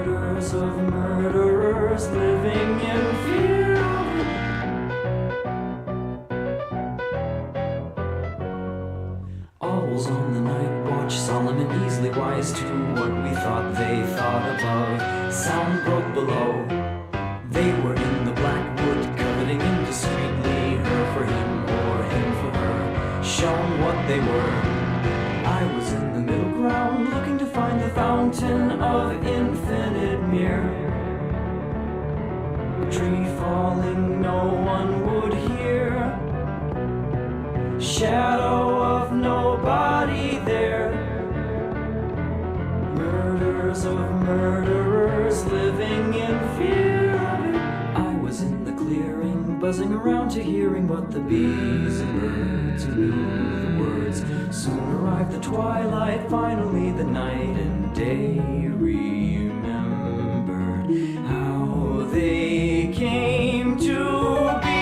Murders of murderers living in fear. Owls on the night watch, solemn and easily wise to what we thought they thought above. Sound broke below. They were in the black wood, coveting indiscreetly, her for him or him for her, shown what they were. I was in the middle ground, looking to find the fountain of infinite mirror. A tree falling, no one would hear. Shadow of nobody there. Murders of murderers living in fear. I was in the clearing, buzzing around to hearing what the bees and birds who knew the words. Soon arrived the twilight, finally the night and day remembered how they came to be.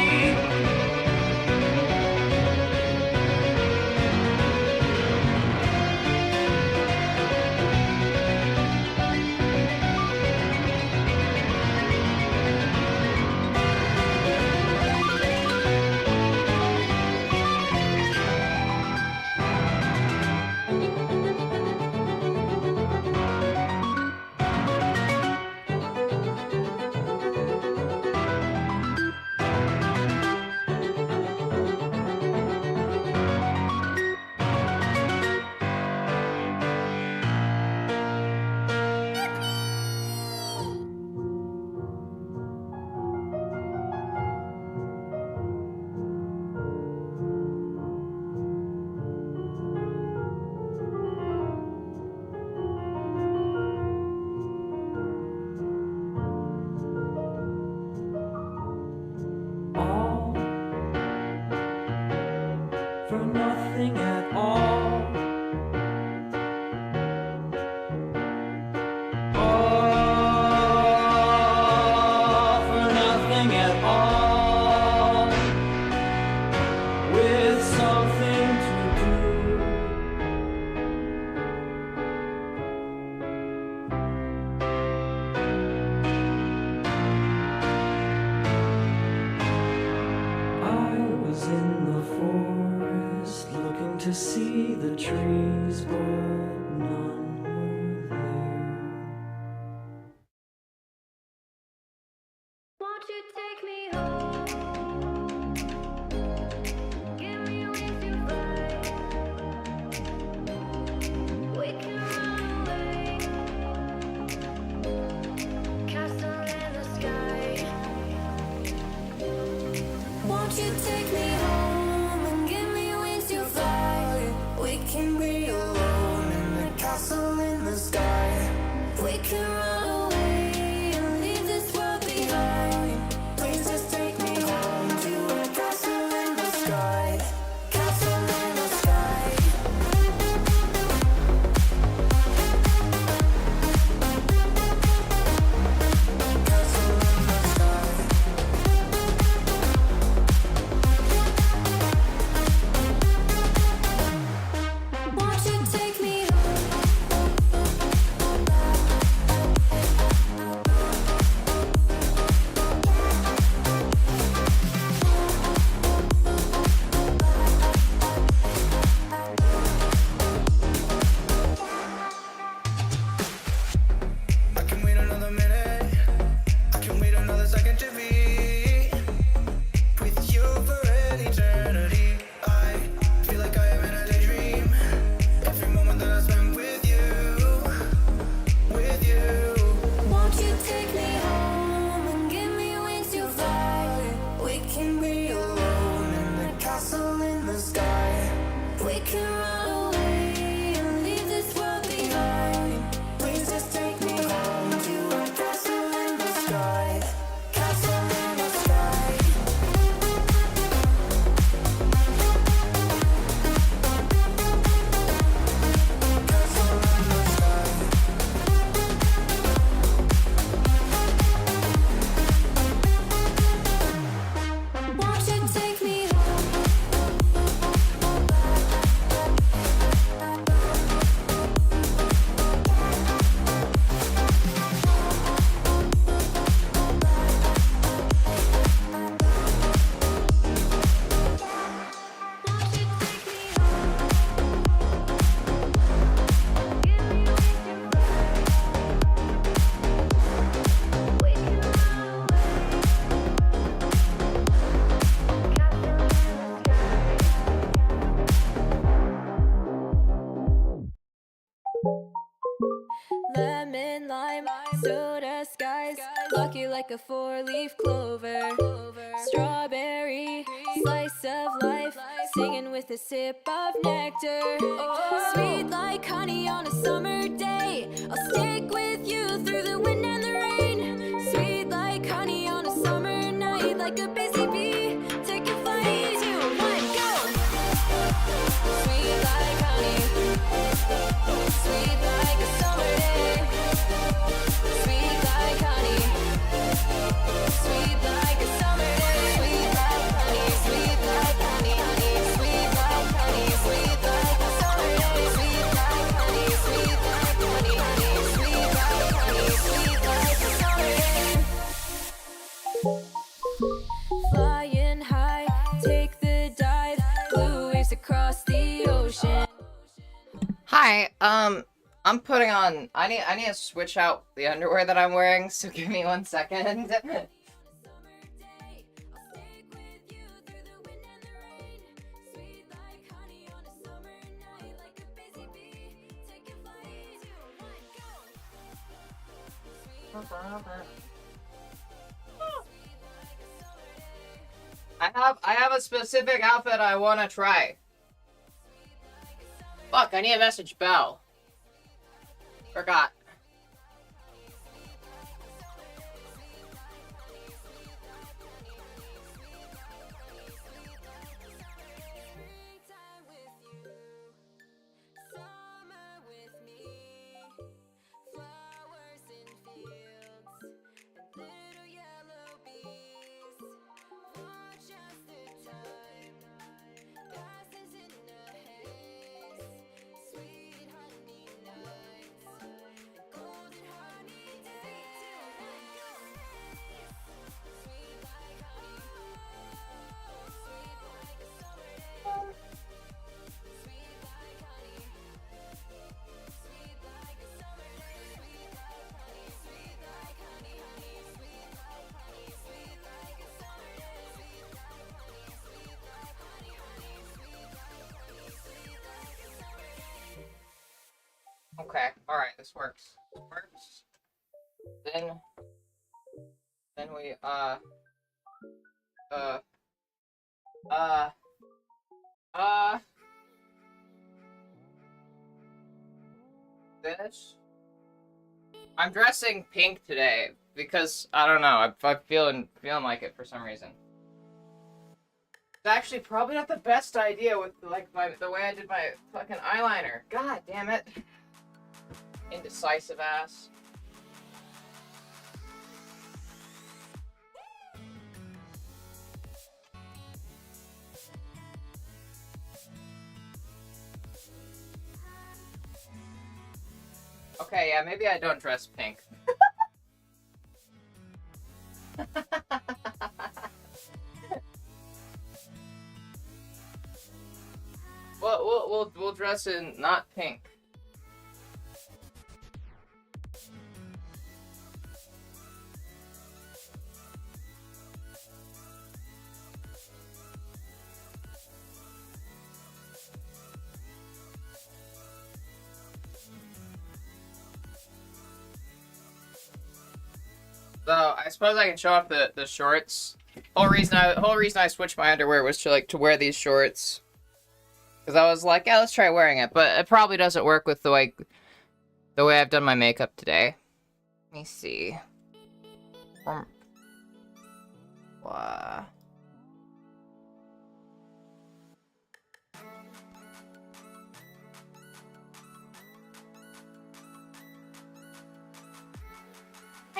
lemon lime, soda skies, lucky like a 4-leaf clover, strawberry, slice of life, singing with a sip of nectar, sweet like honey on a summer day, I'll stick with you through the wind and the rain, sweet like honey on a summer night, like a busy bee, take a flight, 2, 1, go! Sweet like honey, sweet like a summer day, sweet like honey, sweet like a summer day, sweet like honey, sweet like honey, honey, sweet like honey, sweet like a summer day, sweet like honey, sweet like honey, honey, sweet like honey, sweet like a summer day. Flying high, take the dive, blue waves across the ocean. Hi, I'm putting on. I need to switch out the underwear that I'm wearing. So give me 1 second. I have a specific outfit I want to try. Fuck, I need to message Belle. Forgot. Okay, alright, this works. This works. Then we, this? I'm dressing pink today, because, I don't know, I'm feeling like it for some reason. It's actually probably not the best idea with, like, the way I did my fucking eyeliner. God damn it. Indecisive ass. Okay, yeah, maybe I don't dress pink. We'll dress in not pink. So I suppose I can show off the shorts. Whole reason I switched my underwear was to wear these shorts. Cause I was like, yeah, let's try wearing it, but it probably doesn't work with the way I've done my makeup today. Let me see. Hi,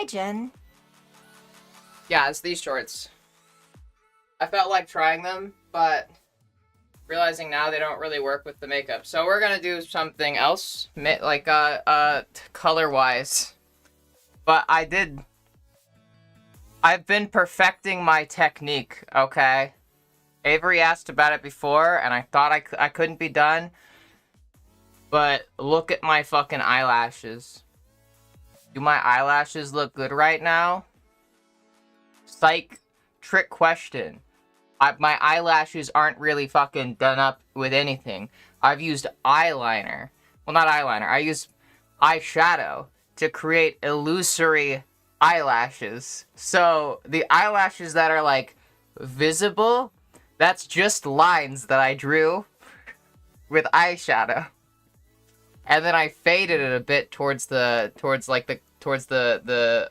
Jen. Yeah, it's these shorts. I felt like trying them, but realizing now they don't really work with the makeup. So we're gonna do something else, like, color-wise. But I've been perfecting my technique, okay? Avery asked about it before, and I thought I couldn't be done. But look at my fucking eyelashes. Do my eyelashes look good right now? Psych, trick question. My eyelashes aren't really fucking done up with anything. I've used eyeliner. Well, not eyeliner. I use eyeshadow to create illusory eyelashes. So the eyelashes that are like visible, that's just lines that I drew with eyeshadow. And then I faded it a bit towards the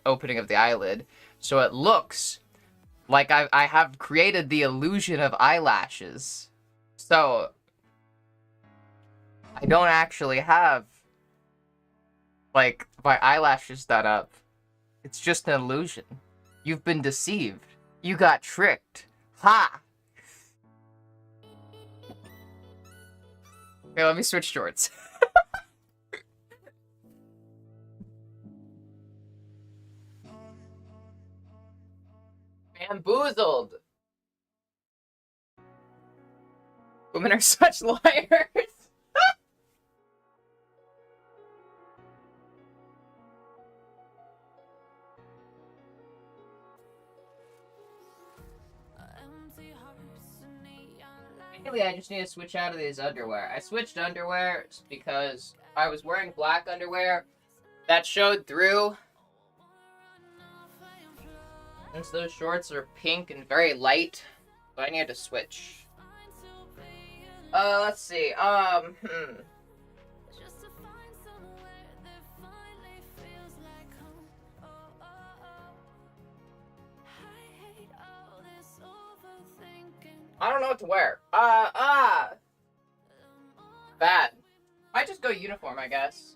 opening of the eyelid. So it looks like I have created the illusion of eyelashes. So I don't actually have like my eyelashes done up. It's just an illusion. You've been deceived. You got tricked. Ha! Okay, let me switch shorts. Bamboozled! Women are such liars! Mainly, I just need to switch out of these underwear. I switched underwear because I was wearing black underwear that showed through. Since those shorts are pink and very light, so I needed to switch. Let's see. I don't know what to wear. Bad. Might just go uniform, I guess.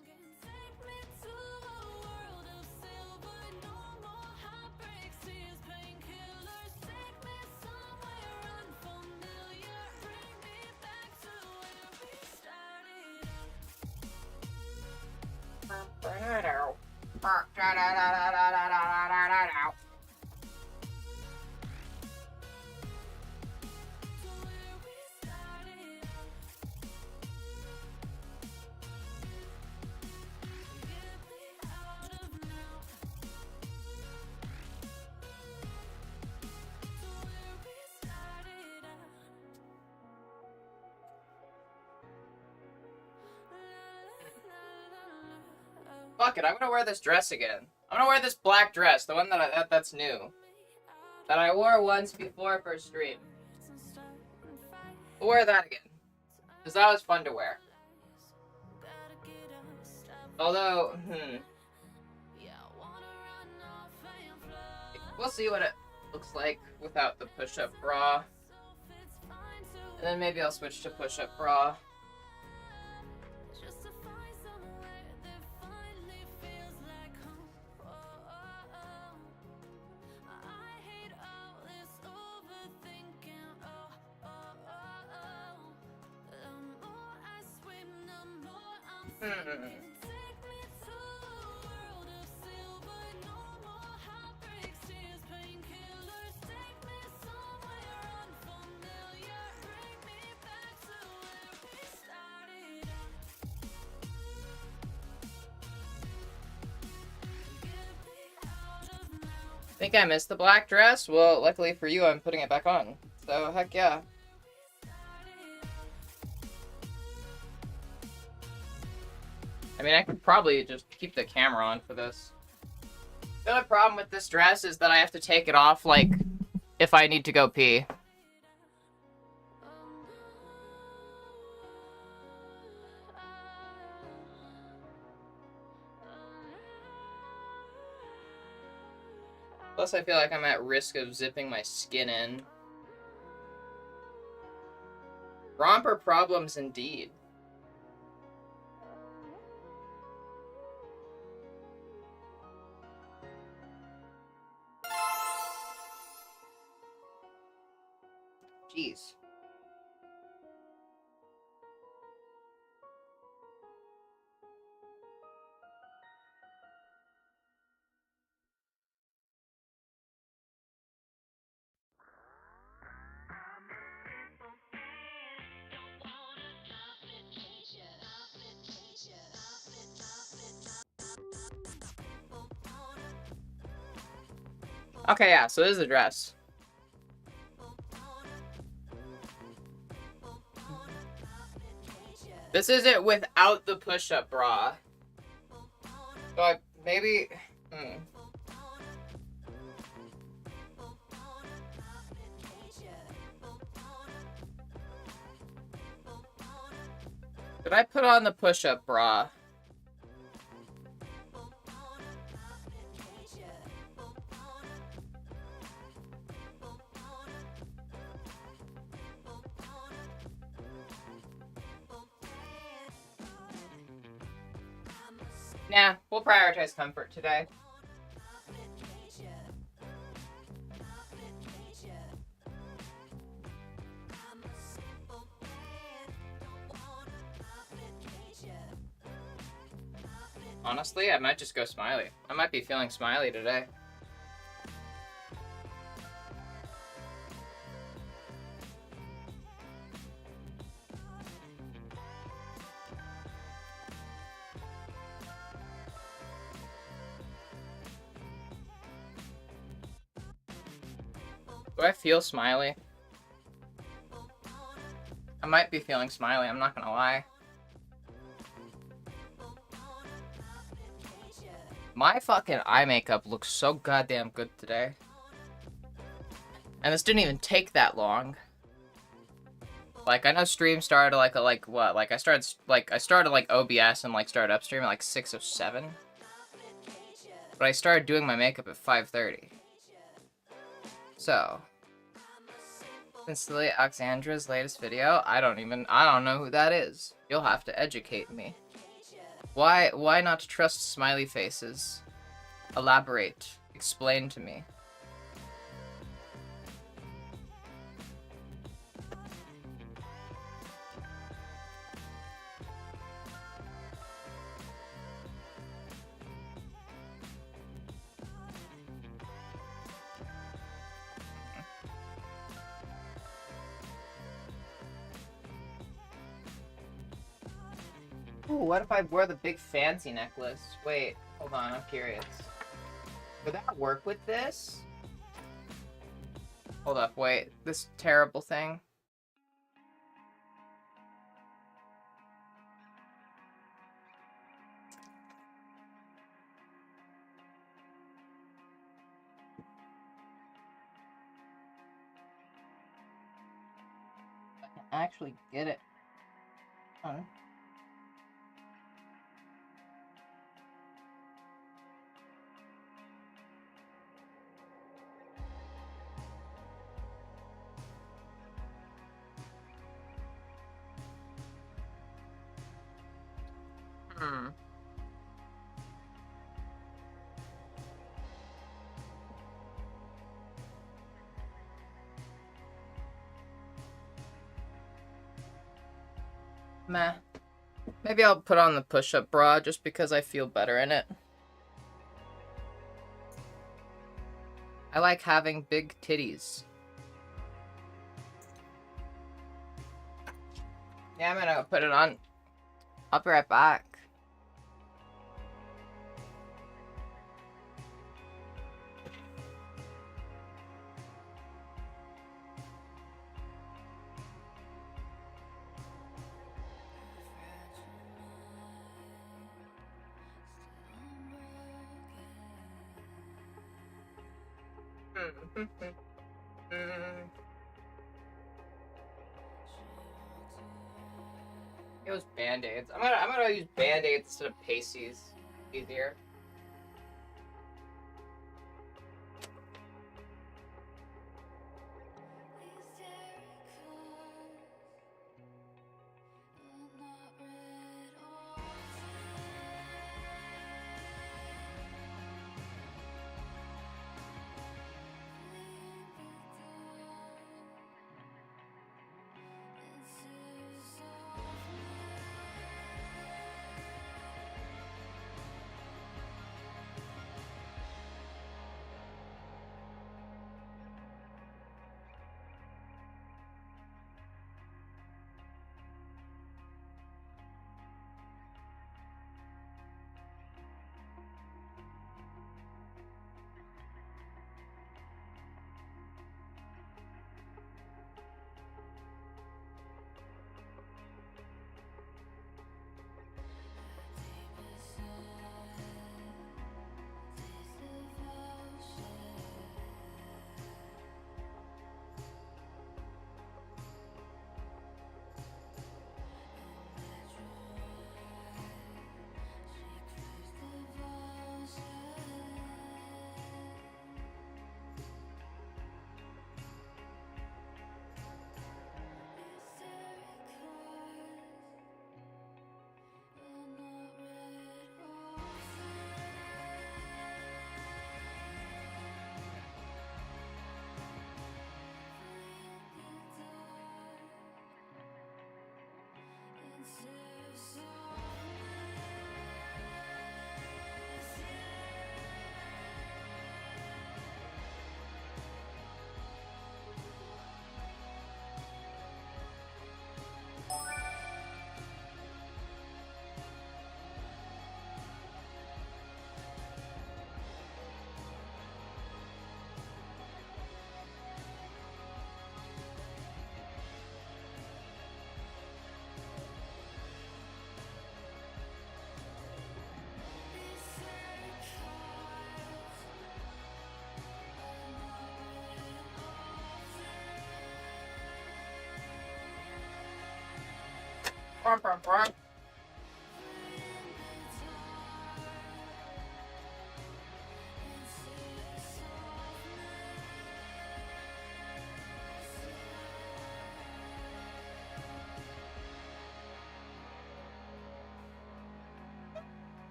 Fuck it, I'm gonna wear this dress again. I'm gonna wear this black dress, the one that's new. That I wore once before for a stream. I'll wear that again. Because that was fun to wear. Although, we'll see what it looks like without the push-up bra. And then maybe I'll switch to push-up bra. Think I missed the black dress? Well, luckily for you, I'm putting it back on. So, heck yeah. I mean, I could probably just keep the camera on for this. The only problem with this dress is that I have to take it off, like, if I need to go pee. Plus, I feel like I'm at risk of zipping my skin in. Romper problems indeed. Jeez. Okay, yeah, so this is the dress. This is it without the push-up bra. So Maybe. Did I put on the push-up bra? Nah, we'll prioritize comfort today. Honestly, I might just go smiley. I might be feeling smiley today. Do I feel smiley? I might be feeling smiley, I'm not gonna lie. My fucking eye makeup looks so goddamn good today. And this didn't even take that long. Like, I know stream started like I started like OBS and like started upstream at like 6:07. But I started doing my makeup at 5:30. So, sincerely, Alexandra's latest video. I don't know who that is. You'll have to educate me. Why not trust smiley faces? Elaborate. Explain to me. Ooh, what if I wore the big fancy necklace? Wait, hold on, I'm curious. Would that work with this? Hold up, wait. This terrible thing. I can actually get it. Huh? Hmm. Meh. Maybe I'll put on the push-up bra just because I feel better in it. I like having big titties. Yeah, I'm gonna put it on. I'll be right back. It was Band-Aids. I'm gonna use Band-Aids instead of pasties. Easier.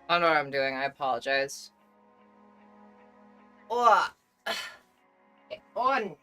I don't know what I'm doing. I apologize. Ugh. On.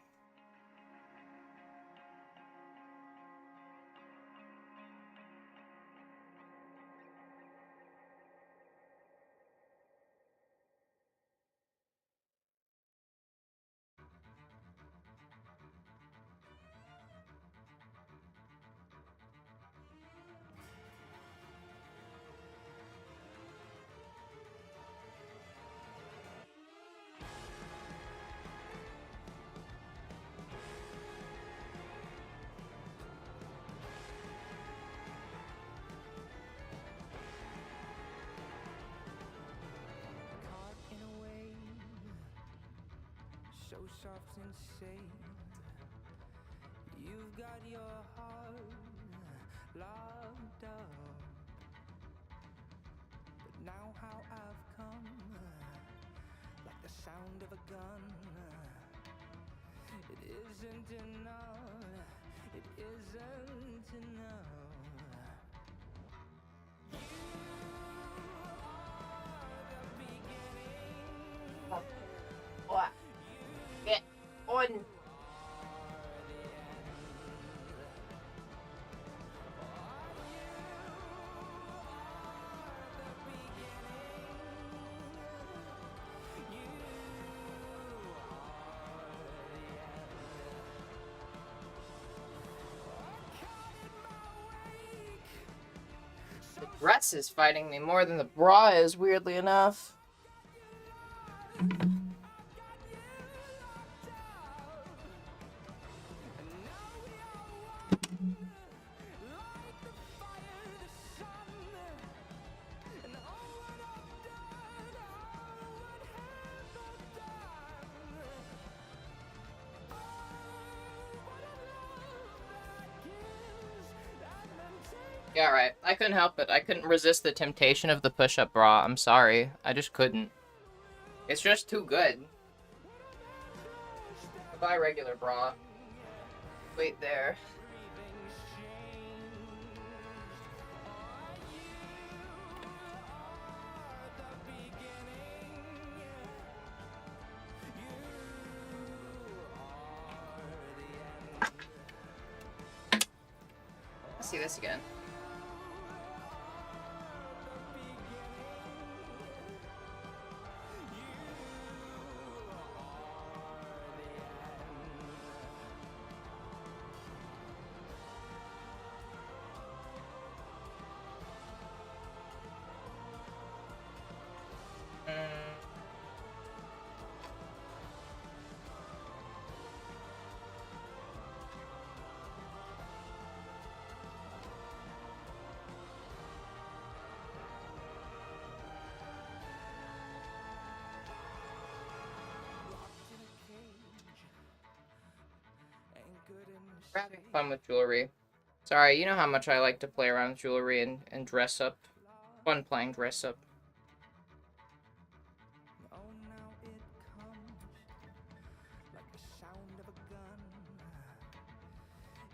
Caught in a wave, so soft and safe. You've got your heart locked up, but now how I've come, like the sound of a gun. It isn't enough, it isn't enough. What? Get on. The dress is fighting me more than the bra is, weirdly enough. Yeah, right. I couldn't help it. I couldn't resist the temptation of the push-up bra. I'm sorry. I just couldn't. It's just too good. Buy regular bra. Wait there. Let's see this again. We're having fun with jewelry. Sorry, you know how much I like to play around with jewelry and dress up. Fun playing dress up. Oh, now it comes like the sound of a gun.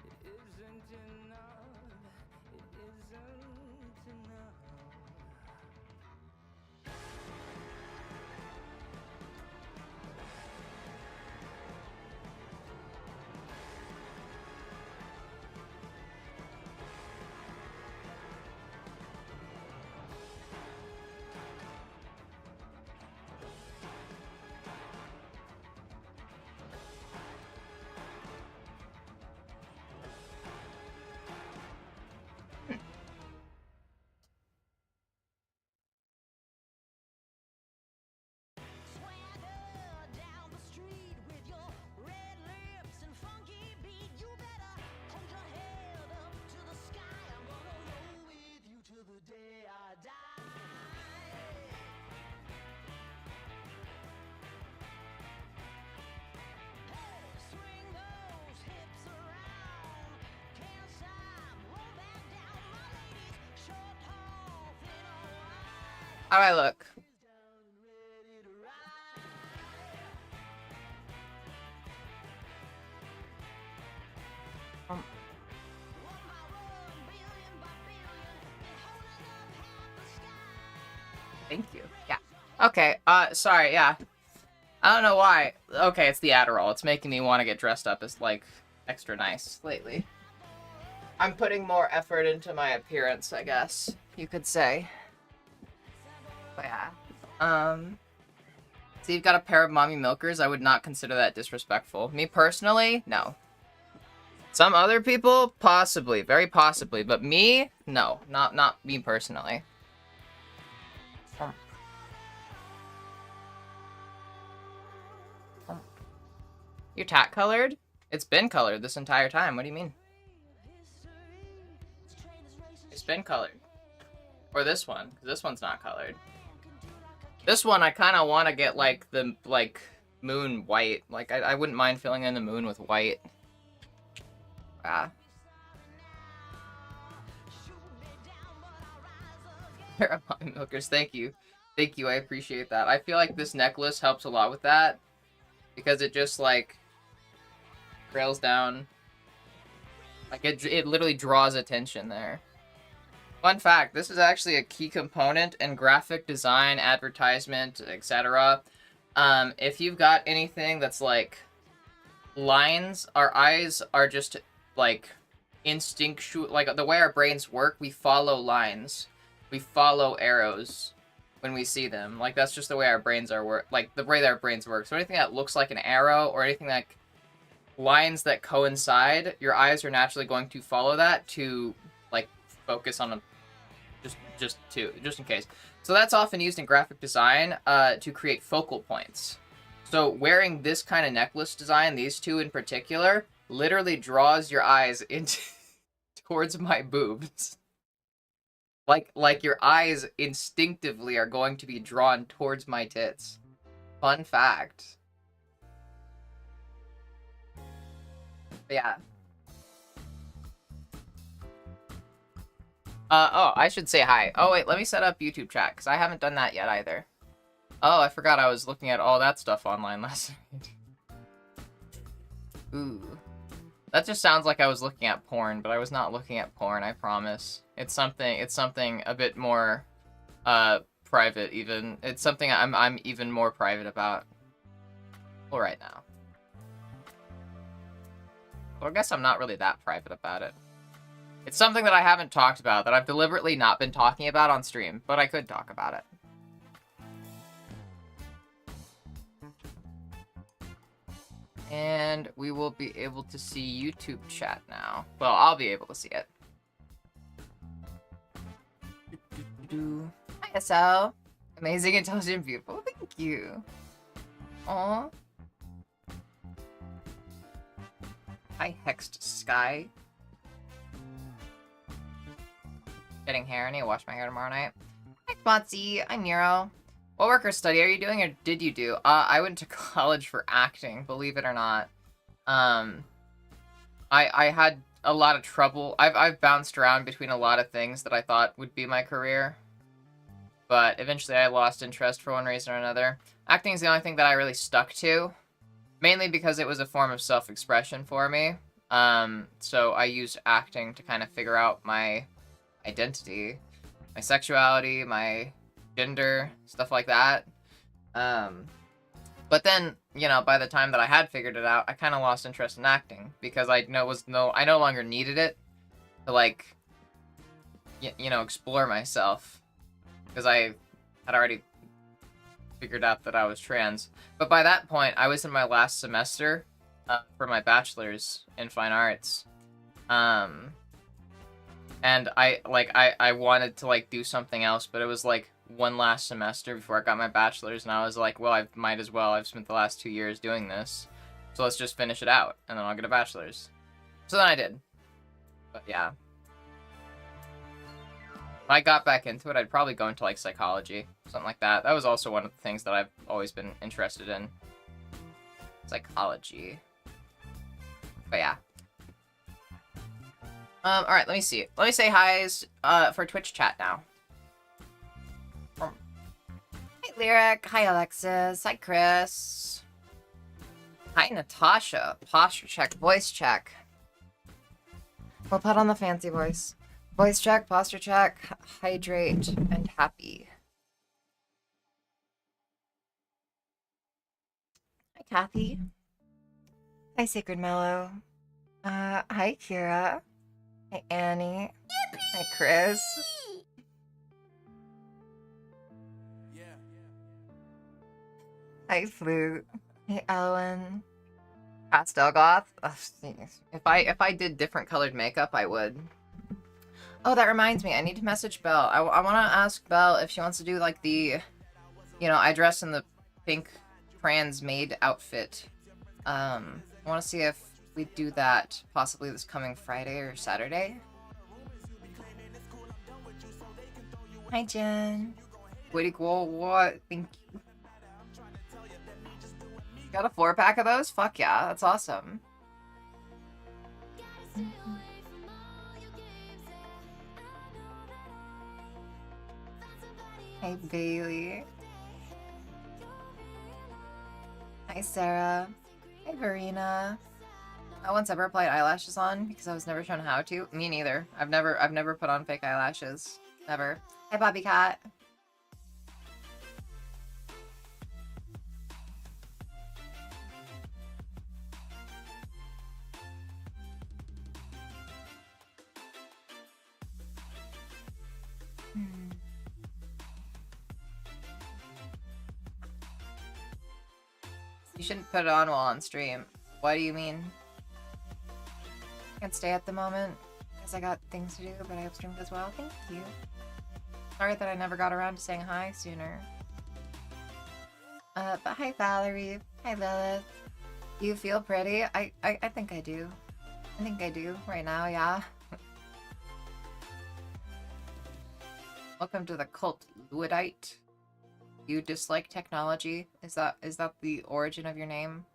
It isn't enough, it isn't enough. How do I look? Thank you. Yeah. Okay, sorry, yeah. I don't know why. Okay, it's the Adderall. It's making me want to get dressed up as, like, extra nice lately. I'm putting more effort into my appearance, I guess you could say. But yeah. So you've got a pair of mommy milkers? I would not consider that disrespectful. Me personally, no. Some other people, possibly, very possibly, but me, no, not me personally. You're tat colored? It's been colored this entire time. What do you mean? It's been colored. Or this one, 'cause this one's not colored. This one, I kind of want to get, like, the, like, moon white. Like, I wouldn't mind filling in the moon with white. Ah. Mommy milkers, thank you. Thank you, I appreciate that. I feel like this necklace helps a lot with that. Because it just, like, trails down. Like, it literally draws attention there. Fun fact, this is actually a key component in graphic design, advertisement, etc. If you've got anything that's, like, lines, our eyes are just, like, instinctual. Like, the way our brains work, we follow lines. We follow arrows when we see them. Like, that's just the way our brains are like, the way that our brains work. So anything that looks like an arrow, or anything that lines that coincide, your eyes are naturally going to follow that to, like, focus on a just in case. So that's often used in graphic design to create focal points. So wearing this kind of necklace design, these two in particular, literally draws your eyes into towards my boobs. Like your eyes instinctively are going to be drawn towards my tits. Fun fact. But yeah. Oh, I should say hi. Oh, wait, let me set up YouTube chat, because I haven't done that yet either. Oh, I forgot I was looking at all that stuff online last night. Ooh. That just sounds like I was looking at porn, but I was not looking at porn, I promise. It's something a bit more, private, even. It's something I'm even more private about. Well, right now. Well, I guess I'm not really that private about it. It's something that I haven't talked about, that I've deliberately not been talking about on stream, but I could talk about it. And we will be able to see YouTube chat now. Well, I'll be able to see it. Hi, SL. Amazing, intelligent, beautiful. Thank you. Aww. Hi, Hexed Sky. Getting hair. I need to wash my hair tomorrow night. Hi, Spotsy. I'm Nero. What work or study are you doing, or did you do? I went to college for acting, believe it or not. I had a lot of trouble. I've bounced around between a lot of things that I thought would be my career. But eventually I lost interest for one reason or another. Acting is the only thing that I really stuck to. Mainly because it was a form of self-expression for me. So I used acting to kind of figure out my identity, my sexuality, my gender, stuff like that. But then, you know, by the time that I had figured it out, I kind of lost interest in acting because I no longer needed it to, like, you know, explore myself, because I had already figured out that I was trans. But by that point, I was in my last semester for my bachelor's in fine arts. And I wanted to, like, do something else, but it was, like, one last semester before I got my bachelor's, and I was like, well, I might as well. I've spent the last 2 years doing this, so let's just finish it out, and then I'll get a bachelor's. So then I did. But yeah. If I got back into it, I'd probably go into, like, psychology, something like that. That was also one of the things that I've always been interested in. Psychology. But yeah. Alright, let me see. Let me say hi's for Twitch chat now. Lyric. Hi, Alexis. Hi, Chris. Hi, Natasha. Posture check. Voice check. We'll put on the fancy voice. Voice check. Posture check. Hydrate. And happy. Hi, Kathy. Hi, Sacred Mellow. Hi, Kira. Hi, Annie. Hi, Chris. Hi, Flute. Hey, Ellen. Pastel Goth. Ugh, if I did different colored makeup, I would. Oh, that reminds me. I need to message Belle. I want to ask Belle if she wants to do like the, you know, I dress in the pink trans maid outfit. I want to see if we do that possibly this coming Friday or Saturday. Hi, Jen. Witty cool. What? Thank you. Got a 4-pack of those? Fuck yeah, that's awesome. Hey, Bailey. Hi, Sarah. Hey, Verena. No one's ever applied eyelashes on because I was never shown how to. Me neither. I've never put on fake eyelashes. Never. Hi, Bobby Cat. You shouldn't put it on while on stream. What do you mean? Can't stay at the moment because I got things to do, but I have streamed as well. Thank you. Sorry that I never got around to saying hi sooner. But hi, Valerie. Hi, Lilith. You feel pretty? I think I do. I think I do right now, yeah. Welcome to the cult, Luidite. You dislike technology? Is that the origin of your name?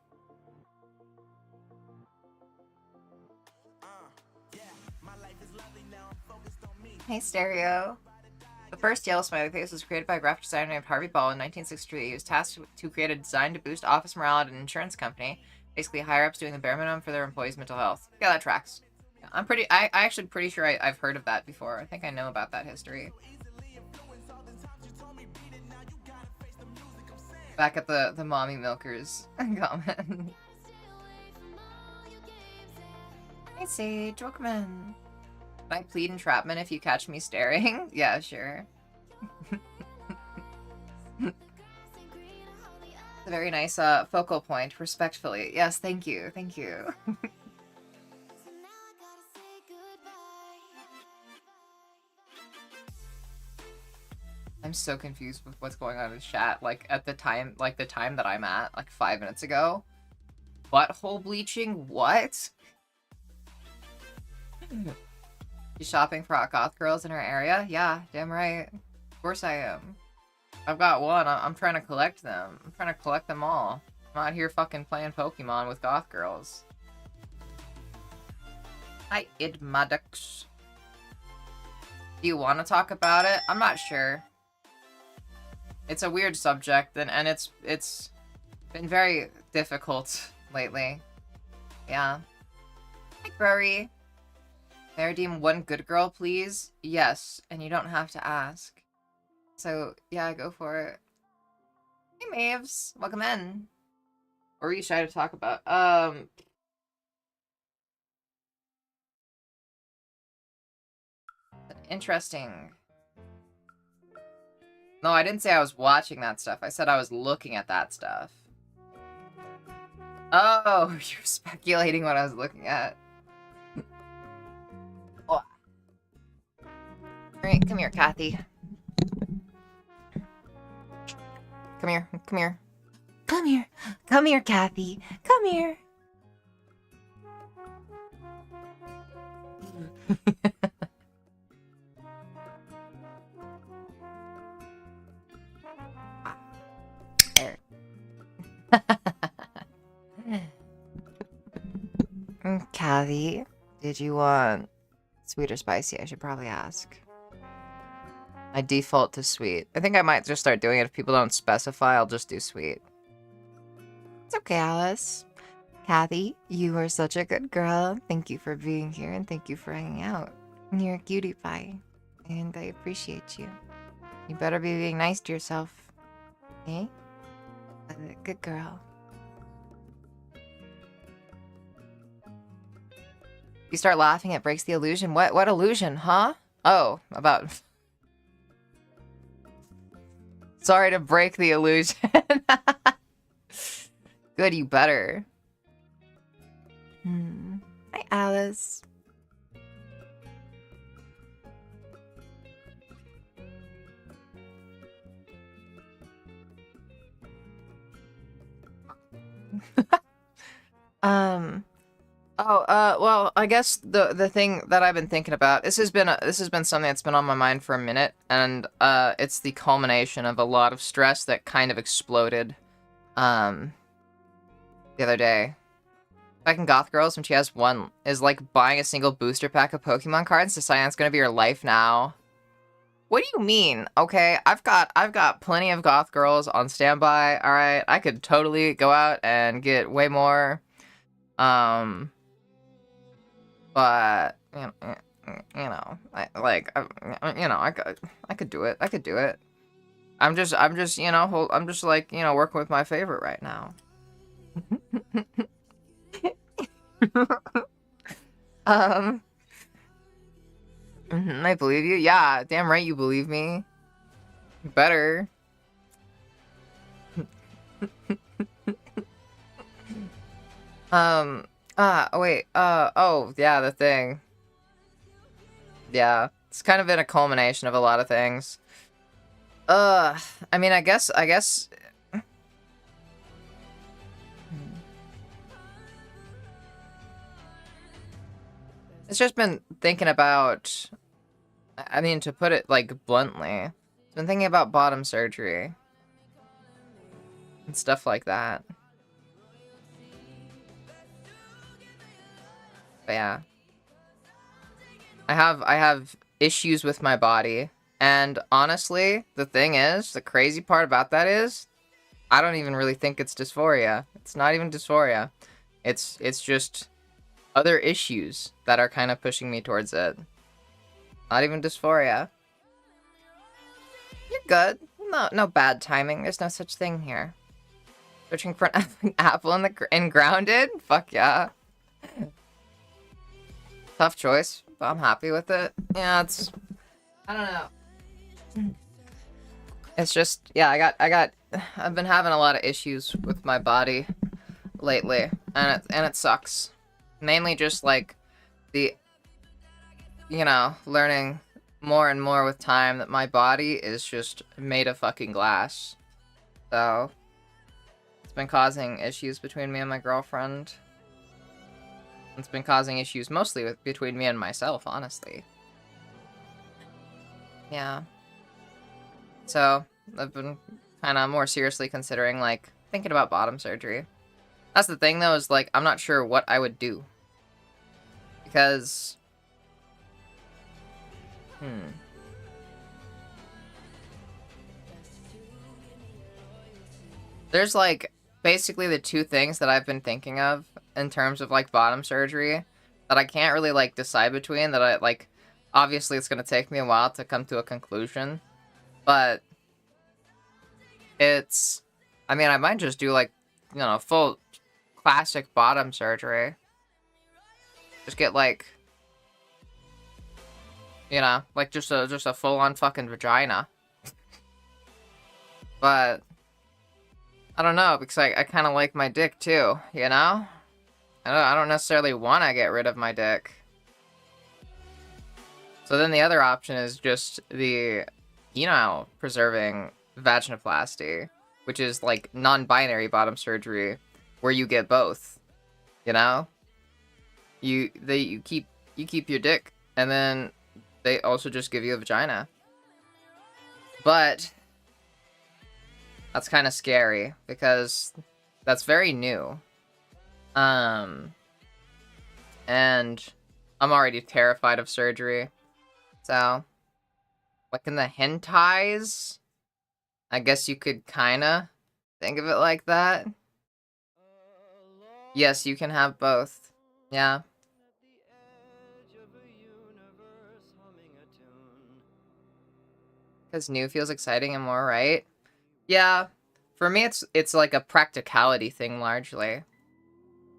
Hey, Stereo. The first yellow smiley face was created by a graphic designer named Harvey Ball in 1963. He was tasked to create a design to boost office morale at an insurance company. Basically, higher-ups doing the bare minimum for their employees' mental health. Yeah, that tracks. I actually pretty sure I've heard of that before. I think I know about that history. Back at the mommy milkers comment. Hey, Sage, welcome in. Can I plead entrapment if you catch me staring? Yeah, sure. It's a very nice focal point, respectfully. Yes, thank you, thank you. I'm so confused with what's going on in chat. Like, at the time, that I'm at, like 5 minutes ago. Butthole bleaching? What? You shopping for hot goth girls in her area? Yeah, damn right. Of course I am. I've got one. I'm trying to collect them. I'm trying to collect them all. I'm not here fucking playing Pokemon with goth girls. Hi, Idmadux. Do you want to talk about it? I'm not sure. It's a weird subject, and it's been very difficult lately. Yeah. Hi, Rory. May I redeem one good girl, please? Yes, and you don't have to ask. So, yeah, go for it. Hey, Maves. Welcome in. What were you shy to talk about? Interesting. No, I didn't say I was watching that stuff. I said I was looking at that stuff. Oh, you're speculating what I was looking at. Oh. Alright, come here, Kathy. Come here, come here. Come here. Come here, Kathy. Come here. Kathy, did you want sweet or spicy? I should probably ask. I default to sweet. I think I might just start doing it if people don't specify. I'll just do sweet. It's okay, Alice. Kathy, you are such a good girl. Thank you for being here and thank you for hanging out. You're a cutie pie, and I appreciate you. You better be being nice to yourself. Okay? Good girl. You start laughing, it breaks the illusion. What illusion, huh? Oh, about... Sorry to break the illusion. Good, you better. Hi, Alice. Well, I guess the thing that I've been thinking about, this has been something that's been on my mind for a minute, and it's the culmination of a lot of stress that kind of exploded the other day. Fucking Goth Girls, when she has one, is like buying a single booster pack of Pokemon cards, deciding it's gonna be her life now. What do you mean? Okay, I've got plenty of Goth Girls on standby. All right, I could totally go out and get way more. But I could do it. I could do it. I'm just I'm just like, working with my favorite right now. I believe you. Yeah, damn right you believe me. You better. Oh, yeah, the thing. Yeah, it's kind of been a culmination of a lot of things. I mean, I guess... It's just been thinking about... I mean, to put it, like, bluntly, it's been thinking about bottom surgery. And stuff like that. But yeah. I have issues with my body. And honestly, the thing is, the crazy part about that is, I don't even really think it's dysphoria. It's not even dysphoria. It's just other issues that are kind of pushing me towards it. Not even dysphoria. You're good. No bad timing. There's no such thing here. Searching for an apple in Grounded? Fuck yeah. Tough choice, but I'm happy with it. Yeah, it's... I don't know. It's just... Yeah, I've been having a lot of issues with my body lately, and it sucks. Mainly just, like, the... learning more and more with time that my body is just made of fucking glass. So... It's been causing issues between me and my girlfriend. It's been causing issues mostly between me and myself, honestly. Yeah. So, I've been kind of more seriously considering, like, thinking about bottom surgery. That's the thing, though, is, like, I'm not sure what I would do. Because... There's, like, basically the two things that I've been thinking of in terms of, like, bottom surgery that I can't really, like, decide between, that I, like, obviously it's gonna take me a while to come to a conclusion, but it's, I mean, I might just do, like, full classic bottom surgery. Just get, like, like, just a full-on fucking vagina. But I don't know, because I kind of like my dick too, I don't necessarily want to get rid of my dick. So then the other option is just the preserving vaginoplasty, which is like non-binary bottom surgery, where you get both. You keep your dick, and then they also just give you a vagina. But that's kind of scary, because that's very new. And I'm already terrified of surgery. So, Like in the hentais, I guess you could kinda think of it like that. Yes, you can have both. Yeah. Because new feels exciting and more right. Yeah. For me, it's like a practicality thing largely.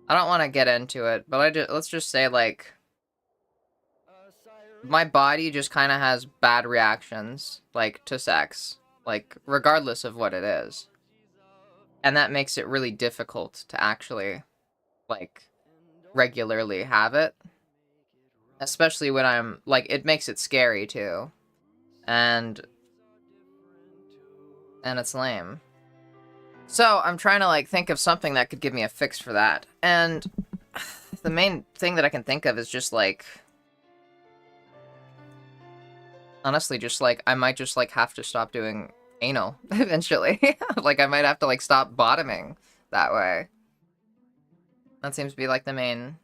I don't want to get into it, but let's just say like my body just kind of has bad reactions like to sex, like regardless of what it is. And that makes it really difficult to actually like regularly have it. Especially when I'm like it makes it scary too. And it's lame. So, I'm trying to like think of something that could give me a fix for that. And the main thing that I can think of is just like honestly just like I might just like have to stop doing anal eventually. Like I might have to like stop bottoming that way. That seems to be like the main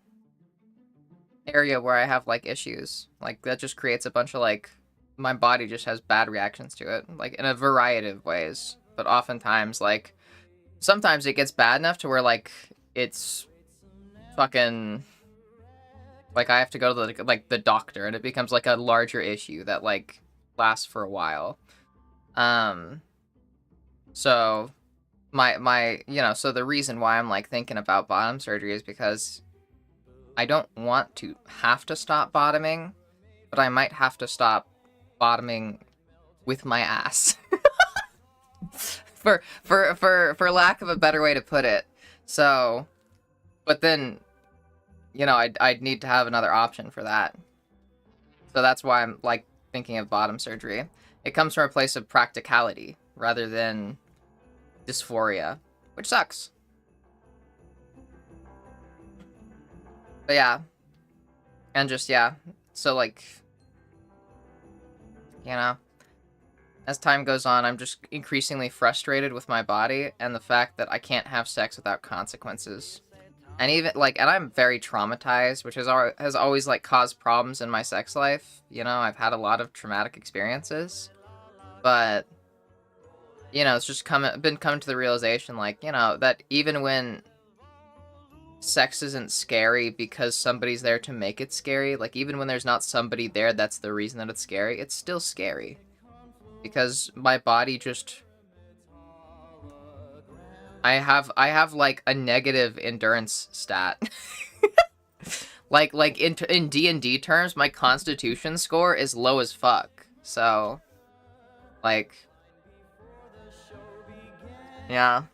area where I have like issues. Like that just creates a bunch of like my body just has bad reactions to it, like in a variety of ways. But oftentimes like sometimes it gets bad enough to where like it's fucking like I have to go to the doctor and it becomes like a larger issue that like lasts for a while. So my so the reason why I'm like thinking about bottom surgery is because I don't want to have to stop bottoming, but I might have to stop bottoming with my ass. for lack of a better way to put it. So, but then I'd need to have another option for that. So that's why I'm like thinking of bottom surgery. It comes from a place of practicality rather than dysphoria, which sucks. But yeah. And just yeah. So like as time goes on, I'm just increasingly frustrated with my body and the fact that I can't have sex without consequences. And even like, and I'm very traumatized, which has always like caused problems in my sex life. I've had a lot of traumatic experiences, but it's just been coming to the realization, like that even when sex isn't scary because somebody's there to make it scary, like even when there's not somebody there that's the reason that it's scary, it's still scary because my body just. I have like a negative endurance stat. like in D&D terms, my constitution score is low as fuck. So like yeah,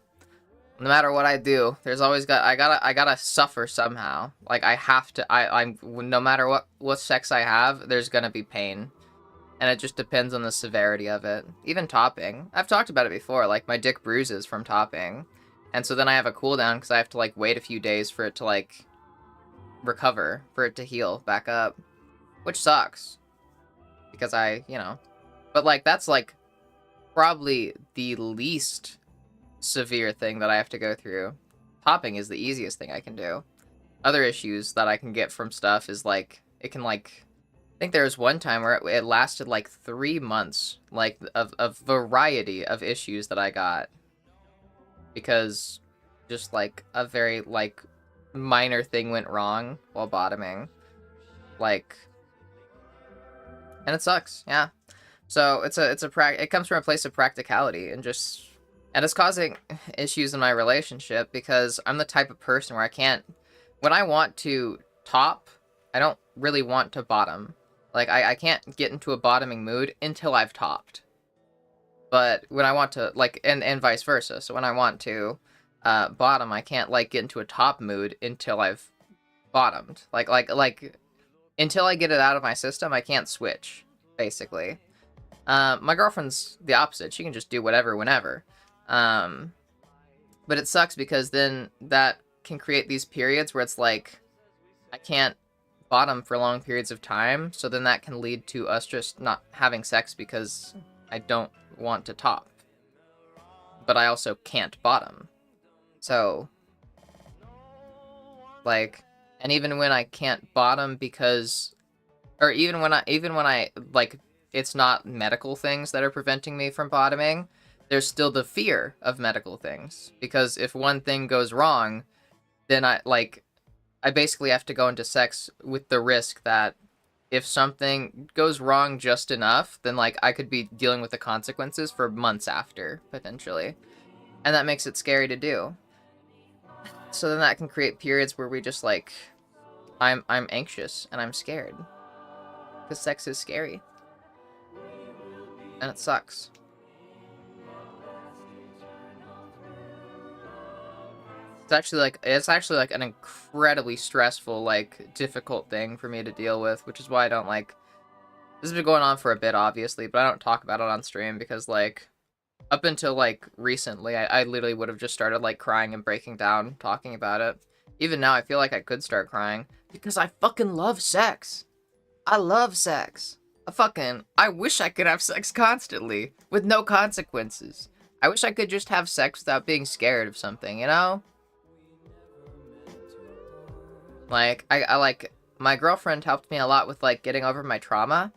no matter what I do, there's always I gotta suffer somehow. Like I have to I'm no matter what sex I have, there's gonna be pain. And it just depends on the severity of it. Even topping. I've talked about it before, like my dick bruises from topping. And so then I have a cooldown because I have to like wait a few days for it to like recover, for it to heal back up. Which sucks. Because but like that's like probably the least severe thing that I have to go through. Topping is the easiest thing I can do. Other issues that I can get from stuff is like, it can like, I think there was one time where it lasted like 3 months, like of a variety of issues that I got. Because just like a very like minor thing went wrong while bottoming. Like, and it sucks, yeah. So it comes from a place of practicality and it's causing issues in my relationship because I'm the type of person where when I want to top, I don't really want to bottom. Like, I can't get into a bottoming mood until I've topped. But when I want to, like, and vice versa. So when I want to bottom, I can't, like, get into a top mood until I've bottomed. Like, until I get it out of my system, I can't switch, basically. My girlfriend's the opposite. She can just do whatever, whenever. But it sucks because then that can create these periods where it's like, I can't bottom for long periods of time, so then that can lead to us just not having sex because I don't want to top. But I also can't bottom. So, like, and even when I can't bottom because, or even when I like it's not medical things that are preventing me from bottoming, there's still the fear of medical things. Because if one thing goes wrong, then I basically have to go into sex with the risk that if something goes wrong just enough, then like I could be dealing with the consequences for months after, potentially. And that makes it scary to do. So then that can create periods where we just like I'm anxious and I'm scared. Because sex is scary. And it sucks. It's actually like an incredibly stressful, like difficult thing for me to deal with, which is why I don't like this has been going on for a bit, obviously, but I don't talk about it on stream because like up until like recently, I literally would have just started like crying and breaking down talking about it. Even now I feel like I could start crying because I fucking love sex. I love sex. I wish I could have sex constantly with no consequences. I wish I could just have sex without being scared of something, you know? Like, I like, my girlfriend helped me a lot with, like, getting over my trauma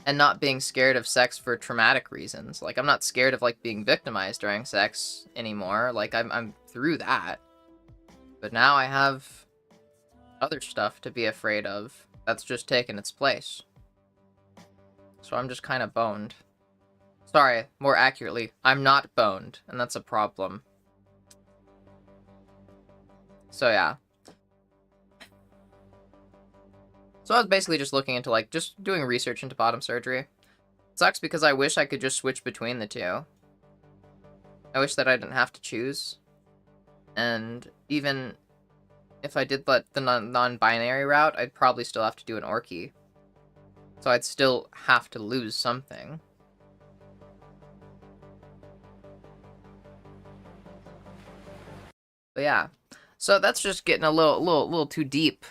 and not being scared of sex for traumatic reasons. Like, I'm not scared of, like, being victimized during sex anymore. Like, I'm through that. But now I have other stuff to be afraid of that's just taken its place. So I'm just kind of boned. Sorry, more accurately, I'm not boned, and that's a problem. So yeah. So I was basically just looking into, like, just doing research into bottom surgery. It sucks because I wish I could just switch between the two. I wish that I didn't have to choose. And even if I did the non-binary route, I'd probably still have to do an orky. So I'd still have to lose something. But yeah. So that's just getting a little too deep.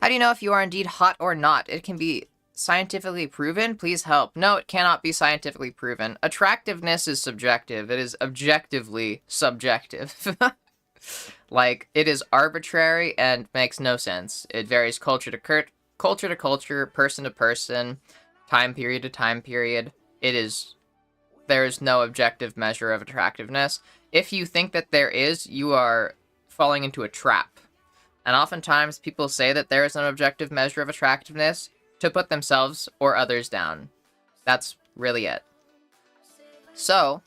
How do you know if you are indeed hot or not? It can be scientifically proven. Please help. No, it cannot be scientifically proven. Attractiveness is subjective. It is objectively subjective. Like, it is arbitrary and makes no sense. It varies culture to culture, person to person, time period to time period. There is no objective measure of attractiveness. If you think that there is, you are falling into a trap. And oftentimes people say that there is an objective measure of attractiveness to put themselves or others down. That's really it. So,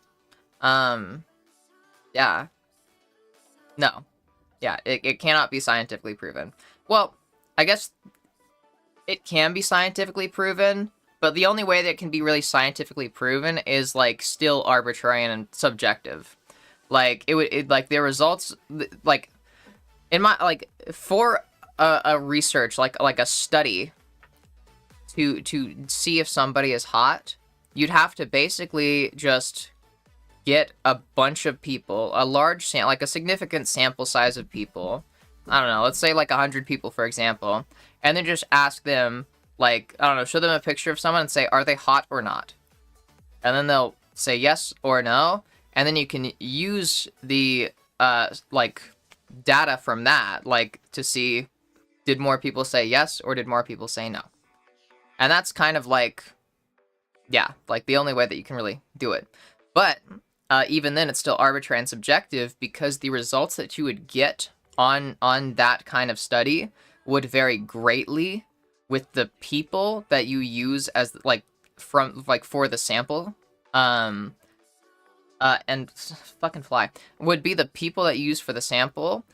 yeah. No. Yeah, it cannot be scientifically proven. Well, I guess it can be scientifically proven, but the only way that it can be really scientifically proven is, like, still arbitrary and subjective. Like, like, the results, like, in my, like, for a research, like a study to see if somebody is hot, you'd have to basically just get a bunch of people, like a significant sample size of people, I don't know, let's say like 100 people, for example, and then just ask them, like, I don't know, show them a picture of someone and say, are they hot or not? And then they'll say yes or no, and then you can use the, like, data from that, like, to see, did more people say yes or did more people say no? And that's kind of like, yeah, like the only way that you can really do it. But even then, it's still arbitrary and subjective because the results that you would get on that kind of study would vary greatly with the people that you use as, like, for the sample. And fucking fly would be the people that you use for the sample,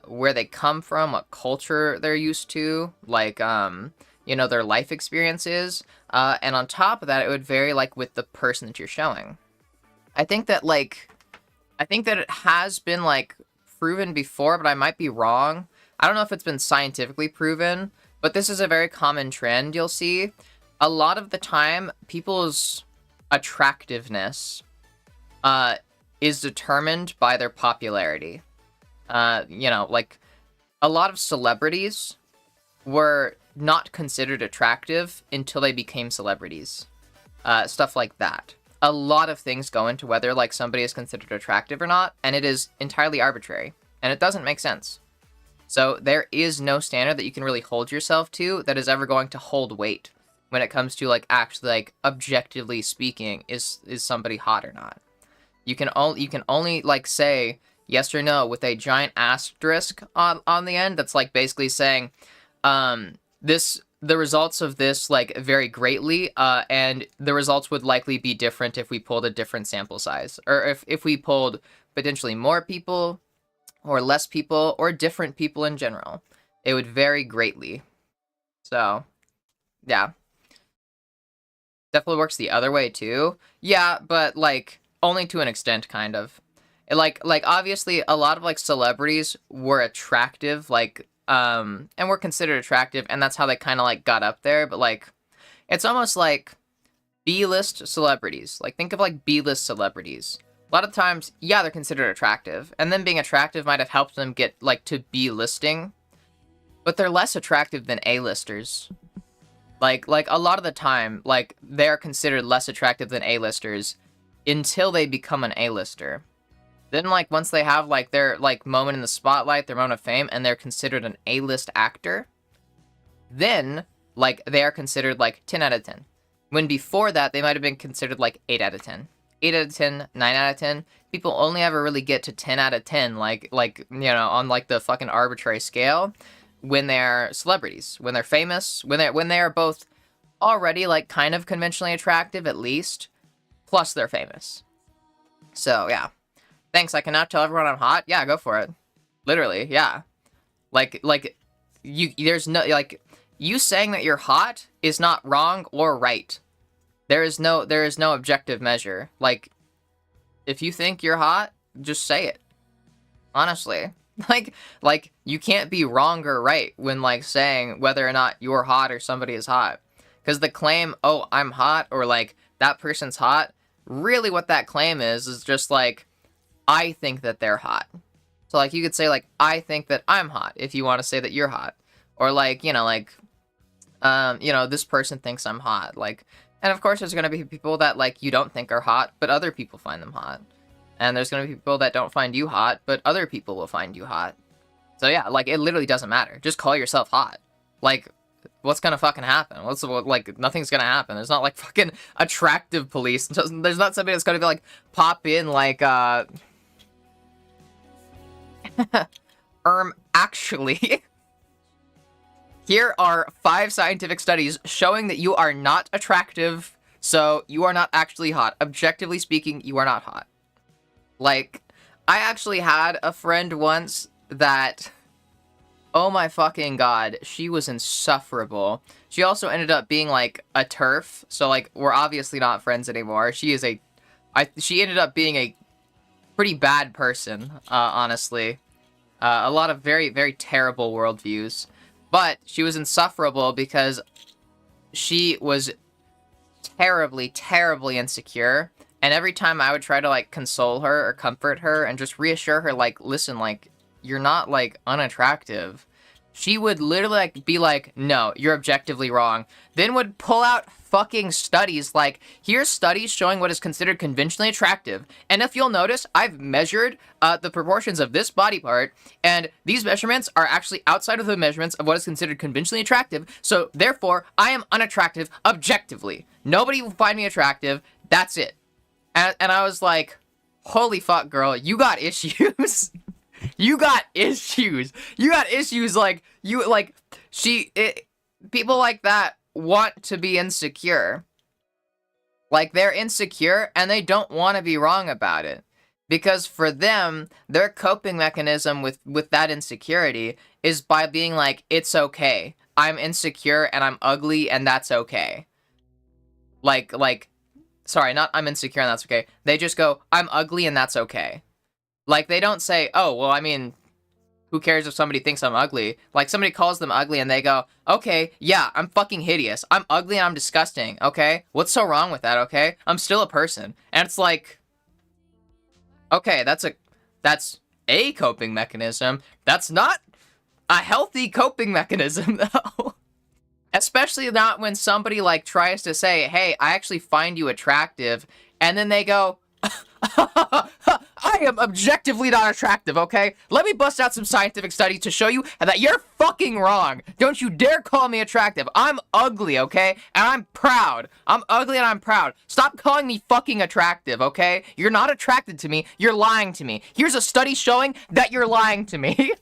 where they come from, what culture they're used to, like, you know, their life experiences, and on top of that, it would vary, like, with the person that you're showing. I think that it has been, like, proven before, but I might be wrong. I don't know if it's been scientifically proven, but this is a very common trend you'll see. A lot of the time, people's attractiveness is determined by their popularity. You know, like, a lot of celebrities were not considered attractive until they became celebrities. Stuff like that. A lot of things go into whether, like, somebody is considered attractive or not, and it is entirely arbitrary, and it doesn't make sense. So there is no standard that you can really hold yourself to that is ever going to hold weight. when it comes to like actually like objectively speaking, is somebody hot or not. You can only like say yes or no with a giant asterisk on the end that's like basically saying the results of this like vary greatly, and the results would likely be different if we pulled a different sample size, or if we pulled potentially more people or less people or different people in general. It would vary greatly. So, yeah. Definitely works the other way too. Yeah, but like only to an extent, kind of. Like obviously a lot of like celebrities were attractive, like and were considered attractive, and that's how they kind of like got up there. But like, it's almost like B-list celebrities. Like, think of like B-list celebrities. A lot of times, yeah, they're considered attractive, and then being attractive might have helped them get like to B-listing, but they're less attractive than A-listers. Like a lot of the time, like they're considered less attractive than A-listers until they become an A-lister. Then like once they have like their like moment in the spotlight, their moment of fame, and they're considered an A-list actor, then like they are considered like 10 out of 10. When before that, they might have been considered like 8 out of 10. 8 out of 10, 9 out of 10. People only ever really get to 10 out of 10, like you know, on like the fucking arbitrary scale, when they're celebrities, when they're famous, when they are both already like kind of conventionally attractive at least, plus they're famous. So yeah, thanks. I can now tell everyone I'm hot. Yeah, go for it. Literally, yeah. Like you, there's no like you saying that you're hot is not wrong or right. There is no objective measure. Like, if you think you're hot, just say it. Honestly. Like you can't be wrong or right when like saying whether or not you're hot or somebody is hot. Because the claim, oh, I'm hot, or like that person's hot, really what that claim is just like, I think that they're hot. So like you could say like, I think that I'm hot if you want to say that you're hot. Or like, you know, like, you know, this person thinks I'm hot. Like, and of course there's going to be people that like you don't think are hot, but other people find them hot. And there's going to be people that don't find you hot, but other people will find you hot. So yeah, like, it literally doesn't matter. Just call yourself hot. Like, what's going to fucking happen? Like, nothing's going to happen. There's not, like, fucking attractive police. There's not somebody that's going to be, like, pop in, like, actually... Here are 5 scientific studies showing that you are not attractive, so you are not actually hot. Objectively speaking, you are not hot. Like, I actually had a friend once that, oh my fucking god, she was insufferable. She also ended up being, like, a TERF, so, like, we're obviously not friends anymore. She ended up being a pretty bad person, honestly. A lot of very, very terrible worldviews. But she was insufferable because she was terribly, terribly insecure. And every time I would try to, like, console her or comfort her and just reassure her, like, listen, like, you're not, like, unattractive, she would literally, like, be like, no, you're objectively wrong. Then would pull out fucking studies, like, here's studies showing what is considered conventionally attractive. And if you'll notice, I've measured the proportions of this body part, and these measurements are actually outside of the measurements of what is considered conventionally attractive, so therefore, I am unattractive objectively. Nobody will find me attractive, that's it. And I was like, holy fuck, girl, you got issues. You got issues. You got issues, like, people like that want to be insecure. Like, they're insecure, and they don't want to be wrong about it. Because for them, their coping mechanism with that insecurity is by being like, it's okay. I'm insecure, and I'm ugly, and that's okay. Sorry, not I'm insecure and that's okay. They just go, I'm ugly and that's okay. Like, they don't say, oh, well, I mean, who cares if somebody thinks I'm ugly? Like, somebody calls them ugly and they go, okay, yeah, I'm fucking hideous. I'm ugly and I'm disgusting, okay? What's so wrong with that, okay? I'm still a person. And it's like, okay, that's a coping mechanism. That's not a healthy coping mechanism, though. Especially not when somebody, like, tries to say, hey, I actually find you attractive, and then they go, I am objectively not attractive, okay? Let me bust out some scientific studies to show you that you're fucking wrong. Don't you dare call me attractive. I'm ugly, okay? And I'm proud. I'm ugly and I'm proud. Stop calling me fucking attractive, okay? You're not attracted to me. You're lying to me. Here's a study showing that you're lying to me.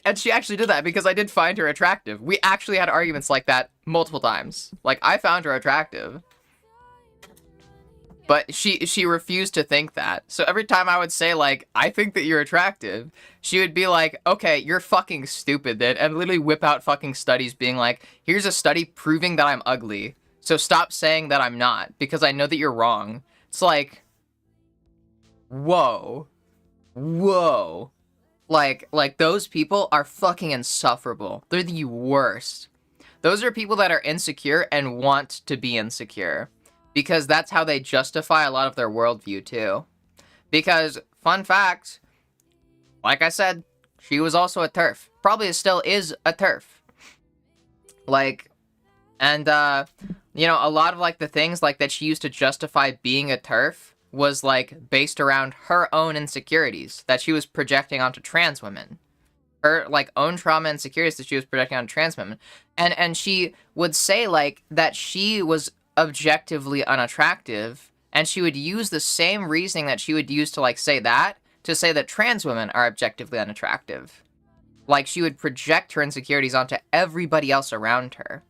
And she actually did that because I did find her attractive. We actually had arguments like that multiple times. Like, I found her attractive. But she refused to think that. So every time I would say, like, I think that you're attractive, she would be like, okay, you're fucking stupid then, and literally whip out fucking studies being like, here's a study proving that I'm ugly. So stop saying that I'm not, because I know that you're wrong. It's like, whoa. Whoa. Like, those people are fucking insufferable. They're the worst. Those are people that are insecure and want to be insecure. Because that's how they justify a lot of their worldview, too. Because, fun fact, like I said, she was also a TERF. Probably still is a TERF. Like, and, you know, a lot of, like, the things, like, that she used to justify being a TERF was, like, based around her own insecurities that she was projecting onto trans women. Her, like, own trauma and insecurities that she was projecting on trans women. And she would say, like, that she was objectively unattractive, and she would use the same reasoning that she would use to, like, say that, to say that trans women are objectively unattractive. Like, she would project her insecurities onto everybody else around her.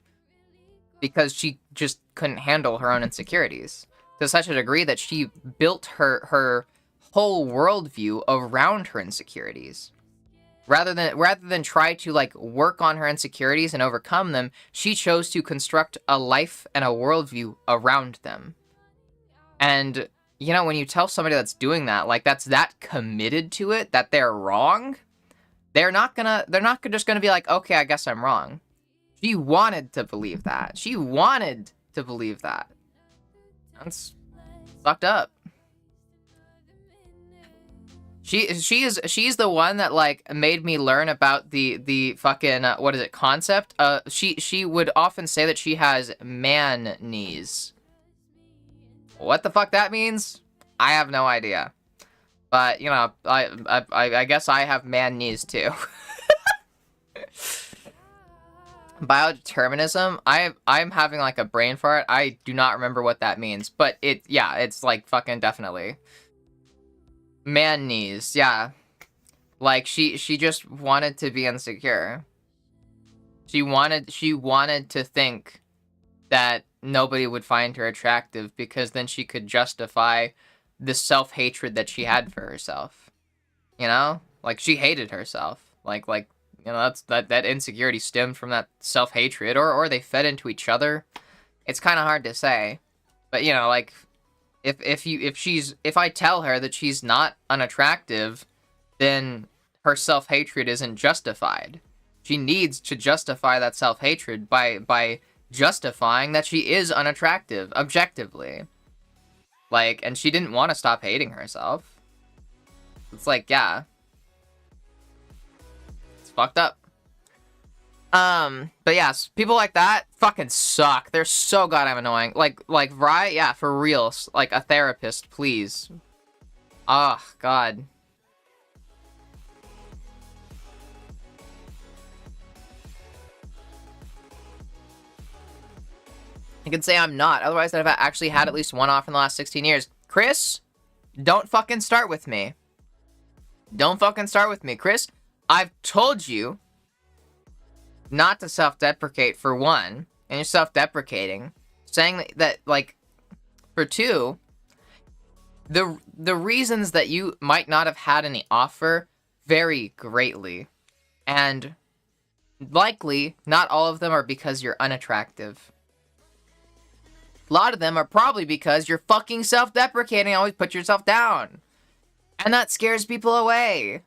Because she just couldn't handle her own insecurities. To such a degree that she built her whole worldview around her insecurities. Rather than try to, like, work on her insecurities and overcome them, she chose to construct a life and a worldview around them. And, you know, when you tell somebody that's doing that, like, that's that committed to it, that they're wrong, they're not just gonna be like, okay, I guess I'm wrong. She wanted to believe that. She wanted to believe that. That's fucked up. She's the one that, like, made me learn about the fucking what is it, concept. She would often say that she has man knees. What the fuck that means? I have no idea. But, you know, I guess I have man knees too. Biodeterminism. I'm having, like, a brain fart. I do not remember what that means, but it's like fucking definitely. Man knees, yeah. Like, she just wanted to be insecure. She wanted to think that nobody would find her attractive because then she could justify the self-hatred that she had for herself. You know? Like, she hated herself. Like, you know, that insecurity stemmed from that self-hatred, or they fed into each other. It's kind of hard to say. But, you know, like, if I tell her that she's not unattractive, then her self-hatred isn't justified. She needs to justify that self-hatred by justifying that she is unattractive, objectively. Like, and she didn't want to stop hating herself. It's like, yeah. It's fucked up. But yes, people like that fucking suck. They're so goddamn annoying. Like, right? Yeah, for real. Like, a therapist, please. Oh, God. I can say I'm not. Otherwise, I've actually had at least one off in the last 16 years. Chris, don't fucking start with me. Don't fucking start with me. Chris, I've told you not to self-deprecate, for one, and you're self-deprecating. Saying that, like, for two, the reasons that you might not have had any offer vary greatly. And likely, not all of them are because you're unattractive. A lot of them are probably because you're fucking self-deprecating, always put yourself down. And that scares people away.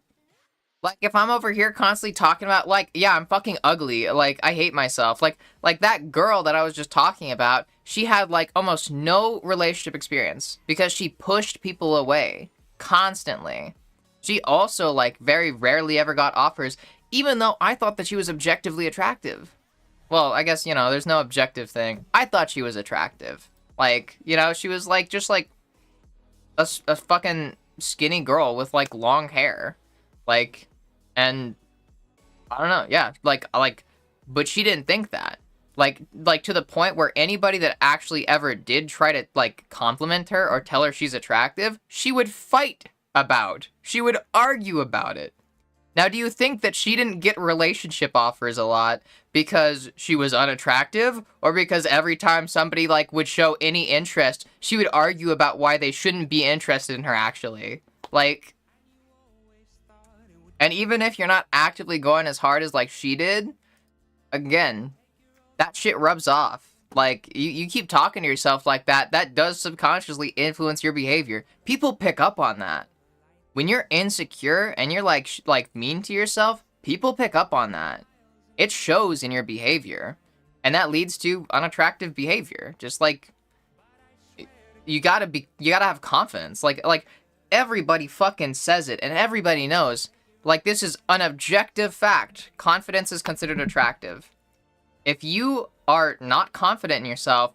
Like, if I'm over here constantly talking about, like, yeah, I'm fucking ugly, like, I hate myself. Like that girl that I was just talking about, she had, like, almost no relationship experience because she pushed people away constantly. She also, like, very rarely ever got offers, even though I thought that she was objectively attractive. Well, I guess, you know, there's no objective thing. I thought she was attractive. Like, you know, she was, like, just, like, a fucking skinny girl with like long hair, like, and I don't know, yeah, but she didn't think that. Like to the point where anybody that actually ever did try to like compliment her or tell her she's attractive, she would fight about. She would argue about it. Now, do you think that she didn't get relationship offers a lot because she was unattractive, or because every time somebody like would show any interest, she would argue about why they shouldn't be interested in her actually? Like, and even if you're not actively going as hard as like she did, again, that shit rubs off. Like, you keep talking to yourself like that, that does subconsciously influence your behavior. People pick up on that. When you're insecure and you're like mean to yourself, people pick up on that. It shows in your behavior, and that leads to unattractive behavior. Just like you gotta have confidence. Like everybody fucking says it, and everybody knows. Like, this is an objective fact. Confidence is considered attractive. If you are not confident in yourself,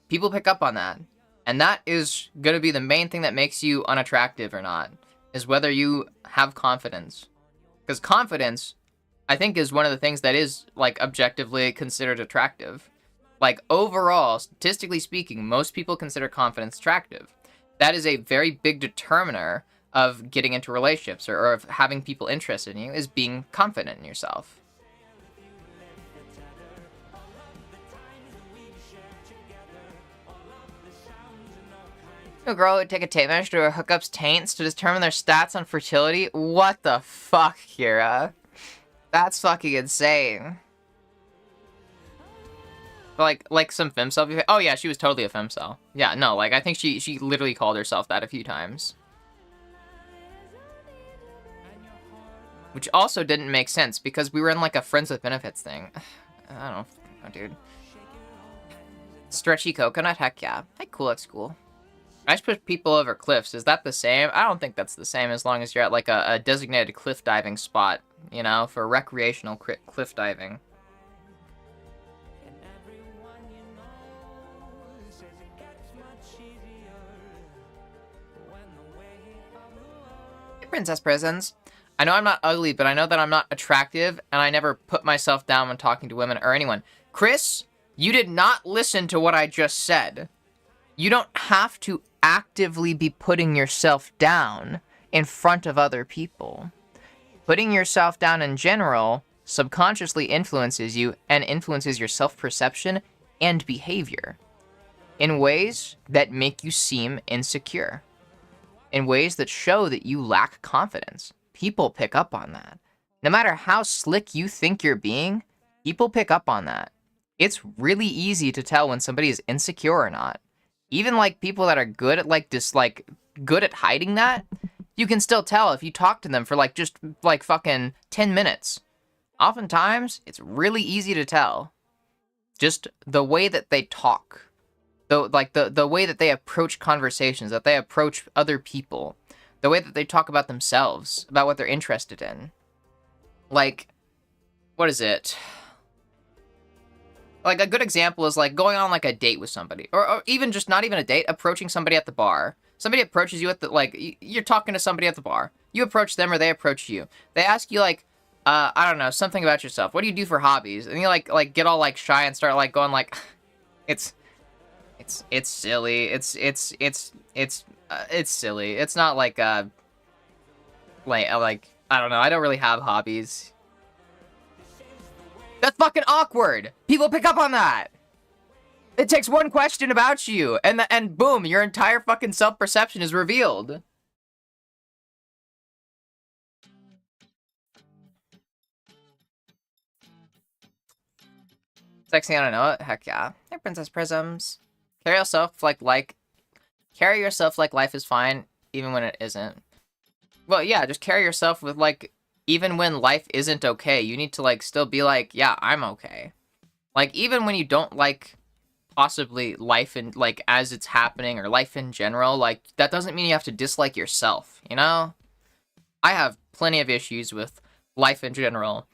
people pick up on that, and that is gonna be the main thing that makes you unattractive or not. Is whether you have confidence. Because confidence, I think, is one of the things that is, like, objectively considered attractive. Like, overall, statistically speaking, most people consider confidence attractive. That is a very big determiner of getting into relationships or of having people interested in you, is being confident in yourself. A girl would take a tape measure to her hookup's taints to determine their stats on fertility? What the fuck, Kira? That's fucking insane. Like some femcel. Oh yeah, she was totally a femcel. Yeah, no, like I think she literally called herself that a few times. Which also didn't make sense because we were in like a friends with benefits thing. I don't know, dude. Stretchy coconut? Heck yeah. Hey, cool, that's cool. I just push people over cliffs. Is that the same? I don't think that's the same as long as you're at like a designated cliff diving spot, you know, for recreational cliff diving. Hey, Princess Prisons. I know I'm not ugly, but I know that I'm not attractive, and I never put myself down when talking to women or anyone. Chris, you did not listen to what I just said. You don't have to actively be putting yourself down in front of other people. Putting yourself down in general subconsciously influences you and influences your self-perception and behavior in ways that make you seem insecure, in ways that show that you lack confidence. People pick up on that. No matter how slick you think you're being, people pick up on that. It's really easy to tell when somebody is insecure or not. Even like people that are good at good at hiding that, you can still tell if you talk to them for like just like fucking 10 minutes. Oftentimes, it's really easy to tell. Just the way that they talk. The way that they approach conversations, that they approach other people. The way that they talk about themselves, about what they're interested in. Like, what is it? Like, a good example is, like, going on, like, a date with somebody. Or even just not even a date, approaching somebody at the bar. Somebody approaches you at the, like, you're talking to somebody at the bar. You approach them or they approach you. They ask you, like, I don't know, something about yourself. What do you do for hobbies? And you, like get all, like, shy and start, like, going, like, it's silly. It's silly. It's not, like, I don't know, I don't really have hobbies. That's fucking awkward. People pick up on that. It takes one question about you, and boom, your entire fucking self-perception is revealed. Sexy, I don't know it. Heck yeah. Hey, Princess Prisms. Carry yourself like life is fine, even when it isn't. Well, yeah, just carry yourself with like, even when life isn't okay, you need to like still be like, yeah, I'm okay. Like, even when you don't like possibly life in like as it's happening or life in general, like that doesn't mean you have to dislike yourself, you know? I have plenty of issues with life in general,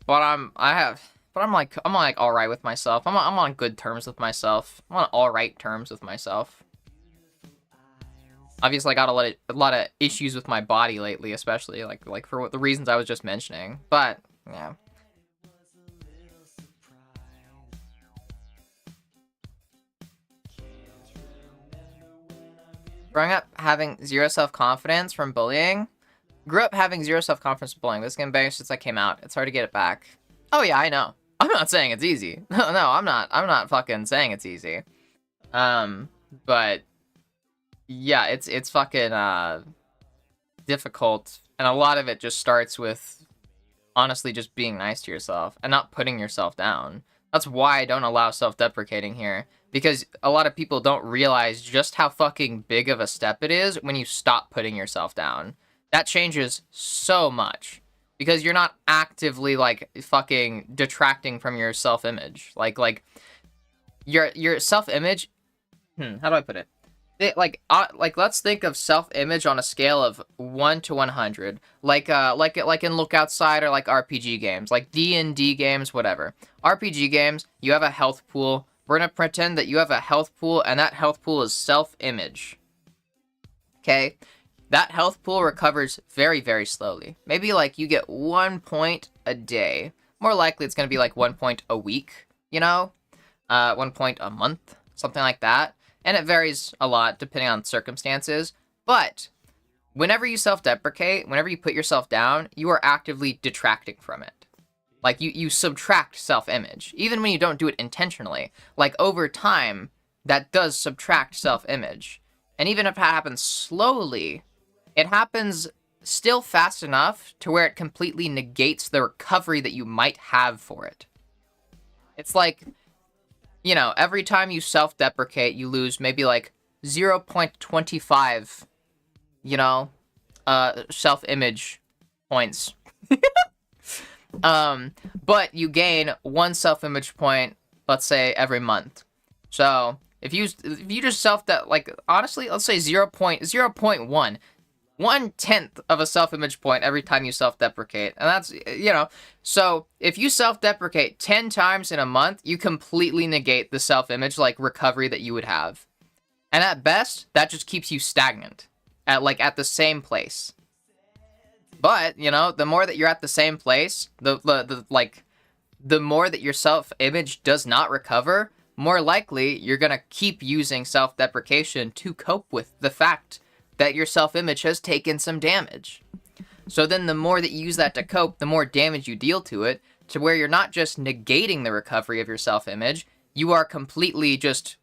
but I'm like all right with myself. I'm on good terms with myself. I'm on all right terms with myself. Obviously, I got a lot of issues with my body lately, especially like for the reasons I was just mentioning. But yeah. Growing up having zero self-confidence from bullying. Grew up having zero self-confidence from bullying. This game been since I came out. It's hard to get it back. Oh yeah, I know. I'm not saying it's easy. No, I'm not fucking saying it's easy. But yeah, it's fucking difficult, and a lot of it just starts with honestly just being nice to yourself and not putting yourself down. That's why I don't allow self-deprecating here, because a lot of people don't realize just how fucking big of a step it is when you stop putting yourself down. That changes so much, because you're not actively like fucking detracting from your self-image. Like your self-image, how do I put it? Like let's think of self-image on a scale of 1 to 100, like in Look Outside or like RPG games, like D&D games, whatever. RPG games, you have a health pool. We're gonna pretend that you have a health pool, and that health pool is self-image. Okay, that health pool recovers very, very slowly. Maybe like you get 1 point a day. More likely, it's gonna be like 1 point a week. 1 point a month, something like that. And it varies a lot depending on circumstances. But whenever you self-deprecate, whenever you put yourself down, you are actively detracting from it. Like, you subtract self-image, even when you don't do it intentionally. Like, over time, that does subtract self-image. And even if it happens slowly, it happens still fast enough to where it completely negates the recovery that you might have for it. It's like, every time you self-deprecate, you lose maybe like 0.25, self-image points. But you gain 1 self-image point, let's say, every month. So if you just honestly, let's say 0.1, 1/10 of a self-image point every time you self-deprecate. And that's, so if you self-deprecate 10 times in a month, you completely negate the self-image, recovery that you would have. And at best, that just keeps you stagnant at the same place. But, the more that you're at the same place, the more that your self-image does not recover, more likely you're gonna keep using self-deprecation to cope with the fact that your self-image has taken some damage. So then the more that you use that to cope, the more damage you deal to it, to where you're not just negating the recovery of your self-image, you are completely just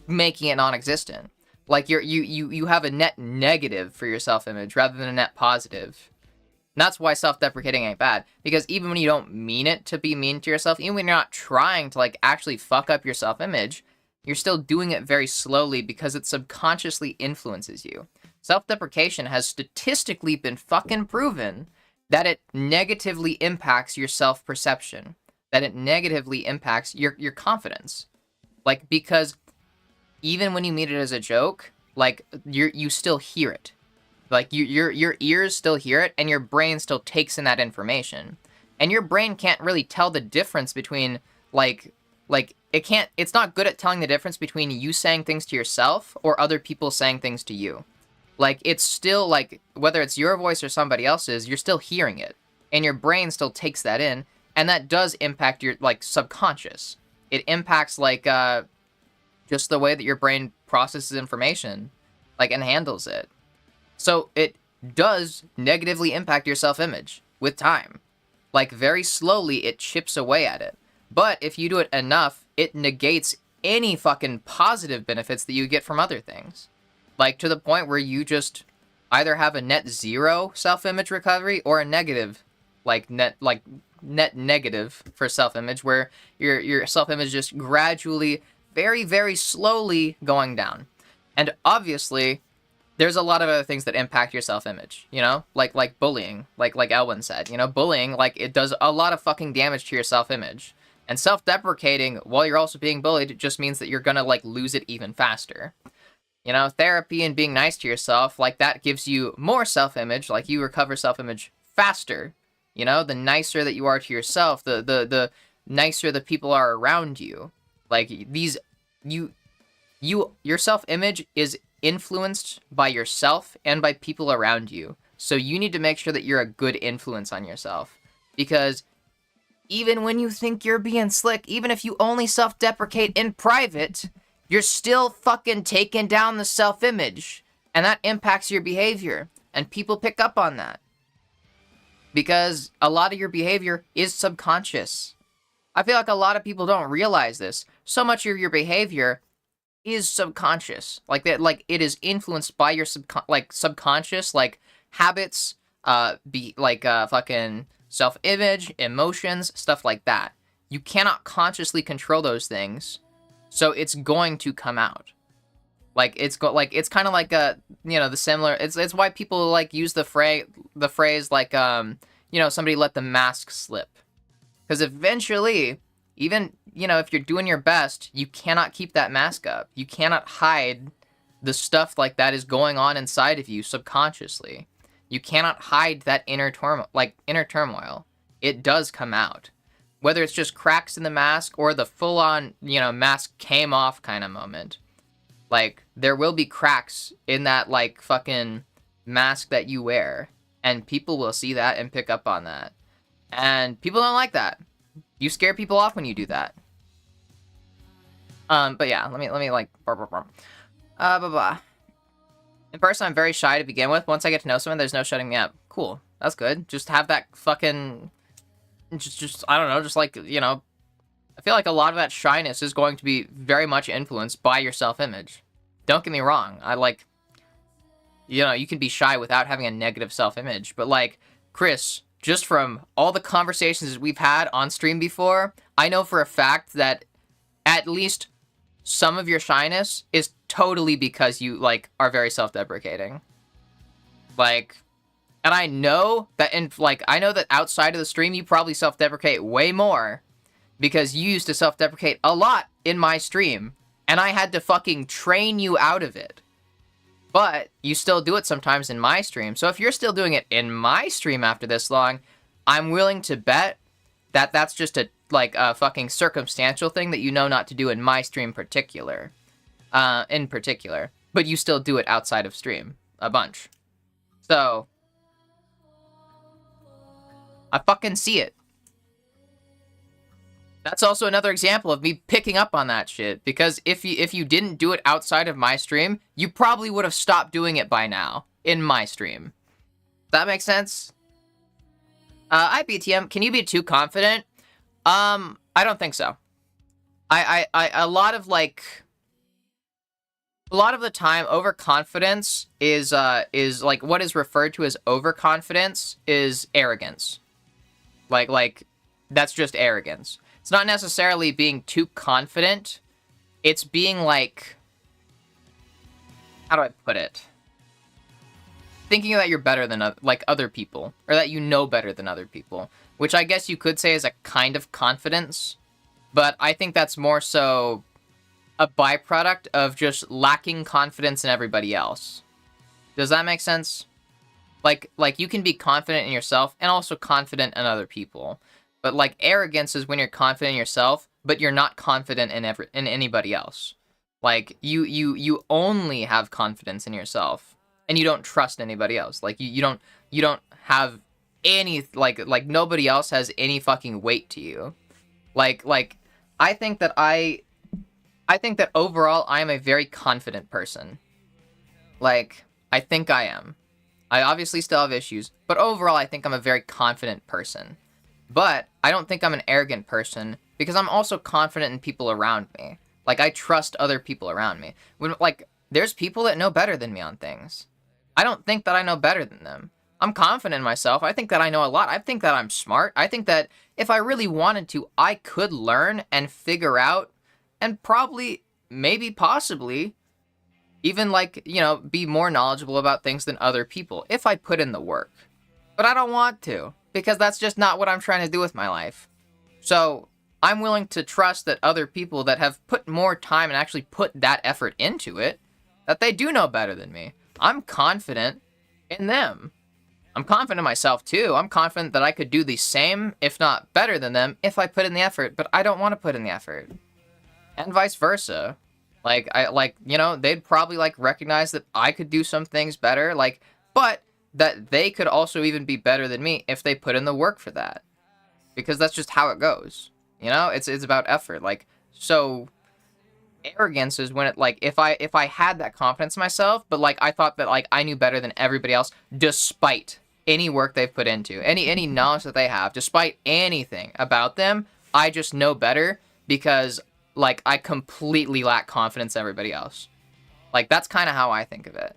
making it non-existent. Like you have a net negative for your self-image rather than a net positive. And that's why self-deprecating ain't bad, because even when you don't mean it to be mean to yourself, even when you're not trying to actually fuck up your self-image, you're still doing it very slowly because it subconsciously influences you. Self-deprecation has statistically been fucking proven that it negatively impacts your self-perception, that it negatively impacts your confidence. Because even when you mean it as a joke, you still hear it. Your ears still hear it, and your brain still takes in that information. And your brain can't really tell the difference between, it's not good at telling the difference between you saying things to yourself or other people saying things to you. It's still, whether it's your voice or somebody else's, you're still hearing it. And your brain still takes that in, and that does impact your, subconscious. It impacts, just the way that your brain processes information, and handles it. So it does negatively impact your self-image with time. Very slowly, it chips away at it. But if you do it enough, it negates any fucking positive benefits that you get from other things. To the point where you just either have a net 0 self-image recovery or a negative, net negative for self-image, where your self-image just gradually, very, very slowly going down. And obviously, there's a lot of other things that impact your self-image, like bullying, like Elwin said, bullying, it does a lot of fucking damage to your self-image. And self-deprecating while you're also being bullied just means that you're gonna, lose it even faster. Therapy and being nice to yourself, that gives you more self-image, you recover self-image faster. The nicer that you are to yourself, the nicer the people are around you. Your self-image is influenced by yourself and by people around you. So you need to make sure that you're a good influence on yourself. Because even when you think you're being slick, even if you only self-deprecate in private, you're still fucking taking down the self-image. And that impacts your behavior. And people pick up on that. Because a lot of your behavior is subconscious. I feel like a lot of people don't realize this. So much of your behavior is subconscious. Like that, like it is influenced by your subconscious, like habits, fucking self-image, emotions, stuff like that. You cannot consciously control those things, so it's going to come out. Like it's kind of like the similar. It's why people like use the phrase like somebody let the mask slip, because eventually, even if you're doing your best, you cannot keep that mask up. You cannot hide the stuff like that is going on inside of you subconsciously. You cannot hide that inner turmoil. It does come out, whether it's just cracks in the mask or the full-on mask came off kind of moment. Like, there will be cracks in that, like, fucking mask that you wear. And people will see that and pick up on that. And people don't like that. You scare people off when you do that. But yeah, let me, like, In person, I'm very shy to begin with. Once I get to know someone, there's no shutting me up. Cool. That's good. Just have that fucking... I don't know, just like, I feel like a lot of that shyness is going to be very much influenced by your self-image. Don't get me wrong. You can be shy without having a negative self-image. But, like, Chris, just from all the conversations we've had on stream before, I know for a fact that at least some of your shyness is totally because you, like, are very self-deprecating. Like... And I know that outside of the stream, you probably self-deprecate way more. Because you used to self-deprecate a lot in my stream. And I had to fucking train you out of it. But you still do it sometimes in my stream. So if you're still doing it in my stream after this long, I'm willing to bet that that's just a fucking circumstantial thing that you know not to do in my stream in particular. But you still do it outside of stream. A bunch. So... I fucking see it. That's also another example of me picking up on that shit. Because if you didn't do it outside of my stream, you probably would have stopped doing it by now. In my stream. That makes sense? IBTM, can you be too confident? I don't think so. A lot of the time, overconfidence is like what is referred to as overconfidence is arrogance. Like, that's just arrogance. It's not necessarily being too confident. It's being like... How do I put it? Thinking that you're better than other people. Or that you know better than other people. Which I guess you could say is a kind of confidence. But I think that's more so a byproduct of just lacking confidence in everybody else. Does that make sense? Like you can be confident in yourself and also confident in other people. But like arrogance is when you're confident in yourself, but you're not confident in anybody else. Like you only have confidence in yourself and you don't trust anybody else. Like you don't have any like nobody else has any fucking weight to you. Like I think that overall I am a very confident person. Like I think I am. I obviously still have issues, but overall I think I'm a very confident person. But I don't think I'm an arrogant person because I'm also confident in people around me. Like, I trust other people around me. There's people that know better than me on things. I don't think that I know better than them. I'm confident in myself. I think that I know a lot. I think that I'm smart. I think that if I really wanted to, I could learn and figure out and probably, maybe possibly, even be more knowledgeable about things than other people if I put in the work. But I don't want to, because that's just not what I'm trying to do with my life. So I'm willing to trust that other people that have put more time and actually put that effort into it, that they do know better than me. I'm confident in them. I'm confident in myself too. I'm confident that I could do the same, if not better than them, if I put in the effort, but I don't want to put in the effort. And vice versa. Like, they'd probably, like, recognize that I could do some things better, like, but that they could also even be better than me if they put in the work for that. Because that's just how it goes. It's about effort. Like, so arrogance is when it, like, if I had that confidence in myself, but, like, I thought that, like, I knew better than everybody else, despite any work they've put into, any knowledge that they have, despite anything about them, I just know better because, like, I completely lack confidence in everybody else. Like, that's kind of how I think of it.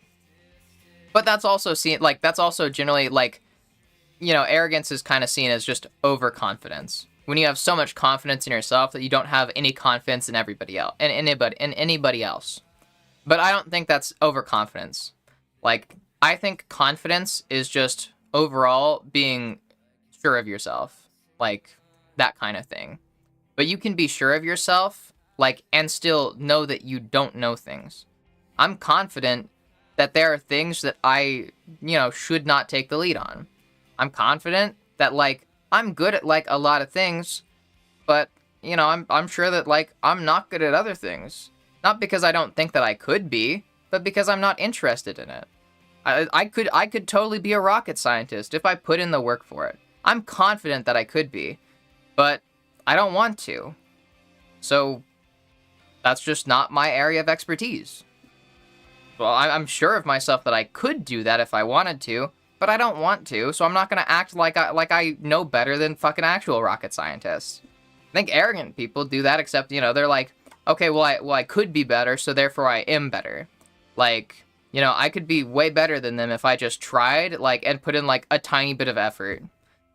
But that's also generally, like, arrogance is kind of seen as just overconfidence. When you have so much confidence in yourself that you don't have any confidence in everybody else, and anybody else. But I don't think that's overconfidence. Like, I think confidence is just overall being sure of yourself. Like, that kind of thing. But you can be sure of yourself, like, and still know that you don't know things. I'm confident that there are things that I, should not take the lead on. I'm confident that, like, I'm good at, like, a lot of things, but, I'm sure that, like, I'm not good at other things. Not because I don't think that I could be, but because I'm not interested in it. I could totally be a rocket scientist if I put in the work for it. I'm confident that I could be, but I don't want to. So that's just not my area of expertise. Well, I'm sure of myself that I could do that if I wanted to, but I don't want to, so I'm not gonna act like I know better than fucking actual rocket scientists. I think arrogant people do that, except, they're like, okay, well I could be better, so therefore I am better. Like, I could be way better than them if I just tried, like, and put in, like, a tiny bit of effort.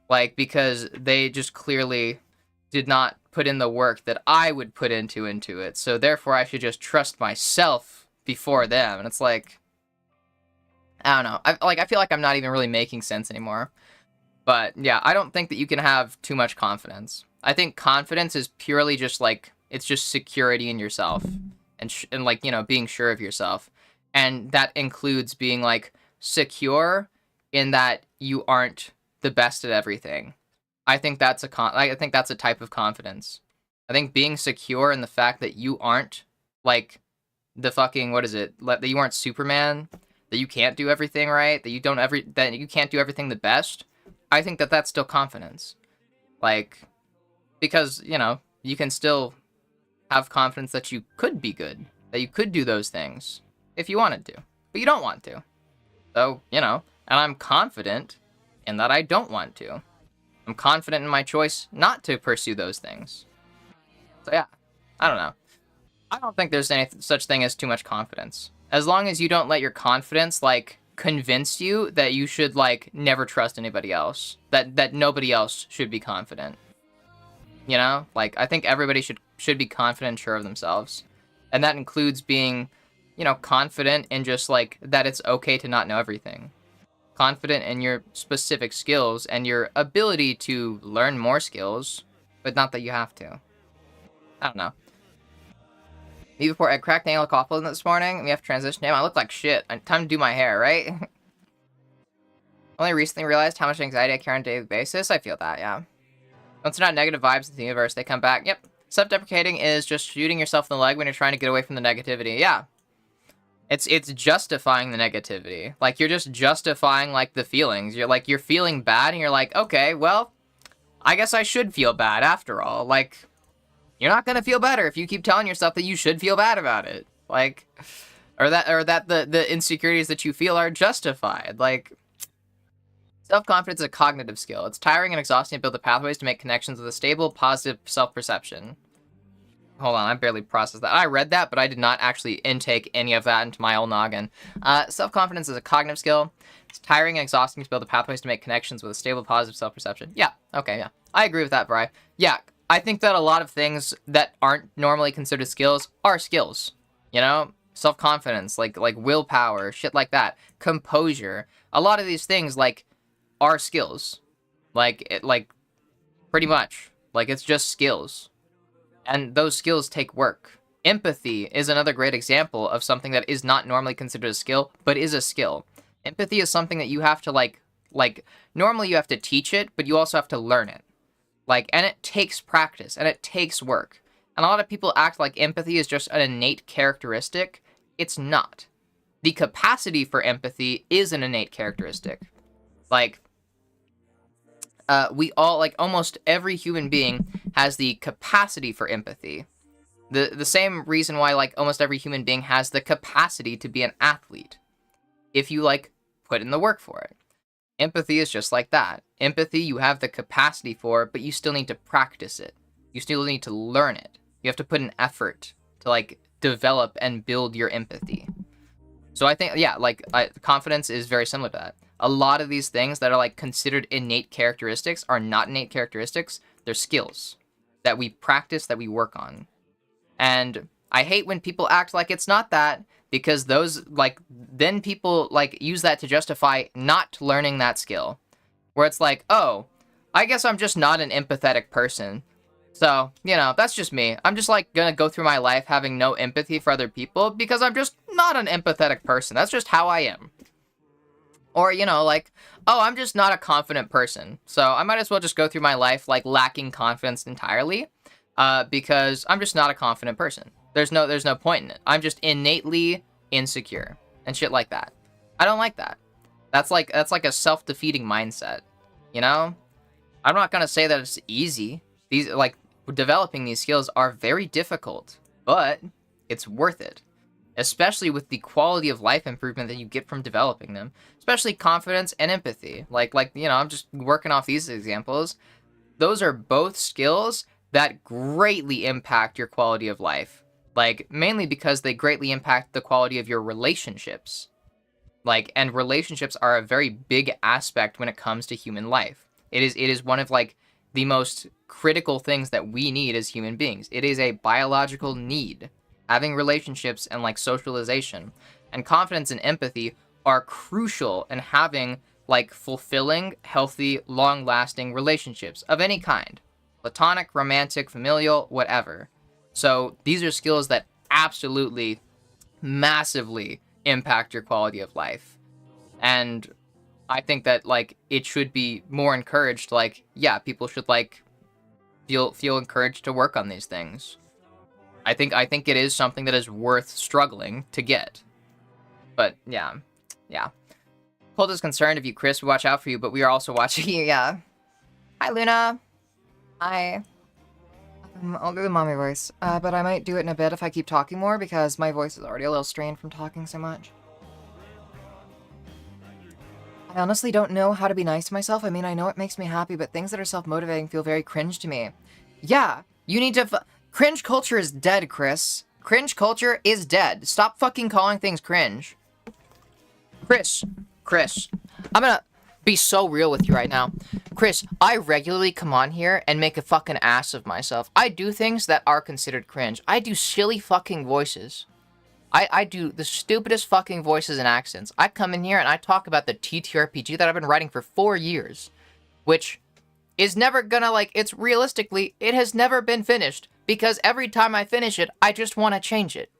Like, because they just clearly did not put in the work that I would put into it, so therefore I should just trust myself before them. And it's like, I don't know. I feel like I'm not even really making sense anymore. But yeah, I don't think that you can have too much confidence. I think confidence is purely just, like, it's just security in yourself and like, being sure of yourself. And that includes being, like, secure in that you aren't the best at everything. I think that's a type of confidence. I think being secure in the fact that you aren't, like, the fucking, what is it? That you aren't Superman, that you can't do everything right, that you can't do everything the best. I think that that's still confidence. Like, because, you can still have confidence that you could be good, that you could do those things if you wanted to, but you don't want to. So, and I'm confident in that I don't want to. I'm confident in my choice not to pursue those things. So yeah, I don't know. I don't think there's any such thing as too much confidence. As long as you don't let your confidence, like, convince you that you should, like, never trust anybody else. That nobody else should be confident. Like, I think everybody should be confident and sure of themselves. And that includes being, confident in just, like, that it's okay to not know everything. Confident in your specific skills and your ability to learn more skills, but not that you have to. I don't know. Me before I cracked the anal coughlin this morning. We have to transition. Damn, I look like shit. Time to do my hair, right? Only recently realized how much anxiety I carry on a daily basis. I feel that, yeah. Once they're not negative vibes in the universe, they come back. Yep. Self-deprecating is just shooting yourself in the leg when you're trying to get away from the negativity. Yeah. It's justifying the negativity. Like, you're just justifying, like, the feelings. You're feeling bad, and you're like, okay, well, I guess I should feel bad after all. Like, you're not gonna feel better if you keep telling yourself that you should feel bad about it. Like, or that the insecurities that you feel are justified. Like, self-confidence is a cognitive skill. It's tiring and exhausting to build the pathways to make connections with a stable, positive self-perception. Hold on, I barely processed that. I read that, but I did not actually intake any of that into my old noggin. Self-confidence is a cognitive skill. It's tiring and exhausting to build the pathways to make connections with a stable, positive self-perception. Yeah, okay, yeah. I agree with that, Bri. Yeah, I think that a lot of things that aren't normally considered skills are skills. Self-confidence, like willpower, shit like that. Composure. A lot of these things, like, are skills. Like, pretty much. Like, it's just skills. And those skills take work. Empathy is another great example of something that is not normally considered a skill, but is a skill. Empathy is something that you have to, like, normally you have to teach it, but you also have to learn it. Like, and it takes practice, and it takes work. And a lot of people act like empathy is just an innate characteristic. It's not. The capacity for empathy is an innate characteristic. Like, we all, like, almost every human being has the capacity for empathy. The same reason why, like, almost every human being has the capacity to be an athlete. If you, like, put in the work for it. Empathy is just like that. Empathy, you have the capacity for, but you still need to practice it. You still need to learn it. You have to put an effort to, like, develop and build your empathy. So I think, yeah, like, confidence is very similar to that. A lot of these things that are, like, considered innate characteristics are not innate characteristics. They're skills that we practice, that we work on. And I hate when people act like it's not that, because those, like, then people, like, use that to justify not learning that skill. Where it's like, oh, I guess I'm just not an empathetic person. So, you know, that's just me. I'm just, like, gonna go through my life having no empathy for other people because I'm just not an empathetic person. That's just how I am. Or, you know, like, oh, I'm just not a confident person. So I might as well just go through my life, like, lacking confidence entirely. Because I'm just not a confident person. There's no point in it. I'm just innately insecure and shit like that. I don't like that. That's like a self-defeating mindset, you know? I'm not gonna say that it's easy. These, like, developing these skills are very difficult, but it's worth it. Especially with the quality of life improvement that you get from developing them. Especially confidence and empathy. Like, you know, I'm just working off these examples. Those are both skills that greatly impact your quality of life. Like, mainly because they greatly impact the quality of your relationships. Like, and relationships are a very big aspect when it comes to human life. It is one of, like, the most critical things that we need as human beings. It is a biological need. Having relationships and, like, socialization. And confidence and empathy are crucial in having, like, fulfilling, healthy, long-lasting relationships of any kind. Platonic, romantic, familial, whatever. So these are skills that absolutely, massively impact your quality of life. And I think that, like, it should be more encouraged. Like, yeah, people should, like, feel encouraged to work on these things. I think it is something that is worth struggling to get. But yeah. Cold is concerned of you, Chris. We watch out for you, but we are also watching you. Yeah. Hi, Luna. Hi. I'll do the mommy voice, but I might do it in a bit if I keep talking more, because my voice is already a little strained from talking so much. I honestly don't know how to be nice to myself. I mean, I know it makes me happy, but things that are self-motivating feel very cringe to me. Yeah, you need to cringe culture is dead, Chris. Cringe culture is dead. Stop fucking calling things cringe. Chris, I'm gonna be so real with you right now. Chris, I regularly come on here and make a fucking ass of myself. I do things that are considered cringe. I do silly fucking voices. I do the stupidest fucking voices and accents. I come in here and I talk about the TTRPG that I've been writing for 4 years. Which is never gonna, like, it's realistically, it has never been finished. Because every time I finish it, I just want to change it.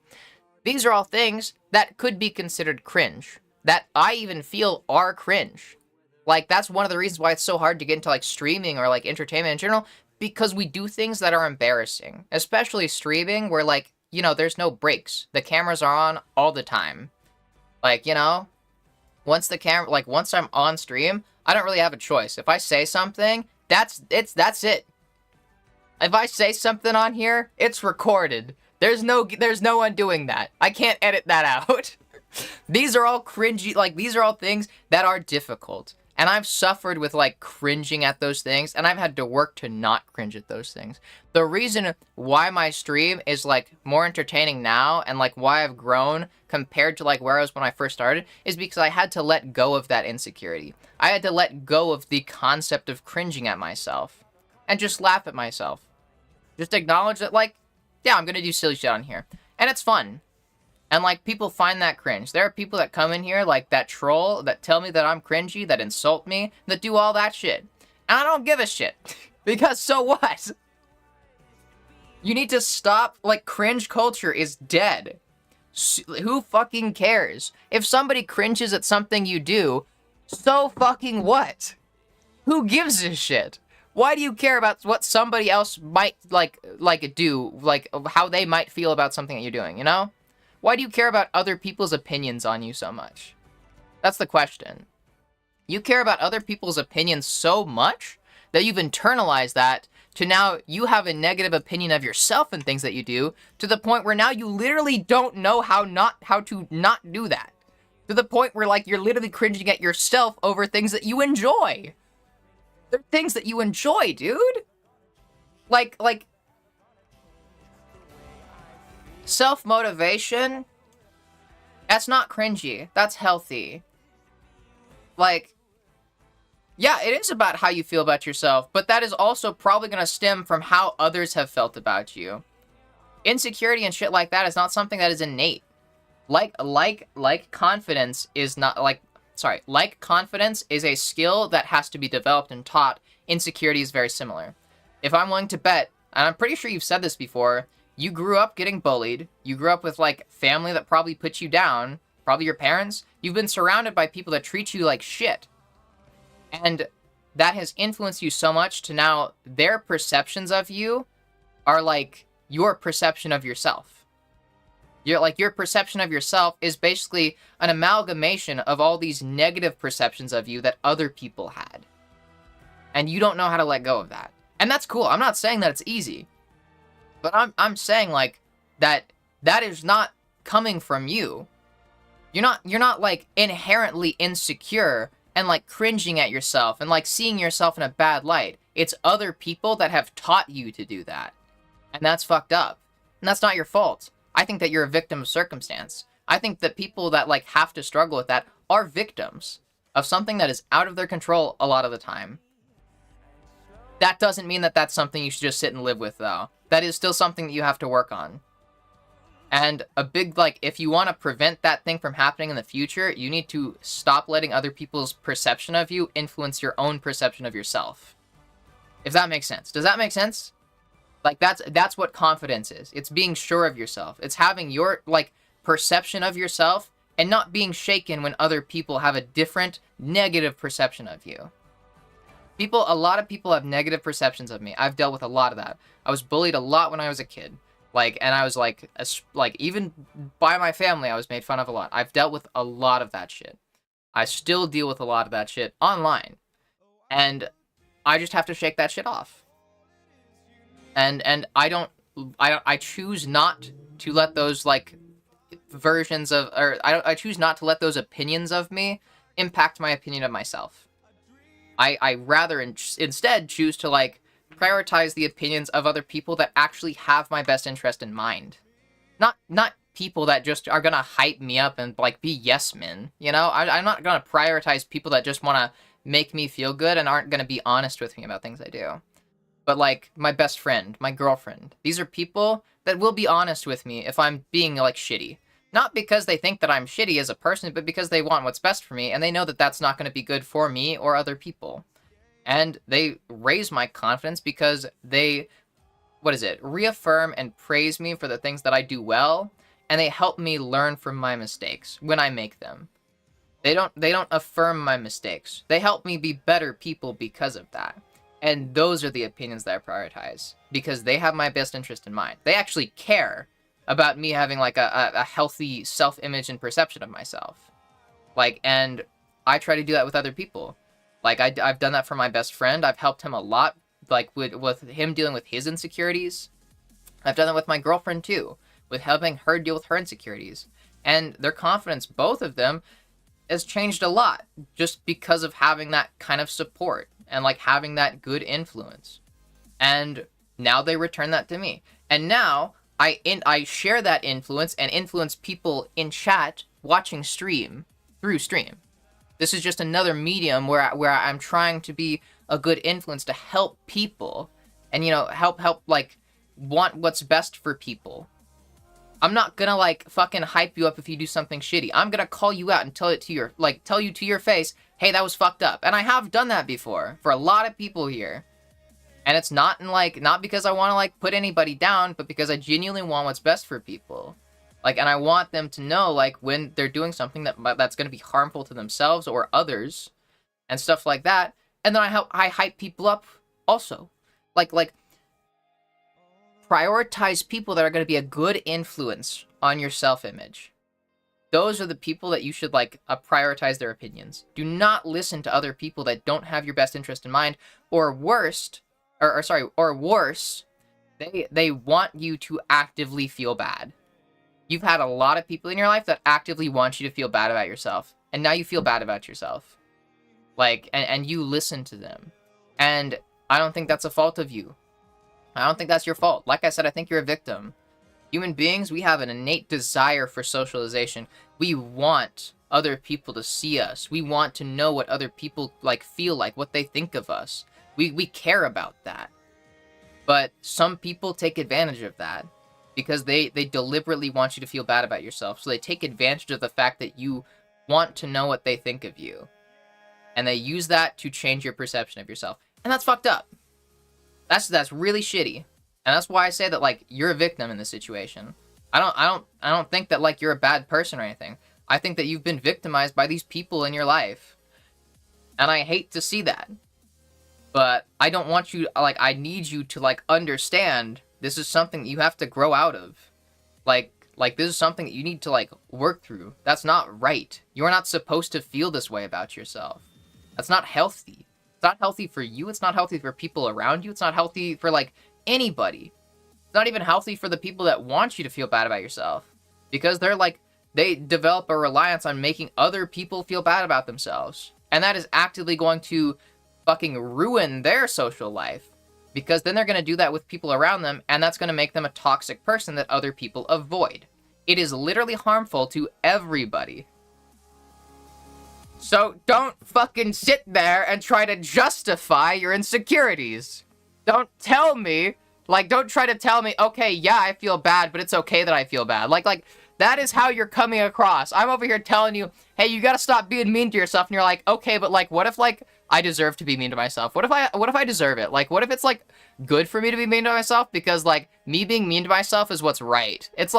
These are all things that could be considered cringe. That I even feel are cringe. Like, that's one of the reasons why it's so hard to get into, like, streaming or, like, entertainment in general, because we do things that are embarrassing. Especially streaming, where, like, you know, there's no breaks. The cameras are on all the time. Like, you know, once I'm on stream, I don't really have a choice. If I say something, that's it. If I say something on here, it's recorded. There's no undoing that. I can't edit that out. These are all cringy, like, these are all things that are difficult. And I've suffered with, like, cringing at those things, and I've had to work to not cringe at those things. The reason why my stream is, like, more entertaining now, and, like, why I've grown compared to, like, where I was when I first started, is because I had to let go of that insecurity. I had to let go of the concept of cringing at myself. And just laugh at myself. Just acknowledge that, like, yeah, I'm gonna do silly shit on here. And it's fun. And, like, people find that cringe. There are people that come in here, like, that troll, that tell me that I'm cringy, that insult me, that do all that shit. And I don't give a shit. Because so what? You need to stop, like, cringe culture is dead. Who fucking cares? If somebody cringes at something you do, so fucking what? Who gives a shit? Why do you care about what somebody else might like do, like how they might feel about something that you're doing, you know? Why do you care about other people's opinions on you so much? That's the question. You care about other people's opinions so much that you've internalized that to now you have a negative opinion of yourself and things that you do, to the point where now you literally don't know how to not do that. To the point where like you're literally cringing at yourself over things that you enjoy. They're things that you enjoy, dude. Like self-motivation, that's not cringy. That's healthy. Like, yeah, it is about how you feel about yourself, but that is also probably going to stem from how others have felt about you. Insecurity and shit like that is not something that is innate. Like confidence is not like confidence is a skill that has to be developed and taught. Insecurity is very similar. If I'm willing to bet, and I'm pretty sure you've said this before, you grew up getting bullied, you grew up with like family that probably put you down, probably your parents, you've been surrounded by people that treat you like shit. And that has influenced you so much to now their perceptions of you are like your perception of yourself. Your perception of yourself is basically an amalgamation of all these negative perceptions of you that other people had. And you don't know how to let go of that. And that's cool. I'm not saying that it's easy. But I'm saying like that is not coming from you. You're not like inherently insecure and like cringing at yourself and like seeing yourself in a bad light. It's other people that have taught you to do that. And that's fucked up. And that's not your fault. I think that you're a victim of circumstance. I think that people that like have to struggle with that are victims of something that is out of their control a lot of the time. That doesn't mean that that's something you should just sit and live with, though. That is still something that you have to work on. And a big, like, if you want to prevent that thing from happening in the future, you need to stop letting other people's perception of you influence your own perception of yourself. If that makes sense. Does that make sense? Like, that's what confidence is. It's being sure of yourself. It's having your, like, perception of yourself and not being shaken when other people have a different negative perception of you. A lot of people have negative perceptions of me. I've dealt with a lot of that. I was bullied a lot when I was a kid. And I was like even by my family, I was made fun of a lot. I've dealt with a lot of that shit. I still deal with a lot of that shit online. And I just have to shake that shit off. And I choose not to let those like versions of, or I choose not to let those opinions of me impact my opinion of myself. I rather instead choose to like prioritize the opinions of other people that actually have my best interest in mind. Not people that just are gonna hype me up and like be yes men, you know? I'm not gonna prioritize people that just wanna make me feel good and aren't gonna be honest with me about things I do. But like my best friend, my girlfriend, these are people that will be honest with me if I'm being like shitty. Not because they think that I'm shitty as a person, but because they want what's best for me, and they know that that's not going to be good for me or other people. And they raise my confidence because they, reaffirm and praise me for the things that I do well, and they help me learn from my mistakes when I make them. They don't affirm my mistakes. They help me be better people because of that. And those are the opinions that I prioritize, because they have my best interest in mind. They actually care about me having like a healthy self-image and perception of myself. Like, and I try to do that with other people. Like I've done that for my best friend. I've helped him a lot, like with him dealing with his insecurities. I've done that with my girlfriend too, with helping her deal with her insecurities. And their confidence, both of them, has changed a lot just because of having that kind of support and like having that good influence. And now they return that to me. And now I share that influence and influence people in chat watching through stream. This is just another medium where I'm trying to be a good influence to help people and, you know, help like want what's best for people. I'm not gonna like fucking hype you up if you do something shitty. I'm gonna call you out and tell you to your face, hey, that was fucked up. And I have done that before for a lot of people here. And it's not because I want to like put anybody down, but because I genuinely want what's best for people. Like, and I want them to know like when they're doing something that's going to be harmful to themselves or others and stuff like that. And then I hype people up also, like prioritize people that are going to be a good influence on your self-image. Those are the people that you should prioritize their opinions. Do not listen to other people that don't have your best interest in mind, or worse, they want you to actively feel bad. You've had a lot of people in your life that actively want you to feel bad about yourself, and now you feel bad about yourself. And you listen to them. And I don't think that's a fault of you. I don't think that's your fault. Like I said, I think you're a victim. Human beings, we have an innate desire for socialization. We want other people to see us. We want to know what other people feel like, what they think of us. We care about that. But some people take advantage of that because they deliberately want you to feel bad about yourself. So they take advantage of the fact that you want to know what they think of you. And they use that to change your perception of yourself. And that's fucked up. That's really shitty. And that's why I say that you're a victim in this situation. I don't think that you're a bad person or anything. I think that you've been victimized by these people in your life. And I hate to see that. But I don't want you I need you to understand this is something that you have to grow out of. This is something that you need to work through. That's not right. You're not supposed to feel this way about yourself. That's not healthy. It's not healthy for you. It's not healthy for people around you. It's not healthy for anybody. It's not even healthy for the people that want you to feel bad about yourself, because they develop a reliance on making other people feel bad about themselves, and that is actively going to fucking ruin their social life, because then they're going to do that with people around them, and that's going to make them a toxic person that other people avoid. It is literally harmful to everybody. So don't fucking sit there and try to justify your insecurities. Don't tell me, don't try to tell me, okay, yeah, I feel bad, but it's okay that I feel bad. That is how you're coming across. I'm over here telling you, hey, you gotta stop being mean to yourself, and you're like, okay, but what if I deserve to be mean to myself? What if I deserve it? What if it's good for me to be mean to myself? Because me being mean to myself is what's right. It's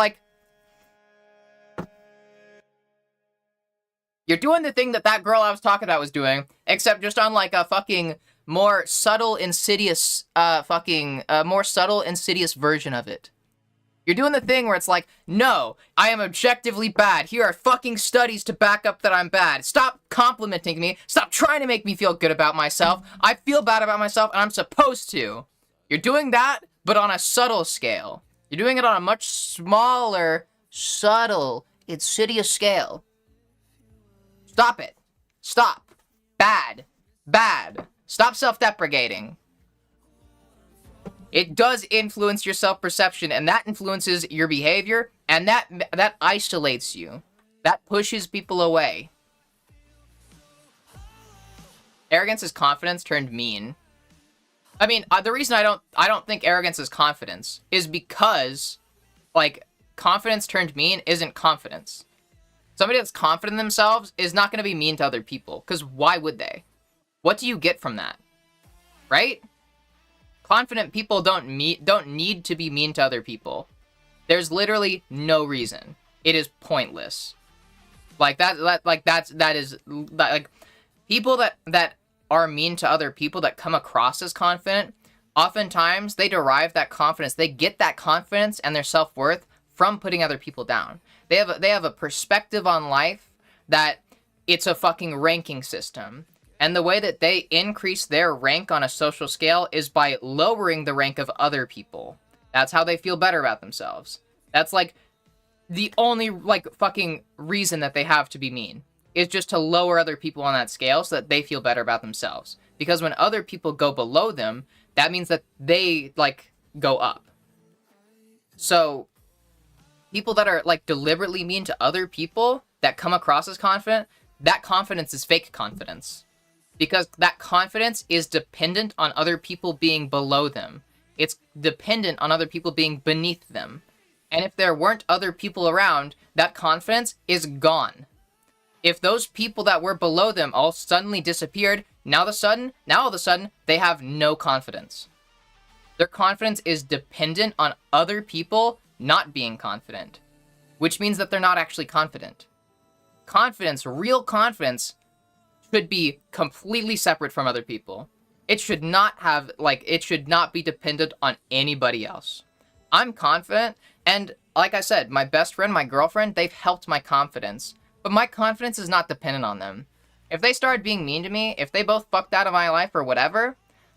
you're doing the thing that girl I was talking about was doing, except just on a fucking more subtle, insidious, insidious version of it. You're doing the thing where it's no, I am objectively bad. Here are fucking studies to back up that I'm bad. Stop complimenting me. Stop trying to make me feel good about myself. I feel bad about myself, and I'm supposed to. You're doing that, but on a subtle scale. You're doing it on a much smaller, subtle, insidious scale. Stop it. Stop. Bad. Bad. Stop self-deprecating. It does influence your self-perception, and that influences your behavior, and that isolates you. That pushes people away. Arrogance is confidence turned mean. I mean, the reason I don't think arrogance is confidence is because, confidence turned mean isn't confidence. Somebody that's confident in themselves is not going to be mean to other people, because why would they? What do you get from that? Right? Confident people don't need to be mean to other people. There's literally no reason. It is pointless. People that are mean to other people that come across as confident, oftentimes they derive that confidence. They get that confidence and their self-worth from putting other people down. They have a perspective on life that it's a fucking ranking system. And the way that they increase their rank on a social scale is by lowering the rank of other people. That's how they feel better about themselves. That's the only fucking reason that they have to be mean is just to lower other people on that scale so that they feel better about themselves. Because when other people go below them, that means that they go up. So people that are deliberately mean to other people that come across as confident, that confidence is fake confidence. Because that confidence is dependent on other people being below them. It's dependent on other people being beneath them. And if there weren't other people around, that confidence is gone. If those people that were below them all suddenly disappeared, now all of a sudden, they have no confidence. Their confidence is dependent on other people not being confident, which means that they're not actually confident. Confidence, real confidence, should be completely separate from other people. It should not have, like, it should not be dependent on anybody else. I'm confident, and like I said, my best friend, my girlfriend, they've helped my confidence. But my confidence is not dependent on them. If they started being mean to me, if they both fucked out of my life or whatever,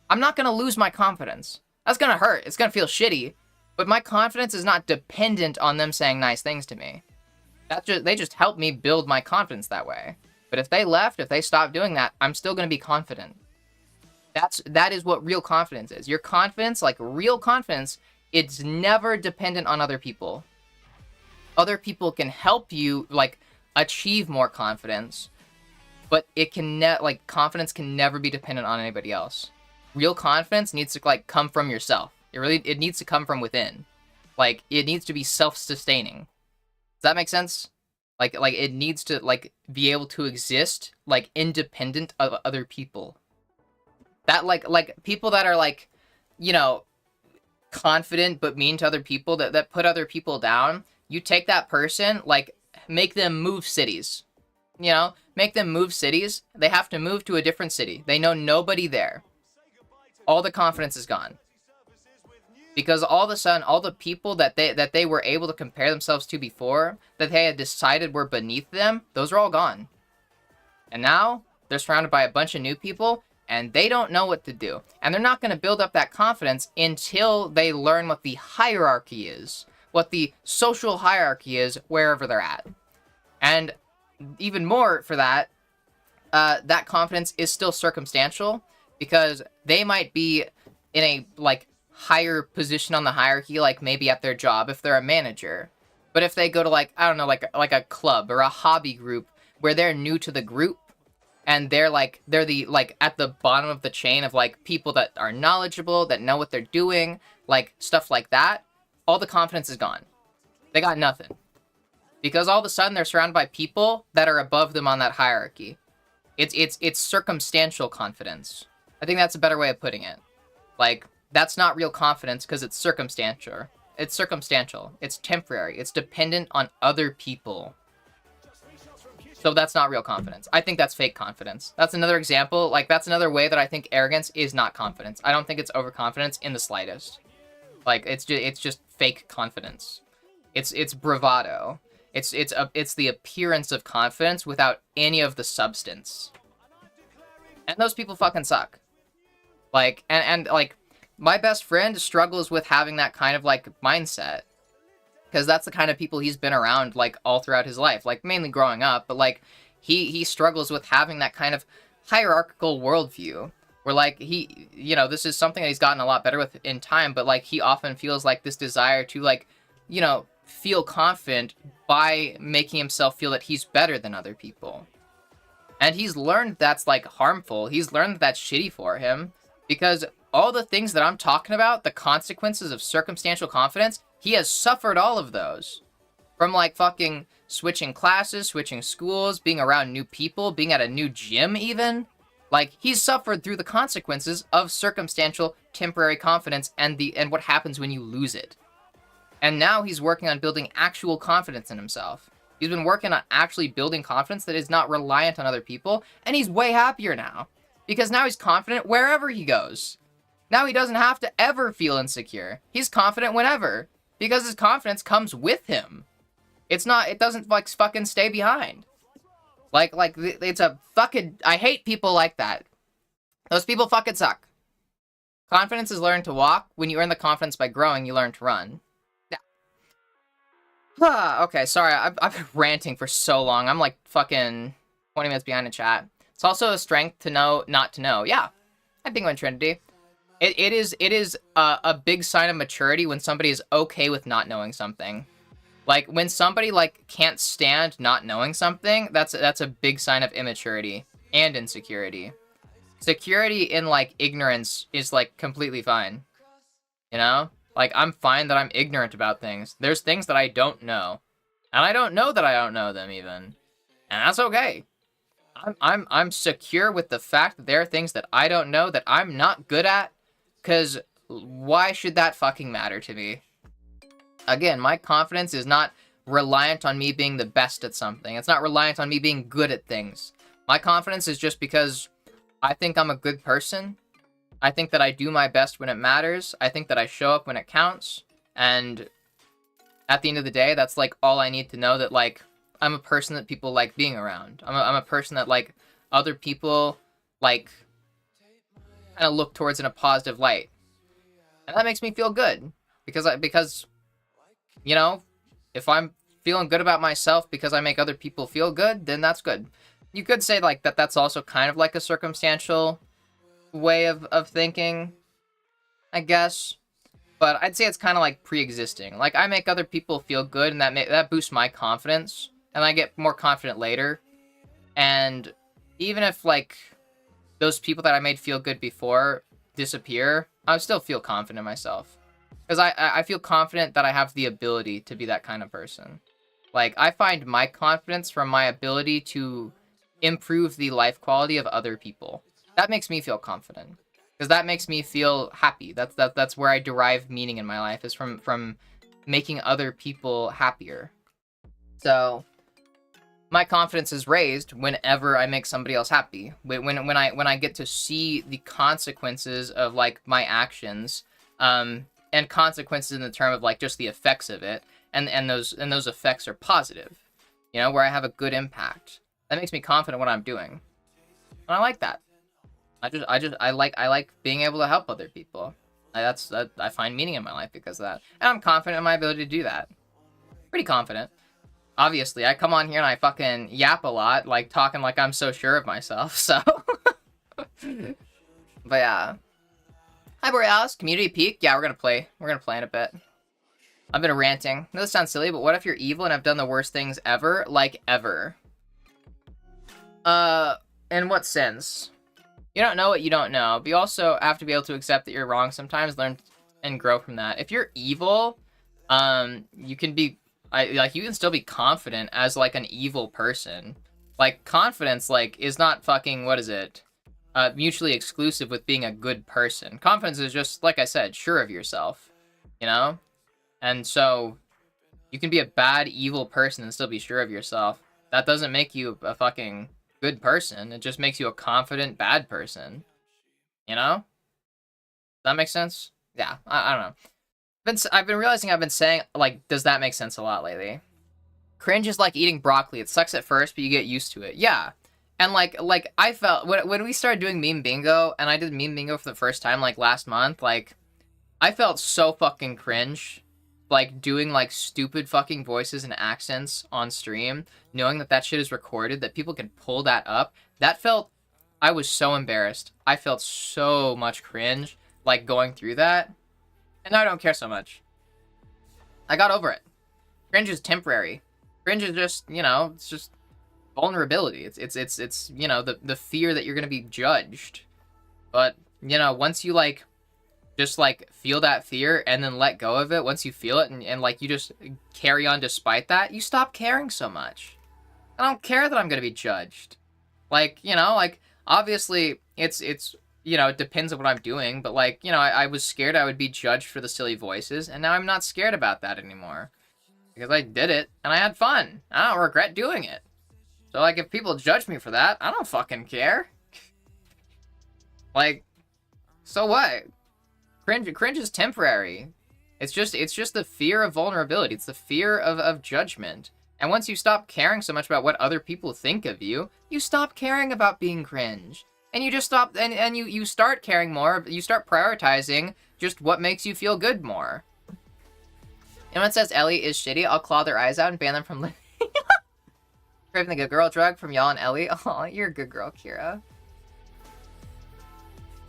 I'm not gonna lose my confidence. That's gonna hurt. It's gonna feel shitty. But my confidence is not dependent on them saying nice things to me. They just help me build my confidence that way. But if they left, if they stopped doing that, I'm still gonna be confident. That is what real confidence is. Your confidence, like real confidence, it's never dependent on other people. Other people can help you, like, achieve more confidence, but it can confidence can never be dependent on anybody else. Real confidence needs to, like, come from yourself. It needs to come from within. Like, it needs to be self-sustaining. Does that make sense? Like it needs to, like, be able to exist, like, independent of other people. That, like people that are, like, you know, confident but mean to other people, that put other people down, you take that person, like, make them move cities. You know, make them move cities. They have to move to a different city. They know nobody there. All the confidence is gone. Because all of a sudden, all the people that they were able to compare themselves to before, that they had decided were beneath them, those are all gone. And now, they're surrounded by a bunch of new people, and they don't know what to do. And they're not going to build up that confidence until they learn what the hierarchy is, what the social hierarchy is, wherever they're at. And even more for that, that confidence is still circumstantial, because they might be in a, like, higher position on the hierarchy, like maybe at their job if they're a manager. But if they go to, like, I don't know, like a club or a hobby group where they're new to the group, and they're the, like, at the bottom of the chain of, like, people that are knowledgeable, that know what they're doing, like, stuff like that, all the confidence is gone. They got nothing. Because all of a sudden they're surrounded by people that are above them on that hierarchy. It's circumstantial confidence. I think that's a better way of putting it. Like, that's not real confidence because it's circumstantial. It's circumstantial. It's temporary. It's dependent on other people. So that's not real confidence. I think that's fake confidence. That's another example. Like, that's another way that I think arrogance is not confidence. I don't think it's overconfidence in the slightest. Like, it's just fake confidence. It's bravado. It's the appearance of confidence without any of the substance. And those people fucking suck. Like, and like, my best friend struggles with having that kind of, like, mindset. Because that's the kind of people he's been around, like, all throughout his life. Like, mainly growing up, but, like, he struggles with having that kind of hierarchical worldview. Where, like, he, you know, this is something that he's gotten a lot better with in time, but, like, he often feels, like, this desire to, like, you know, feel confident by making himself feel that he's better than other people. And he's learned that's, like, harmful. He's learned that that's shitty for him. Because all the things that I'm talking about, the consequences of circumstantial confidence, he has suffered all of those. From, like, fucking switching classes, switching schools, being around new people, being at a new gym even. Like, he's suffered through the consequences of circumstantial temporary confidence and what happens when you lose it. And now he's working on building actual confidence in himself. He's been working on actually building confidence that is not reliant on other people, and he's way happier now. Because now he's confident wherever he goes. Now he doesn't have to ever feel insecure. He's confident whenever. Because his confidence comes with him. It doesn't, like, fucking stay behind. Like, it's a fucking, I hate people like that. Those people fucking suck. Confidence is learned to walk. When you earn the confidence by growing, you learn to run. Yeah. Okay, sorry, I've been ranting for so long. I'm, like, fucking 20 minutes behind in chat. It's also a strength to know not to know. Yeah, I think I'm in Trinity. It is a big sign of maturity when somebody is okay with not knowing something. Like, when somebody, like, can't stand not knowing something, that's a big sign of immaturity and insecurity. Security in, like, ignorance is, like, completely fine. You know? Like, I'm fine that I'm ignorant about things. There's things that I don't know. And I don't know that I don't know them, even. And that's okay. I'm secure with the fact that there are things that I don't know that I'm not good at, because why should that fucking matter to me? Again, my confidence is not reliant on me being the best at something. It's not reliant on me being good at things. My confidence is just because I think I'm a good person, I think that I do my best when it matters. I think that I show up when it counts. And at the end of the day, that's like all I need to know, that like I'm a person that people like being around. I'm a person that like other people like kind of look towards in a positive light. And that makes me feel good because you know, if I'm feeling good about myself because I make other people feel good, then that's good. You could say like that's also kind of like a circumstantial way of thinking, I guess. But I'd say it's kind of like pre-existing. Like I make other people feel good, and that boosts my confidence, and I get more confident later. And even if like those people that I made feel good before disappear, I still feel confident in myself. Because I feel confident that I have the ability to be that kind of person. Like, I find my confidence from my ability to improve the life quality of other people. That makes me feel confident. Because that makes me feel happy. That's where I derive meaning in my life, is from making other people happier. So my confidence is raised whenever I make somebody else happy. When I get to see the consequences of like my actions, and consequences in the term of like just the effects of it, and those effects are positive, you know, where I have a good impact. That makes me confident in what I'm doing, and I like that. I like being able to help other people. I find meaning in my life because of that, and I'm confident in my ability to do that. Pretty confident. Obviously, I come on here and I fucking yap a lot, like talking like I'm so sure of myself. So, but yeah. Hi, Borealis. Community Peak? Yeah, we're gonna play. We're gonna play in a bit. I've been ranting. This sounds silly, but what if you're evil and have done the worst things ever? Like, ever. In what sense? You don't know what you don't know, but you also have to be able to accept that you're wrong sometimes, learn and grow from that. If you're evil, you can be, you can still be confident as, like, an evil person. Like, confidence, like, is not fucking, what is it? Mutually exclusive with being a good person. Confidence is just, like I said, sure of yourself, you know? And so, you can be a bad, evil person and still be sure of yourself. That doesn't make you a fucking good person. It just makes you a confident, bad person. You know? Does that make sense? Yeah, I don't know. I've been realizing I've been saying, like, does that make sense a lot lately? Cringe is like eating broccoli. It sucks at first, but you get used to it. Yeah. And, like I felt, when we started doing meme bingo, and I did meme bingo for the first time, like, last month, like, I felt so fucking cringe, like, doing, like, stupid fucking voices and accents on stream, knowing that shit is recorded, that people can pull that up. That felt, I was so embarrassed. I felt so much cringe, like, going through that, and now I don't care so much. I got over it. Cringe is temporary. Cringe is just, you know, it's just vulnerability. It's you know, the fear that you're gonna be judged. But, you know, once you, like, just, like, feel that fear and then let go of it, once you feel it and like, you just carry on despite that, you stop caring so much. I don't care that I'm gonna be judged. Like, you know, like, obviously, it's you know, it depends on what I'm doing, but, like, you know, I was scared I would be judged for the silly voices, and now I'm not scared about that anymore. Because I did it, and I had fun. I don't regret doing it. So, like, if people judge me for that, I don't fucking care. Like, so what? Cringe is temporary. It's just the fear of vulnerability. It's the fear of judgment. And once you stop caring so much about what other people think of you, you stop caring about being cringe. And you just stop, and you start caring more, you start prioritizing just what makes you feel good more. Anyone says Ellie is shitty, I'll claw their eyes out and ban them from living. Craving the good girl drug from y'all and Ellie. Oh, you're a good girl, Kira.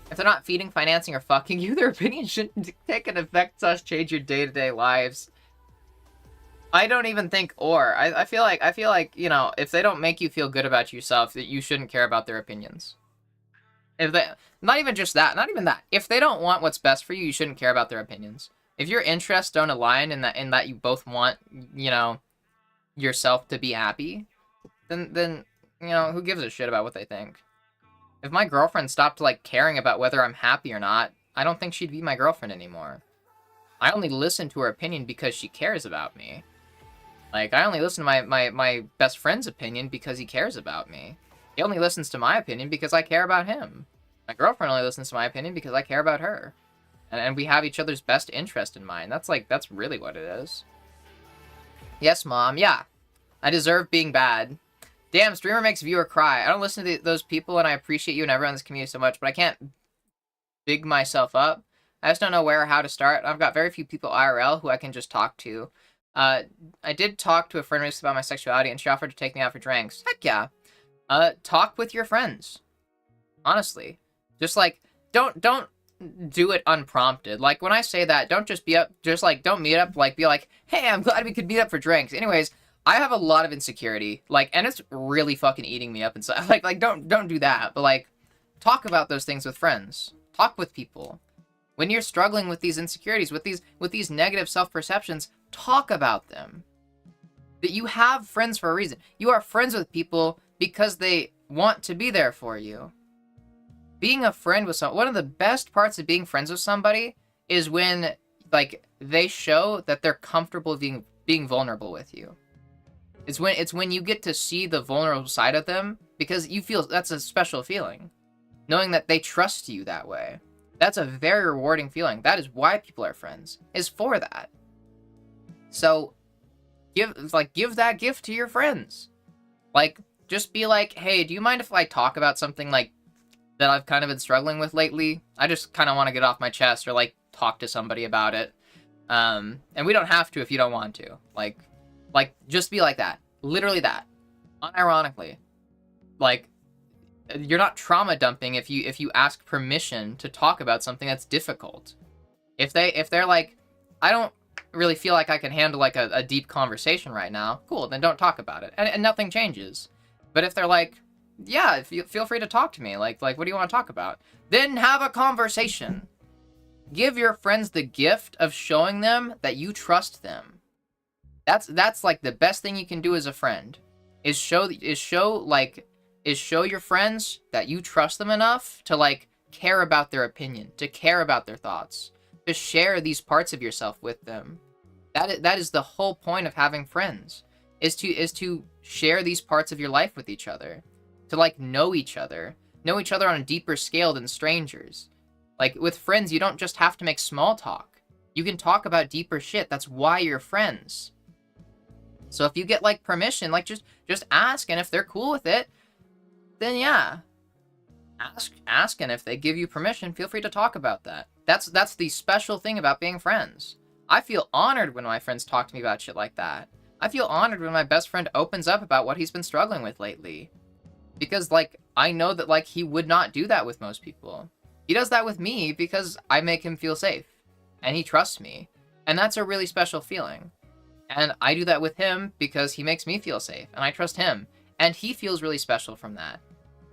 If they're not feeding, financing, or fucking you, their opinion shouldn't take an effect thus change your day-to-day lives. I don't even think or. I feel like, you know, if they don't make you feel good about yourself, that you shouldn't care about their opinions. If they, not even just that, not even that. If they don't want what's best for you, you shouldn't care about their opinions. If your interests don't align in that you both want, you know, yourself to be happy, then you know, who gives a shit about what they think? If my girlfriend stopped, like, caring about whether I'm happy or not, I don't think she'd be my girlfriend anymore. I only listen to her opinion because she cares about me. Like, I only listen to my best friend's opinion because he cares about me. He only listens to my opinion because I care about him. My girlfriend only listens to my opinion because I care about her. And we have each other's best interest in mind. That's really what it is. Yes, Mom. Yeah. I deserve being bad. Damn, streamer makes viewer cry. I don't listen to those people, and I appreciate you and everyone in this community so much, but I can't big myself up. I just don't know where or how to start. I've got very few people IRL who I can just talk to. I did talk to a friend recently about my sexuality, and she offered to take me out for drinks. Heck yeah. Talk with your friends. Honestly. Just, like, don't do it unprompted. Like, when I say that, don't just be up, just, like, don't meet up, like, be like, hey, I'm glad we could meet up for drinks. Anyways, I have a lot of insecurity, like, and it's really fucking eating me up inside. Like, don't do that, but, like, talk about those things with friends. Talk with people. When you're struggling with these insecurities, with these negative self-perceptions, talk about them. That you have friends for a reason. You are friends with people because they want to be there for you. Being a friend with one of the best parts of being friends with somebody is when, like, they show that they're comfortable being vulnerable with you. It's when you get to see the vulnerable side of them, because you feel that's a special feeling. Knowing that they trust you that way. That's a very rewarding feeling. That is why people are friends. Is for that. So give that gift to your friends. Like, just be like, hey, do you mind if I talk about something, like, that I've kind of been struggling with lately? I just kind of want to get off my chest, or, like, talk to somebody about it. And we don't have to if you don't want to. Like, just be like that. Literally that. Unironically. Like, you're not trauma dumping if you ask permission to talk about something that's difficult. If they're like, I don't really feel like I can handle, like, a deep conversation right now, cool, then don't talk about it. And nothing changes. But if they're like, yeah, feel free to talk to me. Like, what do you want to talk about? Then have a conversation. Give your friends the gift of showing them that you trust them. That's like the best thing you can do as a friend. Is show your friends that you trust them enough to, like, care about their opinion, to care about their thoughts, to share these parts of yourself with them. That is the whole point of having friends. Is to share these parts of your life with each other. To, like, know each other on a deeper scale than strangers. Like, with friends, you don't just have to make small talk. You can talk about deeper shit. That's why you're friends. So if you get, like, permission, like, just ask, and if they're cool with it, then yeah. Ask, and if they give you permission, feel free to talk about that. That's the special thing about being friends. I feel honored when my friends talk to me about shit like that. I feel honored when my best friend opens up about what he's been struggling with lately. Because, like, I know that, like, he would not do that with most people. He does that with me because I make him feel safe. And he trusts me. And that's a really special feeling. And I do that with him because he makes me feel safe. And I trust him. And he feels really special from that.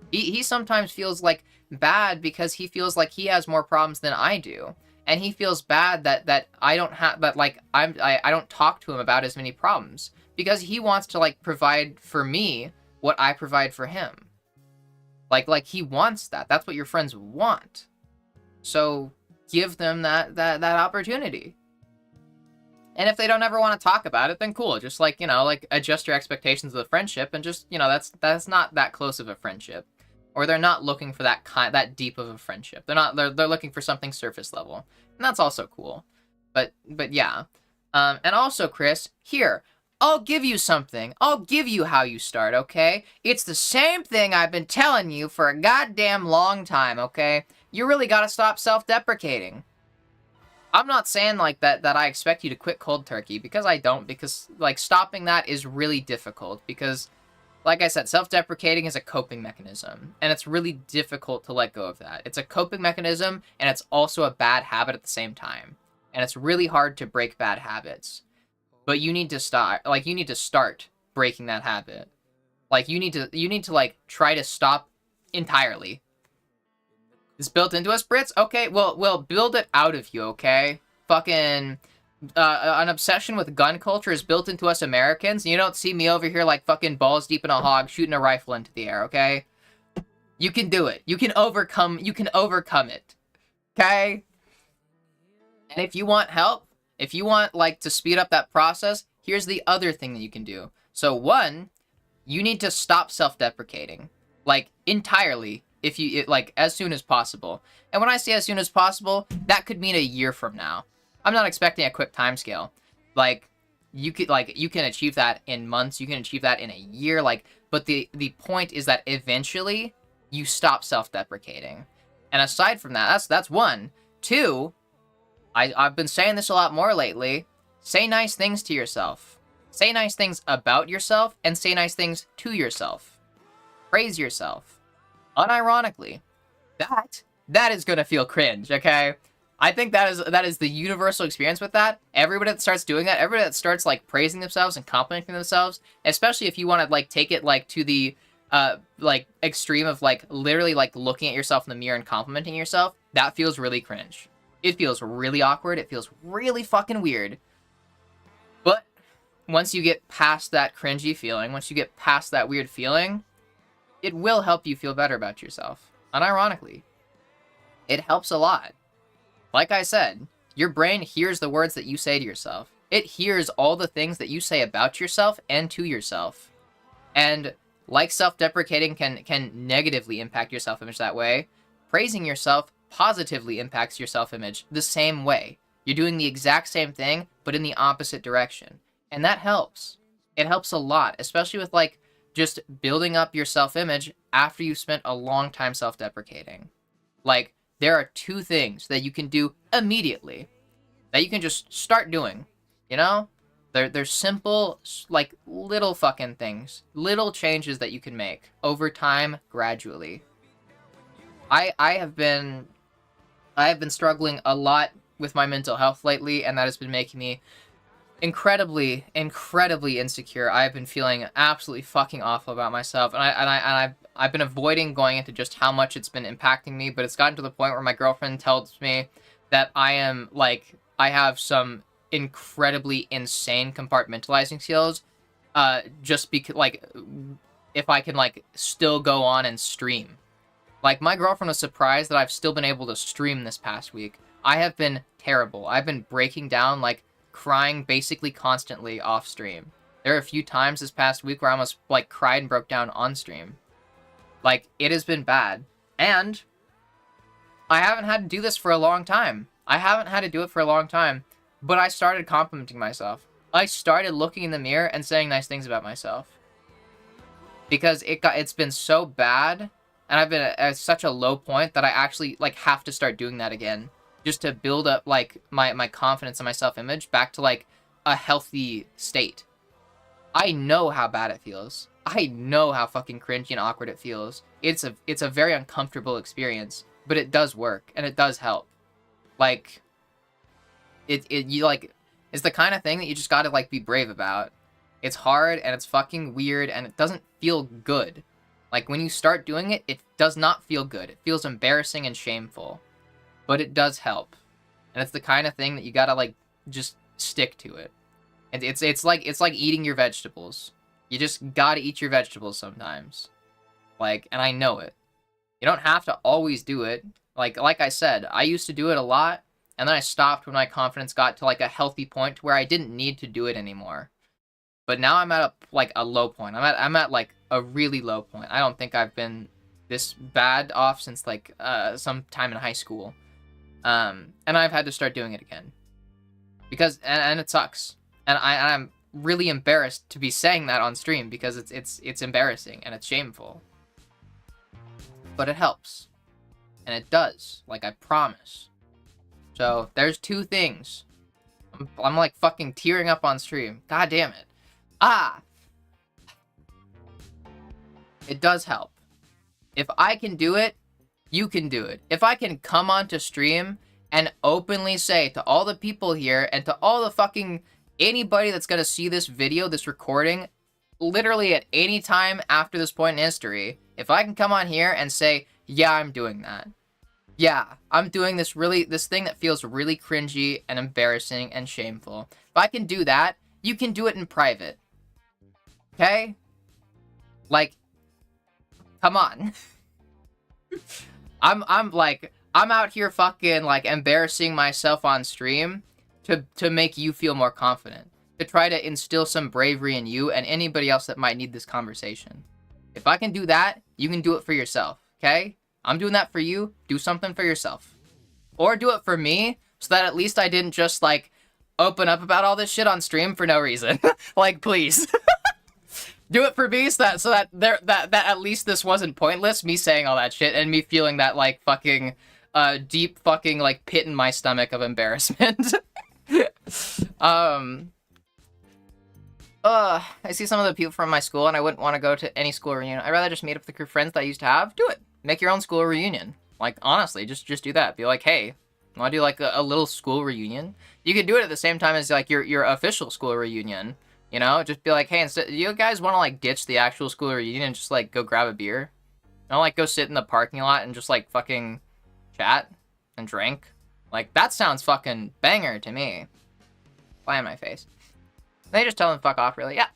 He sometimes feels, like, bad because he feels like he has more problems than I do. And he feels bad that I don't have, that, like, I don't talk to him about as many problems. Because he wants to, like, provide for me what I provide for him. Like he wants that. That's what your friends want. So give them that opportunity. And if they don't ever want to talk about it, then cool. Just, like, you know, like, adjust your expectations of the friendship, and just, you know, that's not that close of a friendship. Or they're not looking for that deep of a friendship. They're looking for something surface level. And that's also cool. But yeah. And also, Chris, here, I'll give you something. I'll give you how you start, okay? It's the same thing I've been telling you for a goddamn long time, okay? You really gotta stop self-deprecating. I'm not saying, like, that I expect you to quit cold turkey, because I don't, because, like, stopping that is really difficult, because, like I said, self-deprecating is a coping mechanism, and it's really difficult to let go of that. It's a coping mechanism, and it's also a bad habit at the same time, and it's really hard to break bad habits. But you need to start breaking that habit. Like, you need to, like, try to stop entirely. It's built into us, Brits? Okay, well, build it out of you, okay? Fucking, an obsession with gun culture is built into us Americans, and you don't see me over here, like, fucking balls deep in a hog shooting a rifle into the air, okay? You can do it. You can overcome it. Okay? And if you want help, if you want, like, to speed up that process, here's the other thing that you can do. So, one, you need to stop self-deprecating. Like, entirely. like as soon as possible. And when I say as soon as possible, that could mean a year from now. I'm not expecting a quick timescale. Like you can achieve that in months, you can achieve that in a year, like, but the point is that eventually you stop self-deprecating. And aside from that, that's one. Two, I've been saying this a lot more lately. Say nice things to yourself. Say nice things about yourself and say nice things to yourself. Praise yourself. Unironically. That is gonna feel cringe, okay? I think that is the universal experience with that. Everybody that starts doing that, everybody that starts like praising themselves and complimenting themselves, especially if you want to like take it like to the like extreme of like literally like looking at yourself in the mirror and complimenting yourself, that feels really cringe. It feels really awkward. It feels really fucking weird. But once you get past that cringy feeling, once you get past that weird feeling, it will help you feel better about yourself. Unironically, it helps a lot. Like I said, your brain hears the words that you say to yourself. It hears all the things that you say about yourself and to yourself. And like self-deprecating can negatively impact your self-image that way, praising yourself positively impacts your self-image the same way. You're doing the exact same thing, but in the opposite direction. And that helps. It helps a lot, especially with like just building up your self-image after you've spent a long time self-deprecating. Like, there are two things that you can do immediately that you can just start doing, you know? They're simple, like, little fucking things. Little changes that you can make over time, gradually. I have been struggling a lot with my mental health lately, and that has been making me incredibly insecure. I have been feeling absolutely fucking awful about myself, and I've been avoiding going into just how much it's been impacting me, but it's gotten to the point where my girlfriend tells me that I have some incredibly insane compartmentalizing skills, just because, like, if I can, like, still go on and stream. Like, my girlfriend was surprised that I've still been able to stream this past week. I have been terrible. I've been breaking down, like, crying basically constantly off stream. There are a few times this past week where I almost, like, cried and broke down on stream. Like, it has been bad. And I haven't had to do this for a long time. I haven't had to do it for a long time. But I started complimenting myself. I started looking in the mirror and saying nice things about myself. Because it's been so bad, and I've been at such a low point that I actually, like, have to start doing that again. Just to build up, like, my confidence and my self-image back to, like, a healthy state. I know how bad it feels. I know how fucking cringy and awkward it feels. It's a very uncomfortable experience, but it does work, and it does help. Like, it's the kind of thing that you just gotta, like, be brave about. It's hard, and it's fucking weird, and it doesn't feel good. Like, when you start doing it, it does not feel good. It feels embarrassing and shameful. But it does help. And it's the kind of thing that you gotta, like, just stick to it. And it's like eating your vegetables. You just gotta eat your vegetables sometimes. Like, and I know it. You don't have to always do it. Like I said, I used to do it a lot, and then I stopped when my confidence got to, like, a healthy point where I didn't need to do it anymore. But now I'm at a low point. I'm at like a really low point. I don't think I've been this bad off since, like, some time in high school. And I've had to start doing it again. Because and it sucks. And I'm really embarrassed to be saying that on stream because it's embarrassing and it's shameful. But it helps. And it does, like I promise. So there's two things. I'm like fucking tearing up on stream. God damn it. It does help. If I can do it, you can do it. If I can come onto stream and openly say to all the people here and to all the fucking anybody that's gonna see this video, this recording, literally at any time after this point in history, if I can come on here and say, yeah, I'm doing that. Yeah, I'm doing this thing that feels really cringy and embarrassing and shameful. If I can do that, you can do it in private. Okay? Like, come on. I'm out here fucking, like, embarrassing myself on stream to make you feel more confident. To try to instill some bravery in you and anybody else that might need this conversation. If I can do that, you can do it for yourself, okay? I'm doing that for you. Do something for yourself. Or do it for me, so that at least I didn't just, like, open up about all this shit on stream for no reason. Like, please. Do it for me so that at least this wasn't pointless, me saying all that shit, and me feeling that, like, fucking, deep fucking, like, pit in my stomach of embarrassment. I see some of the people from my school, and I wouldn't want to go to any school reunion. I'd rather just meet up with the group of friends that I used to have. Do it. Make your own school reunion. Like, honestly, just do that. Be like, hey, want to do, like, a little school reunion? You could do it at the same time as, like, your official school reunion. You know? Just be like, hey, instead, you guys want to, like, ditch the actual school reunion and just, like, go grab a beer? Don't, like, go sit in the parking lot and just, like, fucking chat and drink? Like, that sounds fucking banger to me. Fly in my face. They just tell them fuck off, really. Yeah.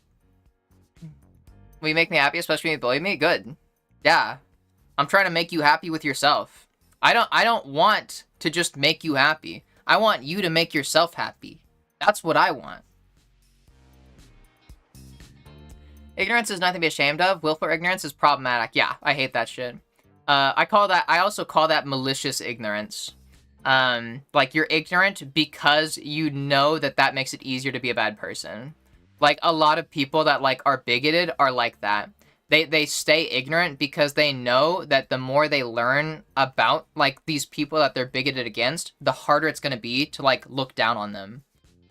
Will you make me happy, especially when you bully me? Good. Yeah. I'm trying to make you happy with yourself. I don't want to just make you happy. I want you to make yourself happy. That's what I want. Ignorance is nothing to be ashamed of. Willful ignorance is problematic. Yeah, I hate that shit. I also call that malicious ignorance. Like, you're ignorant because you know that makes it easier to be a bad person. Like, a lot of people that, like, are bigoted are like that. They stay ignorant because they know that the more they learn about, like, these people that they're bigoted against, the harder it's gonna be to, like, look down on them.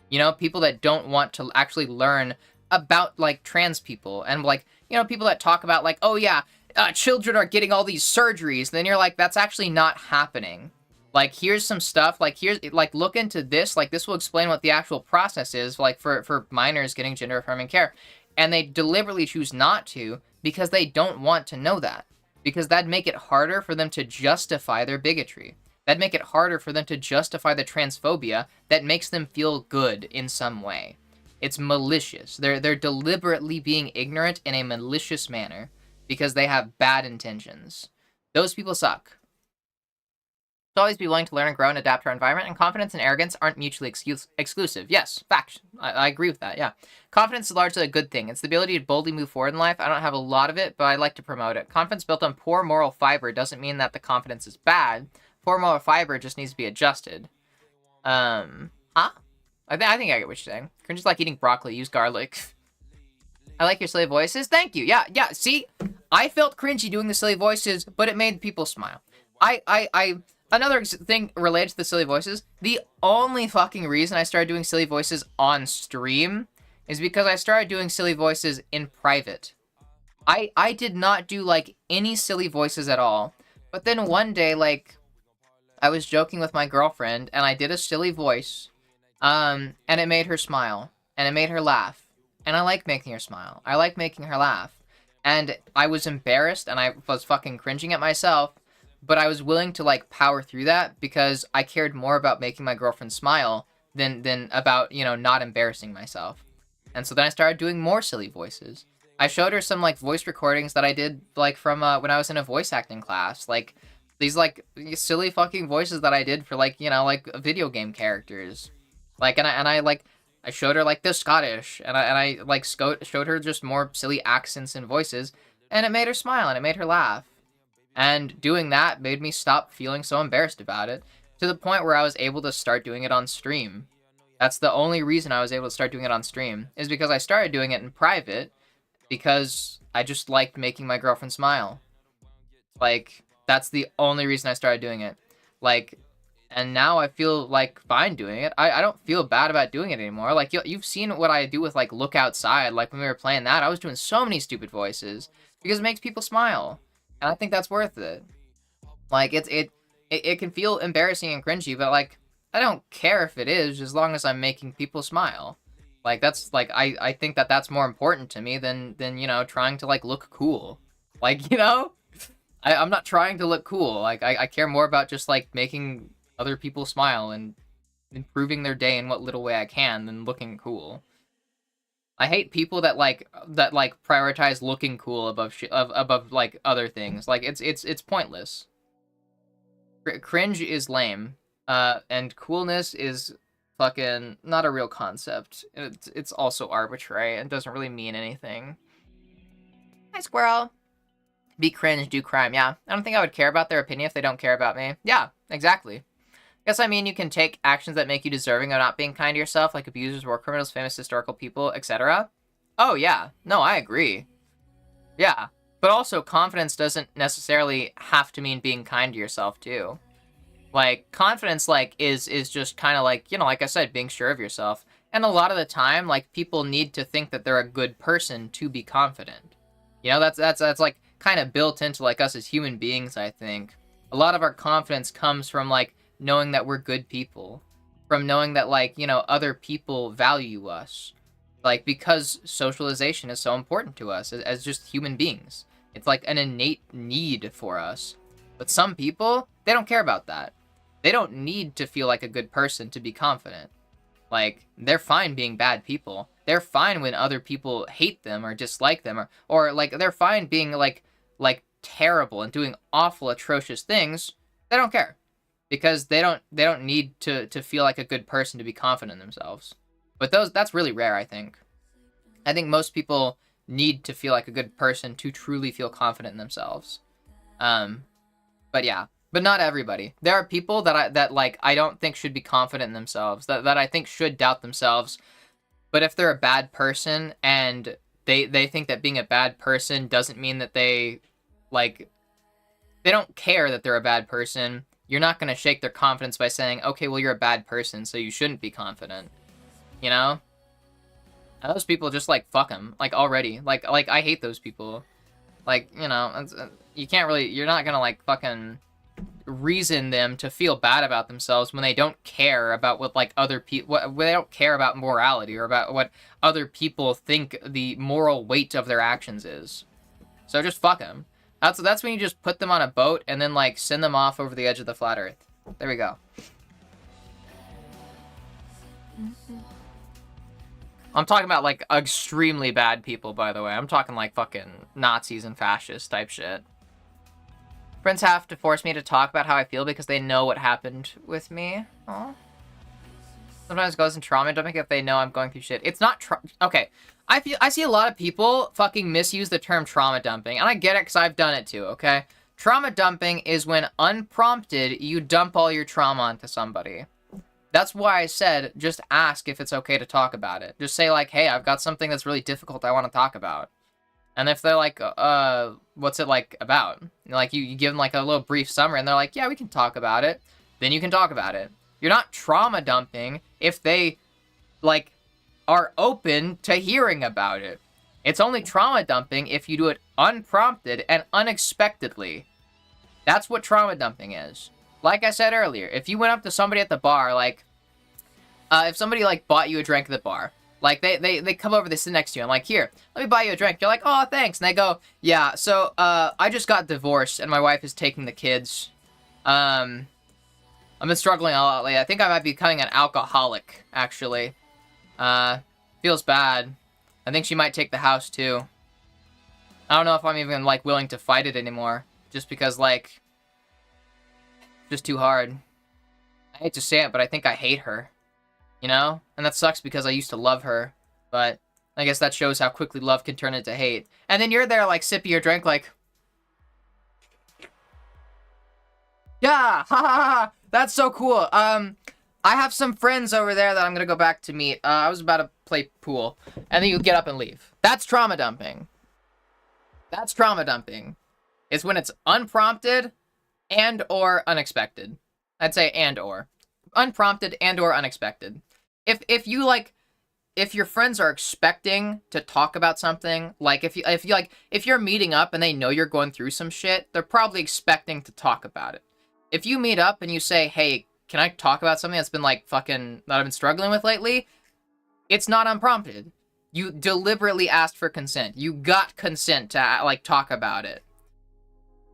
You know, people that don't want to actually learn about, like, trans people, and, like, you know, people that talk about, like, oh yeah, children are getting all these surgeries, then you're like, that's actually not happening. Like, here's some stuff, like, here's, like, look into this, like, this will explain what the actual process is, like, for minors getting gender-affirming care. And they deliberately choose not to, because they don't want to know that. Because that'd make it harder for them to justify their bigotry. That'd make it harder for them to justify the transphobia that makes them feel good in some way. It's malicious. They're deliberately being ignorant in a malicious manner, because they have bad intentions. Those people suck. To always be willing to learn and grow and adapt to our environment, and confidence and arrogance aren't mutually exclusive. Yes, fact. I agree with that, yeah. Confidence is largely a good thing. It's the ability to boldly move forward in life. I don't have a lot of it, but I like to promote it. Confidence built on poor moral fiber doesn't mean that the confidence is bad. Poor moral fiber just needs to be adjusted. Huh? I think I get what you're saying. Cringe is like eating broccoli. Use garlic. I like your silly voices. Thank you. Yeah, see? I felt cringy doing the silly voices, but it made people smile. Another thing related to the silly voices, the only fucking reason I started doing silly voices on stream is because I started doing silly voices in private. I did not do, like, any silly voices at all. But then one day, like, I was joking with my girlfriend, and I did a silly voice, and it made her smile, and it made her laugh. And I like making her smile. I like making her laugh. And I was embarrassed, and I was fucking cringing at myself, but I was willing to, like, power through that because I cared more about making my girlfriend smile than about, you know, not embarrassing myself. And so then I started doing more silly voices. I showed her some, like, voice recordings that I did, like, from when I was in a voice acting class. Like, these, like, silly fucking voices that I did for, like, you know, like, video game characters. Like, and I showed her, like, the Scottish, and I like, showed her just more silly accents and voices, and it made her smile, and it made her laugh. And doing that made me stop feeling so embarrassed about it, to the point where I was able to start doing it on stream. That's the only reason I was able to start doing it on stream, is because I started doing it in private, because I just liked making my girlfriend smile. Like, that's the only reason I started doing it. Like, and now I feel, like, fine doing it. I don't feel bad about doing it anymore. Like, you've seen what I do with, like, Look Outside. Like, when we were playing that, I was doing so many stupid voices, because it makes people smile. And I think that's worth it. Like, it can feel embarrassing and cringy, but, like, I don't care if it is, as long as I'm making people smile. Like, that's, like, I think that's more important to me than, you know, trying to, like, look cool. Like, you know? I'm not trying to look cool. Like, I care more about just, like, making other people smile and improving their day in what little way I can than looking cool. I hate people that prioritize looking cool above like other things. Like, it's pointless. Cringe is lame, and coolness is fucking not a real concept. It's also arbitrary and doesn't really mean anything. Hi, squirrel. Be cringe, do crime. Yeah, I don't think I would care about their opinion if they don't care about me. Yeah, exactly. Guess I mean you can take actions that make you deserving of not being kind to yourself, like abusers, war criminals, famous historical people, etc. Oh yeah, no, I agree. Yeah, but also confidence doesn't necessarily have to mean being kind to yourself too. Like confidence, like is just kind of like, you know, like I said, being sure of yourself. And a lot of the time, like people need to think that they're a good person to be confident. You know, that's like kind of built into like us as human beings. I think a lot of our confidence comes from like knowing that we're good people, from knowing that like, you know, other people value us, like because socialization is so important to us as just human beings. It's like an innate need for us. But some people, they don't care about that. They don't need to feel like a good person to be confident. Like, they're fine being bad people. They're fine when other people hate them or dislike them, or like they're fine being like terrible and doing awful, atrocious things. They don't care. Because they don't need to feel like a good person to be confident in themselves. But that's really rare, I think. I think most people need to feel like a good person to truly feel confident in themselves. But yeah, but not everybody. There are people that I don't think should be confident in themselves, that I think should doubt themselves. But if they're a bad person and they think that being a bad person doesn't mean that they don't care that they're a bad person, you're not going to shake their confidence by saying, okay, well, you're a bad person, so you shouldn't be confident. You know? And those people just, like, fuck them. Like, already. Like, I hate those people. Like, you know, you can't really, you're not going to, like, fucking reason them to feel bad about themselves when they don't care about what, like, other people, when they don't care about morality or about what other people think the moral weight of their actions is. So just fuck them. That's when you just put them on a boat and then, like, send them off over the edge of the flat earth. There we go. I'm talking about, like, extremely bad people, by the way. I'm talking, like, fucking Nazis and fascists type shit. Friends have to force me to talk about how I feel because they know what happened with me. Aww. Sometimes it goes in trauma dumping if they know I'm going through shit. It's not okay. I see a lot of people fucking misuse the term trauma dumping, and I get it because I've done it too, okay? Trauma dumping is when unprompted you dump all your trauma onto somebody. That's why I said just ask if it's okay to talk about it. Just say like, hey, I've got something that's really difficult I want to talk about. And if they're like, what's it like about? Like you give them like a little brief summary and they're like, yeah, we can talk about it. Then you can talk about it. You're not trauma dumping if they like are open to hearing about it. It's only trauma dumping if you do it unprompted and unexpectedly. That's what trauma dumping is. Like I said earlier, if you went up to somebody at the bar, like, if somebody, like, bought you a drink at the bar, like, they come over, they sit next to you, and like, here, let me buy you a drink. You're like, oh, thanks. And they go, yeah, so, I just got divorced, and my wife is taking the kids. I've been struggling a lot lately. I think I might be becoming an alcoholic, actually. Feels bad. I think she might take the house, too. I don't know if I'm even, like, willing to fight it anymore. Just because, like, just too hard. I hate to say it, but I think I hate her. You know? And that sucks because I used to love her. But I guess that shows how quickly love can turn into hate. And then you're there, like, sipping your drink, like... Yeah! Ha ha ha! That's so cool. I have some friends over there that I'm gonna go back to meet. I was about to play pool. And then you get up and leave. That's trauma dumping. That's trauma dumping. It's when it's unprompted and or unexpected. I'd say and or. Unprompted and or unexpected. If your friends are expecting to talk about something, like if you're meeting up and they know you're going through some shit, they're probably expecting to talk about it. If you meet up and you say, "Hey, can I talk about something that's been like fucking that I've been struggling with lately?" It's not unprompted. You deliberately asked for consent. You got consent to like talk about it.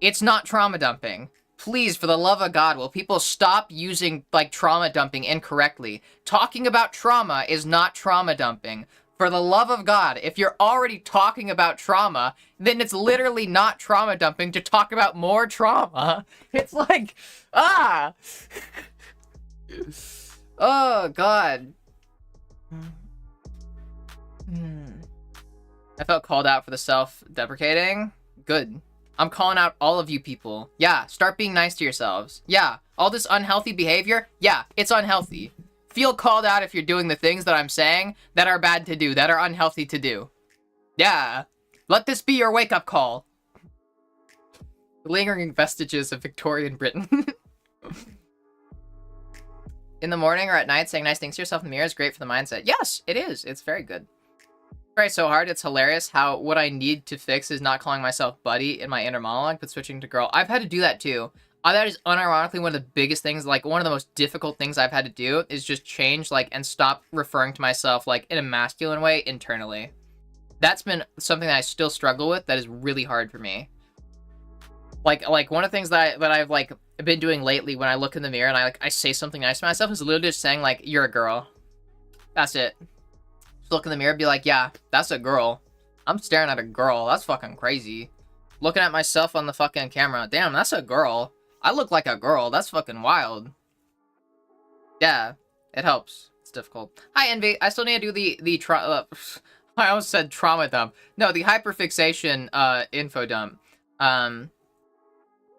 It's not trauma dumping. Please, for the love of God, will people stop using, like, trauma dumping incorrectly? Talking about trauma is not trauma dumping. For the love of God, if you're already talking about trauma, then it's literally not trauma dumping to talk about more trauma. It's like, ah! Oh, God. I felt called out for the self-deprecating. Good. I'm calling out all of you people. Yeah, start being nice to yourselves. Yeah, all this unhealthy behavior, yeah, it's unhealthy. Feel called out if you're doing the things that I'm saying that are bad to do, that are unhealthy to do. Yeah, let this be your wake-up call. Lingering vestiges of Victorian Britain. In the morning or at night, saying nice things to yourself in the mirror is great for the mindset. Yes, it is. It's very good. Try so hard, it's hilarious how what I need to fix is not calling myself buddy in my inner monologue, but switching to girl. I've had to do that too. That is unironically one of the biggest things, like one of the most difficult things I've had to do is just change, like, and stop referring to myself, like, in a masculine way internally. That's been something that I still struggle with that is really hard for me. Like one of the things that I've, like, been doing lately when I look in the mirror and I say something nice to myself is literally just saying, like, you're a girl. That's it. Just look in the mirror and be like, yeah, that's a girl. I'm staring at a girl. That's fucking crazy. Looking at myself on the fucking camera. Damn, that's a girl. I look like a girl. That's fucking wild. Yeah, it helps. It's difficult. Hi, Envy. I still need to do the I almost said trauma dump. No, the hyperfixation info dump.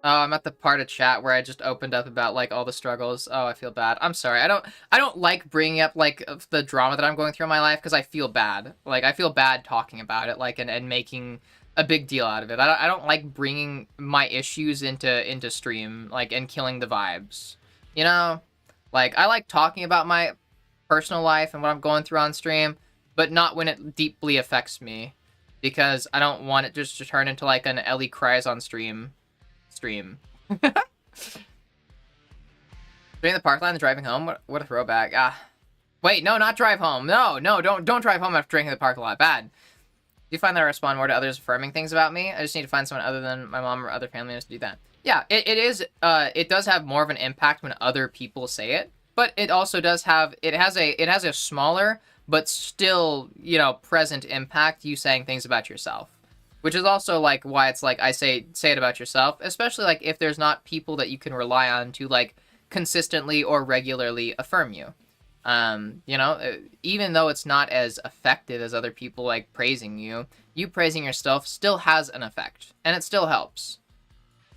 Oh, I'm at the part of chat where I just opened up about, like, all the struggles. Oh, I feel bad. I'm sorry. I don't like bringing up, like, the drama that I'm going through in my life because I feel bad. Like, I feel bad talking about it, like, and making a big deal out of it. I don't like bringing my issues into stream, like, and killing the vibes. You know? Like, I like talking about my personal life and what I'm going through on stream, but not when it deeply affects me. Because I don't want it just to turn into, like, an Ellie cries on stream. Doing the park line and driving home. What a throwback. Wait, no, not drive home. No, don't drive home after drinking the parking lot. Bad. Do you find that I respond more to others affirming things about me? I just need to find someone other than my mom or other family members to do that. Yeah, it is. It does have more of an impact when other people say it, but it also does have. It has a smaller but still, you know, present impact. You saying things about yourself. Which is also, like, why it's, like, I say it about yourself, especially, like, if there's not people that you can rely on to, like, consistently or regularly affirm you. You know, even though it's not as effective as other people, like, praising you, you praising yourself still has an effect, and it still helps.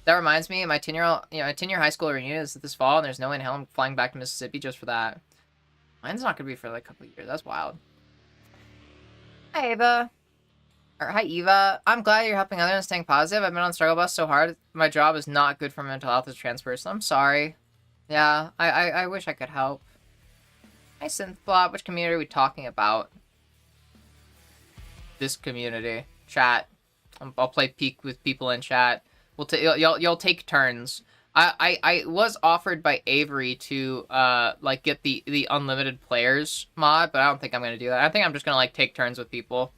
That reminds me, my 10-year high school reunion is this fall, and there's no way in hell I'm flying back to Mississippi just for that. Mine's not gonna be for, like, a couple of years. That's wild. Hi, Ava. Or, hi, Eva. I'm glad you're helping others and staying positive. I've been on struggle bus so hard. My job is not good for mental health as a trans person. I'm sorry. Yeah, I wish I could help. Hi, Synthbot. Which community are we talking about? This community. Chat. I'll play peek with people in chat. You'll take turns. I was offered by Avery to like get the unlimited players mod, but I don't think I'm gonna do that. I think I'm just gonna, like, take turns with people.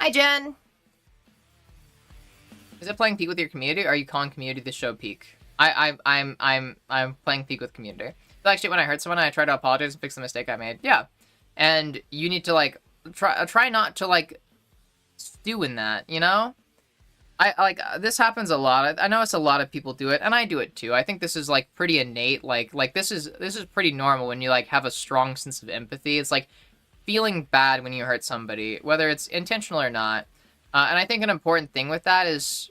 Hi, Jen! Is it playing Peak with your community, or are you calling community the show Peak? I'm playing Peak with community. So actually, when I hurt someone, I try to apologize and fix the mistake I made. Yeah. And you need to, like, try not to, like, stew in that, you know? This happens a lot. I know it's a lot of people do it, and I do it too. I think this is, like, pretty innate. Like this is pretty normal when you, like, have a strong sense of empathy. It's, like, feeling bad when you hurt somebody, whether it's intentional or not. And I think an important thing with that is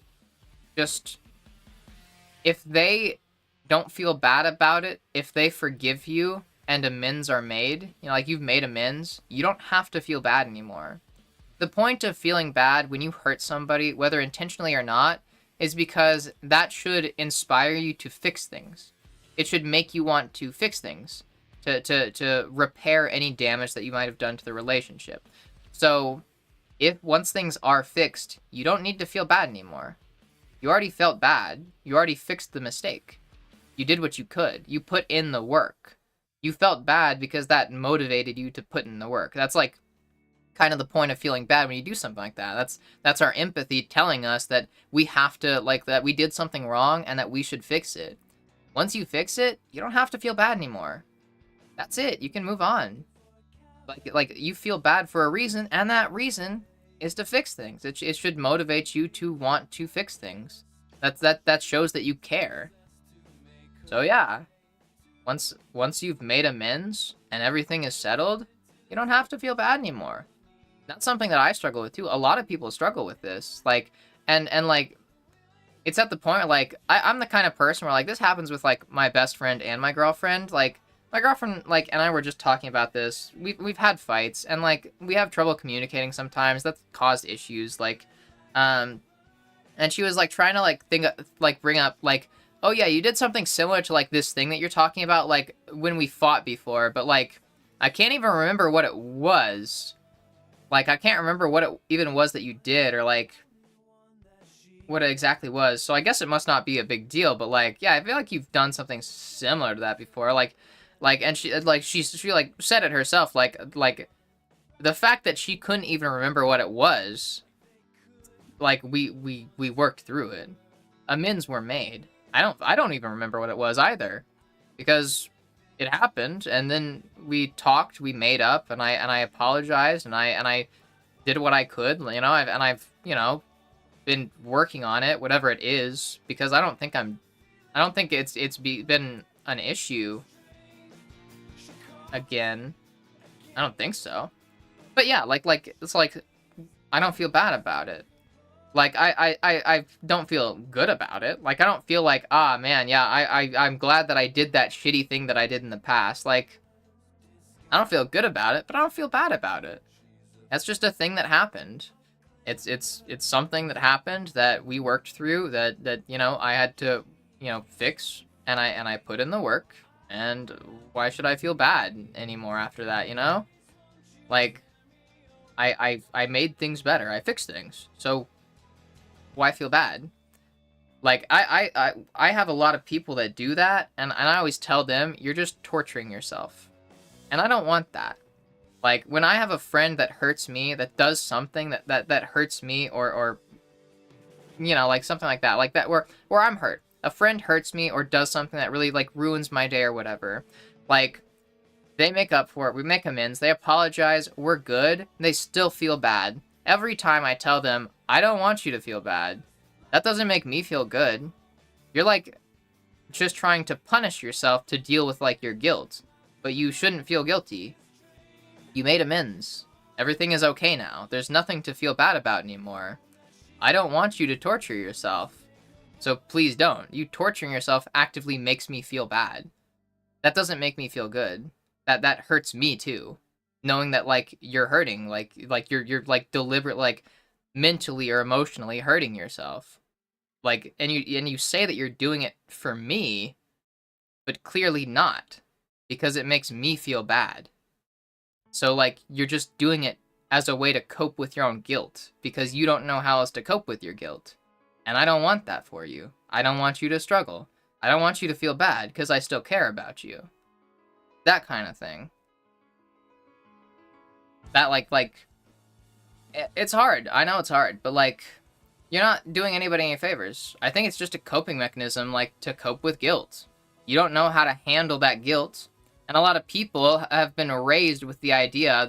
just, if they don't feel bad about it, if they forgive you and amends are made, you know, like, you've made amends, you don't have to feel bad anymore. The point of feeling bad when you hurt somebody, whether intentionally or not, is because that should inspire you to fix things. It should make you want to fix things. To repair any damage that you might have done to the relationship. So, if once things are fixed, you don't need to feel bad anymore. You already felt bad. You already fixed the mistake. You did what you could. You put in the work. You felt bad because that motivated you to put in the work. That's, like, kind of the point of feeling bad when you do something like that. That's our empathy telling us that we have to, like, that we did something wrong and that we should fix it. Once you fix it, you don't have to feel bad anymore. That's it. You can move on. Like you feel bad for a reason, and that reason is to fix things. It should motivate you to want to fix things. That shows that you care. So yeah, once you've made amends and everything is settled, you don't have to feel bad anymore. That's something that I struggle with too. A lot of people struggle with this. Like, and like, it's at the point where, like, I'm the kind of person where, like, this happens with, like, my best friend and my girlfriend. Like, my girlfriend, like, and I were just talking about this. We've had fights, and, like, we have trouble communicating sometimes. That's caused issues, like, and she was, like, trying to, like, bring up, like, oh, yeah, you did something similar to, like, this thing that you're talking about, like, when we fought before, but, like, I can't even remember what it was. Like, I can't remember what it even was that you did, or, like, what it exactly was. So I guess it must not be a big deal, but, like, yeah, I feel like you've done something similar to that before. And she, like, she like, said it herself, like, the fact that she couldn't even remember what it was, like, we worked through it. Amends were made. I don't even remember what it was either, because it happened, and then we talked, we made up, and I apologized, and I did what I could, you know, I've you know, been working on it, whatever it is, because I don't think it's been an issue again. I don't think so. But yeah, like it's like I don't feel bad about it. Like, I don't feel good about it. Like, I don't feel like, ah, man, yeah, I'm glad that I did that shitty thing that I did in the past. Like, I don't feel good about it, but I don't feel bad about it. That's just a thing that happened. It's something that happened that we worked through, that you know, I had to, you know, fix, and I put in the work, and why should I feel bad anymore after that, you know? Like, I made things better. I fixed things. So why feel bad? Like, I have a lot of people that do that, and I always tell them, you're just torturing yourself. And I don't want that. Like, when I have a friend that hurts me, that does something that hurts me, or you know, like, something like that, where I'm hurt. A friend hurts me or does something that really, like, ruins my day or whatever. Like, they make up for it, we make amends, they apologize, we're good, and they still feel bad. Every time I tell them, I don't want you to feel bad. That doesn't make me feel good. You're, like, just trying to punish yourself to deal with, like, your guilt. But you shouldn't feel guilty. You made amends. Everything is okay now. There's nothing to feel bad about anymore. I don't want you to torture yourself. So please don't. You torturing yourself actively makes me feel bad. That doesn't make me feel good. That hurts me too. Knowing that, like, you're hurting, like you're like deliberate, like, mentally or emotionally hurting yourself. Like, and you say that you're doing it for me, but clearly not, because it makes me feel bad. So, like, you're just doing it as a way to cope with your own guilt, because you don't know how else to cope with your guilt. And I don't want that for you. I don't want you to struggle. I don't want you to feel bad, because I still care about you. That kind of thing. That, like, it's hard. I know it's hard, but, like, you're not doing anybody any favors. I think it's just a coping mechanism, like, to cope with guilt. You don't know how to handle that guilt. And a lot of people have been raised with the idea,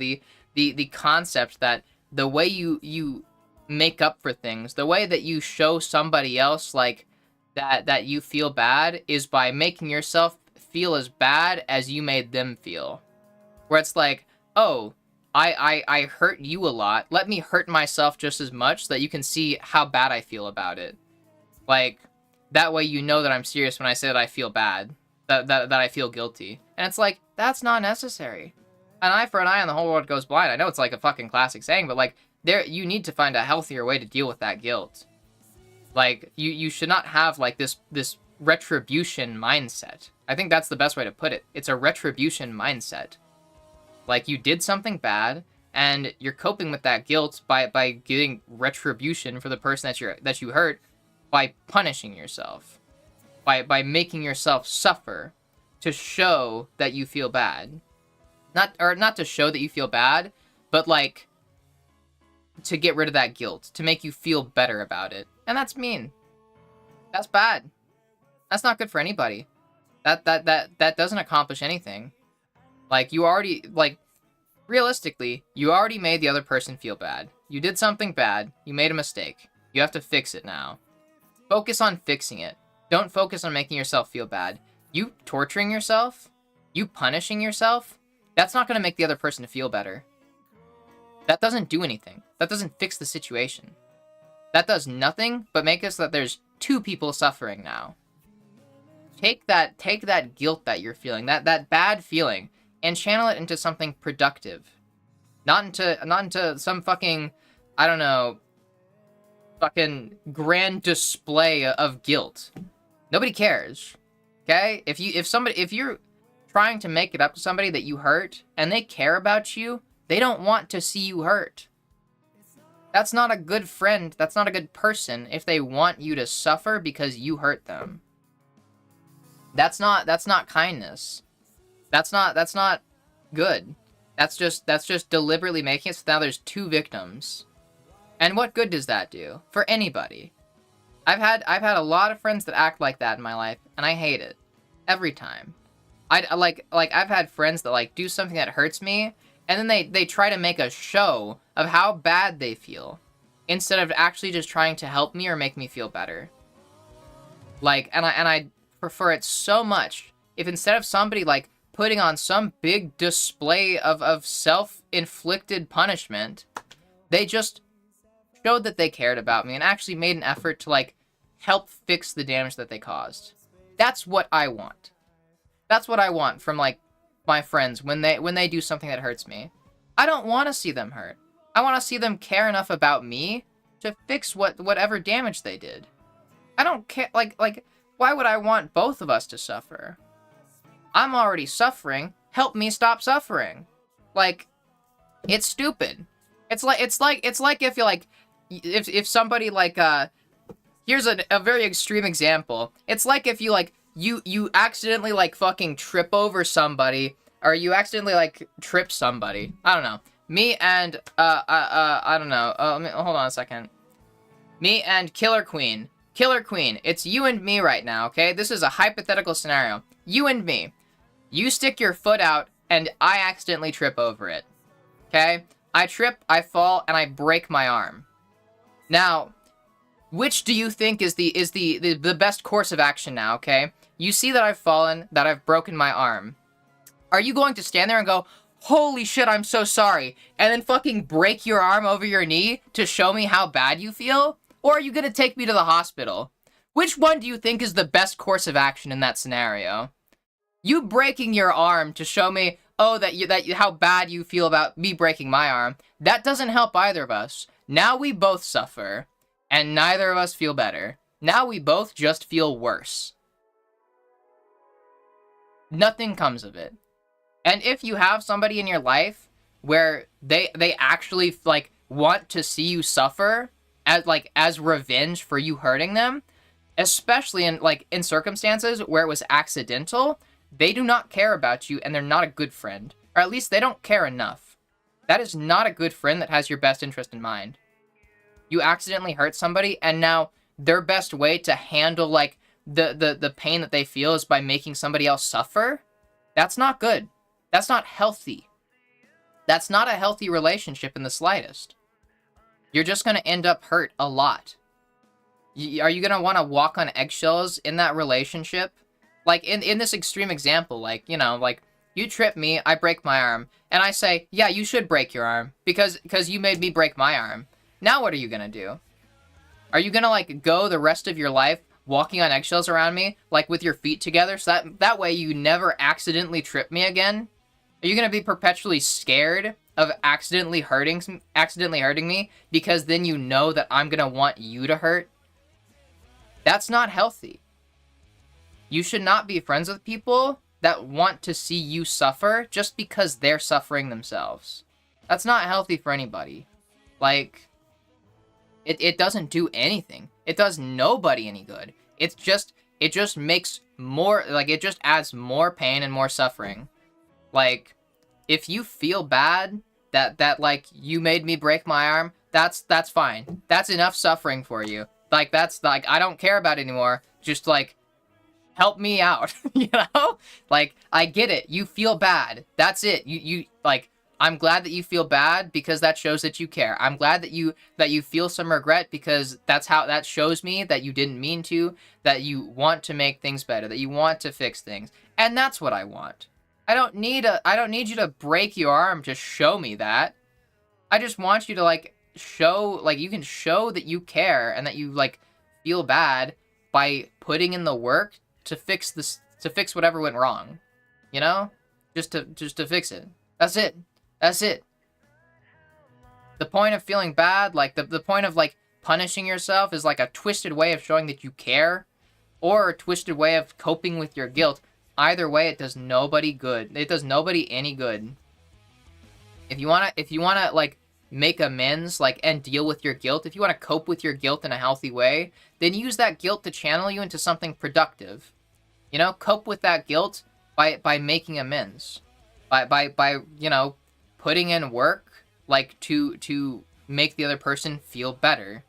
the concept that the way you make up for things, the way that you show somebody else, like, that you feel bad, is by making yourself feel as bad as you made them feel. Where it's like, oh, I hurt you a lot. Let me hurt myself just as much so that you can see how bad I feel about it. Like, that way you know that I'm serious when I say that I feel bad. That I feel guilty. And it's like, that's not necessary. An eye for an eye and the whole world goes blind. I know it's like a fucking classic saying, but, like, you need to find a healthier way to deal with that guilt. Like, you should not have, like, this retribution mindset. I think that's the best way to put it. It's a retribution mindset. Like, you did something bad, and you're coping with that guilt by getting retribution for the person that you hurt by punishing yourself. By making yourself suffer to show that you feel bad. Not to show that you feel bad, but, like, to get rid of that guilt, to make you feel better about it. And that's mean. That's bad. That's not good for anybody. That doesn't accomplish anything. Like, you already, like, realistically, you already made the other person feel bad. You did something bad. You made a mistake. You have to fix it now. Focus on fixing it. Don't focus on making yourself feel bad. You torturing yourself, you punishing yourself, that's not going to make the other person feel better. That doesn't do anything. That doesn't fix the situation. That does nothing but make us that there's two people suffering now. Take that guilt that you're feeling, that bad feeling, and channel it into something productive. Not into some fucking, I don't know, fucking grand display of guilt. Nobody cares. Okay? If you're trying to make it up to somebody that you hurt and they care about you, they don't want to see you hurt. That's not a good friend. That's not a good person if they want you to suffer because you hurt them. That's not kindness. That's not good. That's just deliberately making it so now there's two victims. And what good does that do for anybody? I've had a lot of friends that act like that in my life, and I hate it every time. I've had friends that like do something that hurts me, and then they try to make a show of how bad they feel instead of actually just trying to help me or make me feel better. Like, and I prefer it so much if instead of somebody like putting on some big display of self-inflicted punishment, they just showed that they cared about me and actually made an effort to like help fix the damage that they caused. That's what I want. That's what I want from like my friends when they do something that hurts me. I don't want to see them hurt. I want to see them care enough about me to fix whatever damage they did. I don't care, like why would I want both of us to suffer? I'm already suffering. Help me stop suffering. Like, it's stupid. It's like if you like if somebody like here's a very extreme example. It's like if you like you accidentally like fucking trip over somebody, or you accidentally like trip somebody. I don't know. Me and I don't know. Hold on a second. Me and Killer Queen. Killer Queen, it's you and me right now, okay? This is a hypothetical scenario. You and me. You stick your foot out, and I accidentally trip over it. Okay? I trip, I fall, and I break my arm. Now, which do you think is the best course of action now, okay? You see that I've fallen, that I've broken my arm. Are you going to stand there and go, holy shit, I'm so sorry, and then fucking break your arm over your knee to show me how bad you feel? Or are you gonna take me to the hospital? Which one do you think is the best course of action in that scenario? You breaking your arm to show me, oh, how bad you feel about me breaking my arm, that doesn't help either of us. Now we both suffer, and neither of us feel better. Now we both just feel worse. Nothing comes of it. And if you have somebody in your life where they actually like want to see you suffer as revenge for you hurting them, especially in circumstances where it was accidental, they do not care about you and they're not a good friend. Or at least they don't care enough. That is not a good friend that has your best interest in mind. You accidentally hurt somebody and now their best way to handle like the pain that they feel is by making somebody else suffer? That's not good. That's not healthy. That's not a healthy relationship in the slightest. You're just going to end up hurt a lot. Are you going to want to walk on eggshells in that relationship? Like, in this extreme example, like, you know, like, you trip me, I break my arm, and I say, yeah, you should break your arm, because you made me break my arm. Now what are you going to do? Are you going to, like, go the rest of your life walking on eggshells around me, like, with your feet together, so that way you never accidentally trip me again? Are you going to be perpetually scared of accidentally hurting me because then you know that I'm going to want you to hurt? That's not healthy. You should not be friends with people that want to see you suffer just because they're suffering themselves. That's not healthy for anybody. Like, it doesn't do anything. It does nobody any good. It just makes more, like, it just adds more pain and more suffering. Like, if you feel bad that like you made me break my arm, that's fine. That's enough suffering for you. Like, that's like, I don't care about it anymore. Just like, help me out. You know? Like, I get it. You feel bad. That's it. You like, I'm glad that you feel bad because that shows that you care. I'm glad that you feel some regret because that shows me that you didn't mean to, that you want to make things better, that you want to fix things. And that's what I want. I don't need you to break your arm to show me that. I just want you to like show, like, you can show that you care and that you like feel bad by putting in the work to fix whatever went wrong. You know? Just to fix it. That's it. That's it. The point of feeling bad, like the point of like punishing yourself is like a twisted way of showing that you care, or a twisted way of coping with your guilt. Either way, it does nobody good. It does nobody any good. If you wanna like make amends, like, and deal with your guilt, if you want to cope with your guilt in a healthy way, then use that guilt to channel you into something productive. You know, cope with that guilt by making amends, by you know, putting in work, like to make the other person feel better,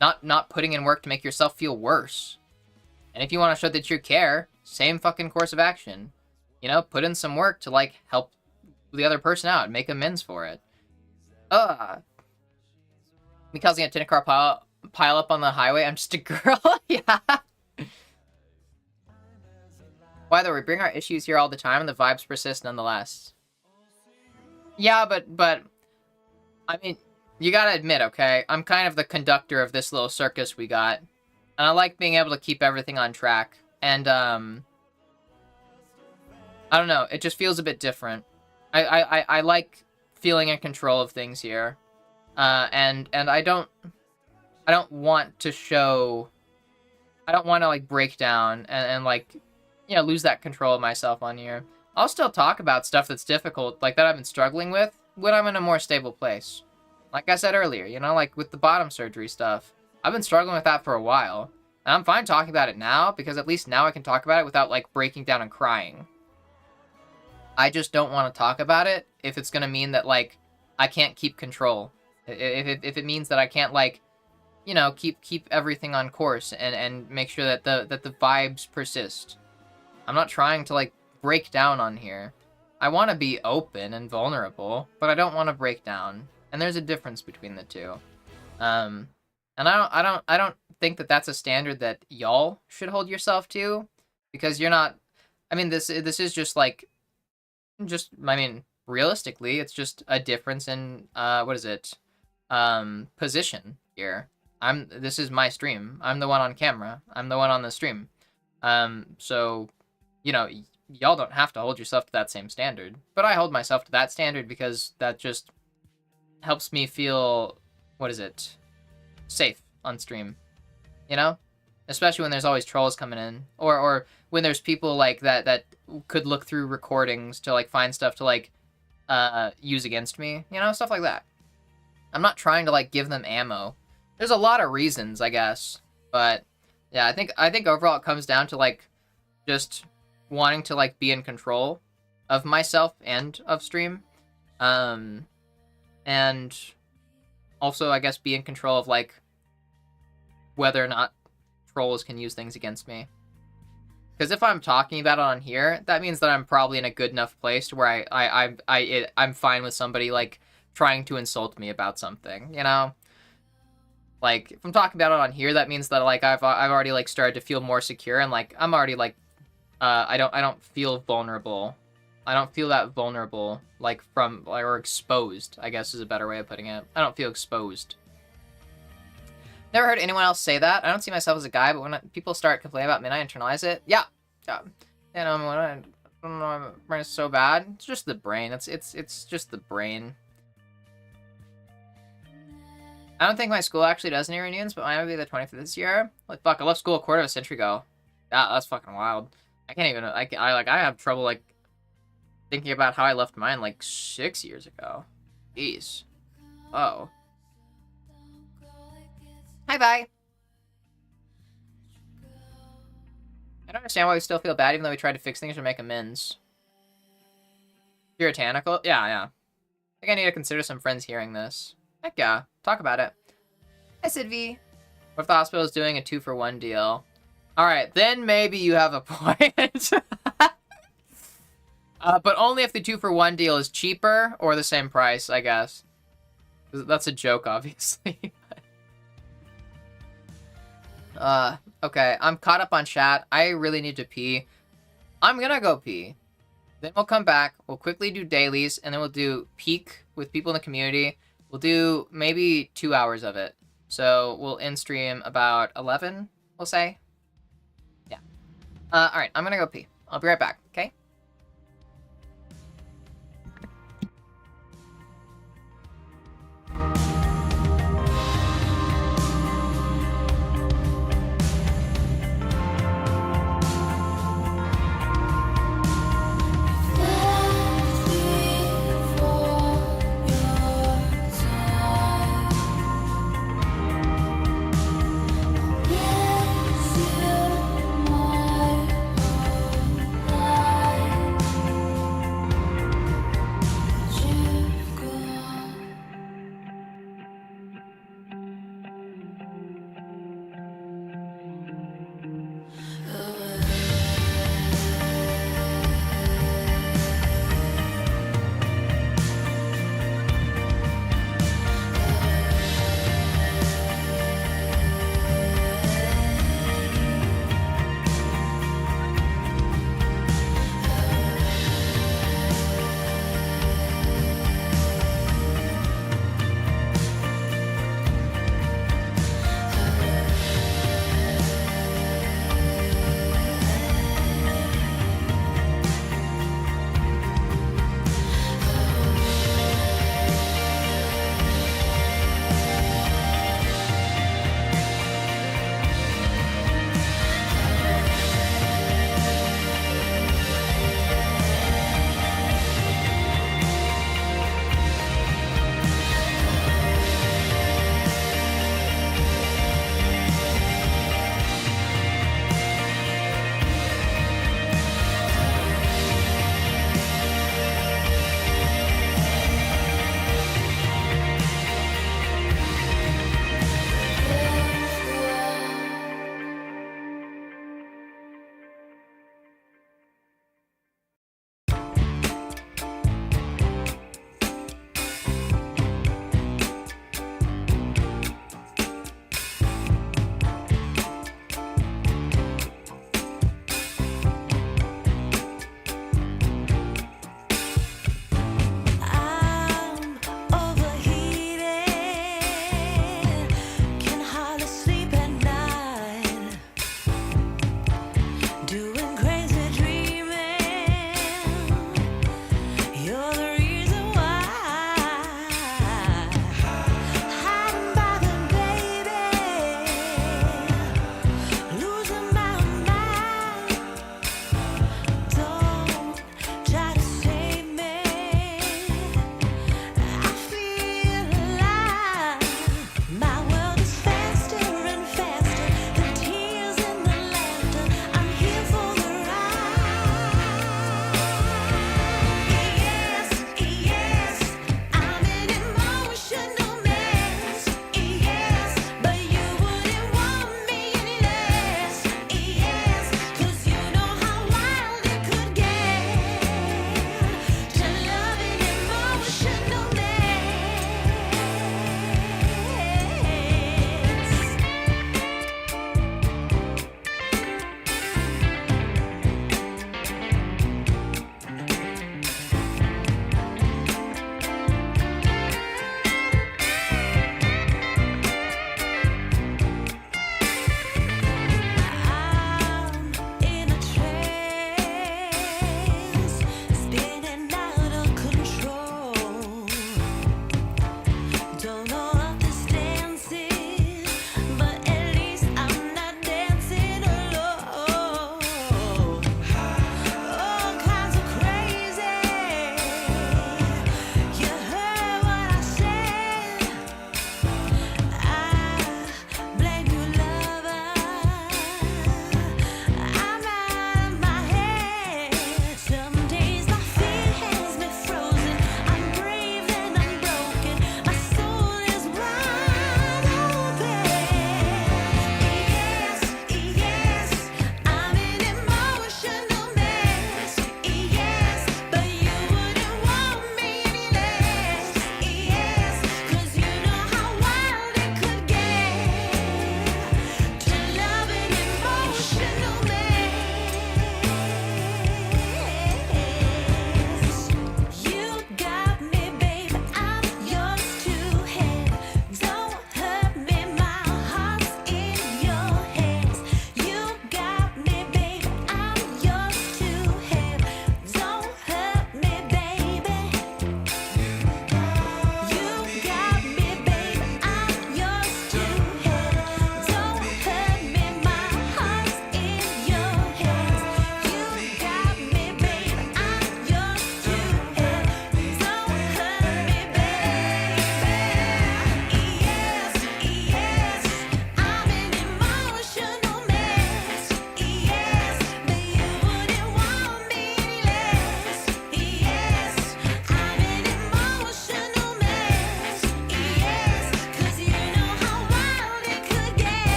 not putting in work to make yourself feel worse. And if you want to show that you care, same fucking course of action. You know, put in some work to like help the other person out, make amends for it. Me causing a tin car pile up on the highway. I'm just a girl. Yeah. By the way, we bring our issues here all the time, and the vibes persist nonetheless. Yeah, but I mean, you gotta admit, okay, I'm kind of the conductor of this little circus we got, and I like being able to keep everything on track. And I don't know, it just feels a bit different. I like feeling in control of things here, and I don't want to show. I don't want to like break down and like, you know, lose that control of myself on here. I'll still talk about stuff that's difficult, like that I've been struggling with, when I'm in a more stable place. Like I said earlier, you know, like with the bottom surgery stuff. I've been struggling with that for a while. And I'm fine talking about it now, because at least now I can talk about it without, like, breaking down and crying. I just don't want to talk about it if it's going to mean that, like, I can't keep control. If it means that I can't, like, you know, keep everything on course and make sure that the vibes persist. I'm not trying to, like, break down on here. I want to be open and vulnerable, but I don't want to break down. And there's a difference between the two. And I don't think that that's a standard that y'all should hold yourself to, because you're not. I mean, this is just like, I mean, realistically, it's just a difference in what is it, position here. This is my stream. I'm the one on camera. I'm the one on the stream. So, you know, y'all don't have to hold yourself to that same standard, but I hold myself to that standard because that just helps me feel, what is it, safe on stream, you know, especially when there's always trolls coming in, or when there's people like that could look through recordings to like find stuff to like use against me, you know, stuff like that. I'm not trying to like give them ammo. There's a lot of reasons, I guess, but yeah, I think overall it comes down to like just wanting to like be in control of myself and of stream, and also I guess be in control of like whether or not trolls can use things against me. Because if I'm talking about it on here, that means that I'm probably in a good enough place to where I'm fine with somebody like trying to insult me about something, you know? Like if I'm talking about it on here, that means that like I've already like started to feel more secure, and like I'm already like I don't feel vulnerable. I don't feel that vulnerable, like from, or exposed, I guess is a better way of putting it. I don't feel exposed. Never heard anyone else say that. I don't see myself as a guy, but when people start complaining about men, I internalize it. Yeah. You know, I don't know, my brain is so bad. It's just the brain. It's just the brain. I don't think my school actually does any reunions, but mine would be the 25th this year. Like, fuck, I left school a quarter of a century ago. Yeah, that's fucking wild. I can't even, I have trouble, like, thinking about how I left mine, like, 6 years ago. Jeez. Oh. Hi, bye. I don't understand why we still feel bad even though we tried to fix things or make amends. Puritanical? Yeah. I think I need to consider some friends hearing this. Heck yeah. Talk about it. Hi, Sid V. What if the hospital is doing a 2-for-1 deal? Alright, then maybe you have a point. But only if the 2-for-1 deal is cheaper or the same price, I guess. That's a joke, obviously. Okay, I'm caught up on chat. I really need to pee. I'm gonna go pee. Then we'll come back. We'll quickly do dailies, and then we'll do peak with people in the community. We'll do maybe 2 hours of it. So we'll end stream about 11, we'll say. Alright, I'm gonna go pee. I'll be right back, okay? Yes, you, my whole life.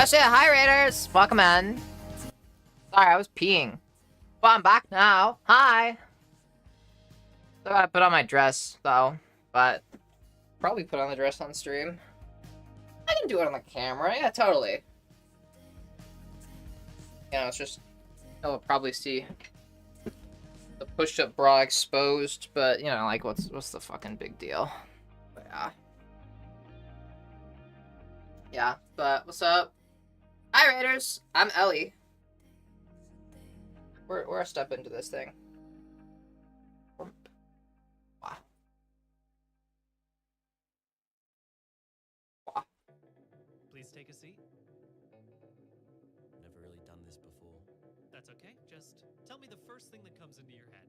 Oh shit, hi Raiders! Welcome in. Sorry, I was peeing. Well, I'm back now. Hi! Still gotta put on my dress, though. But, probably put on the dress on stream. I can do it on the camera, yeah, totally. You know, it's just... I'll probably see the push-up bra exposed, but, you know, like, what's the fucking big deal? But, yeah. Yeah, but, what's up? Hi, Raiders! I'm Ellie. We're a step into this thing. Wow. Wow. Please take a seat. Never really done this before. That's okay. Just tell me the first thing that comes into your head.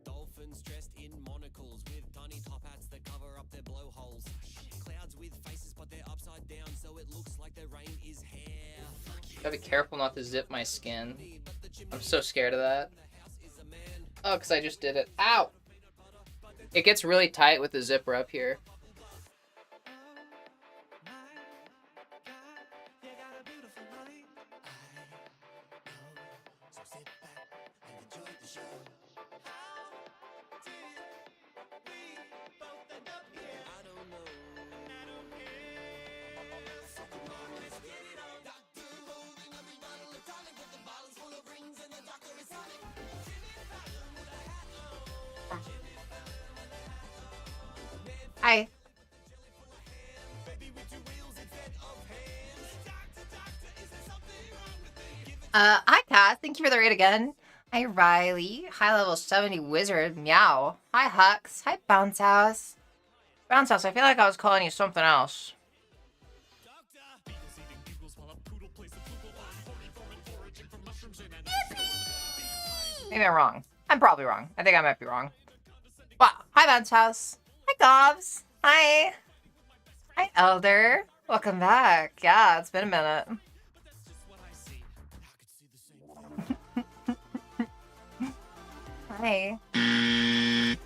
Dolphins dressed in monocles with tiny top hats that cover up their blowholes. Clouds with faces, but they're upside down, so it looks like the rain is hair. Gotta be careful not to zip my skin. I'm so scared of that. Oh, because I just did it. Ow! It gets really tight with the zipper up here. Hi. Hi Kat, thank you for the raid again. Hi Riley, high level 70 wizard, meow. Hi Hux, hi Bounce House. Bounce House, I feel like I was calling you something else. Maybe I'm wrong. I'm probably wrong. I think I might be wrong. Wow, hi Bounce House. Hi Gobs. Hi. Hi Elder. Welcome back. Yeah, it's been a minute. Hi. I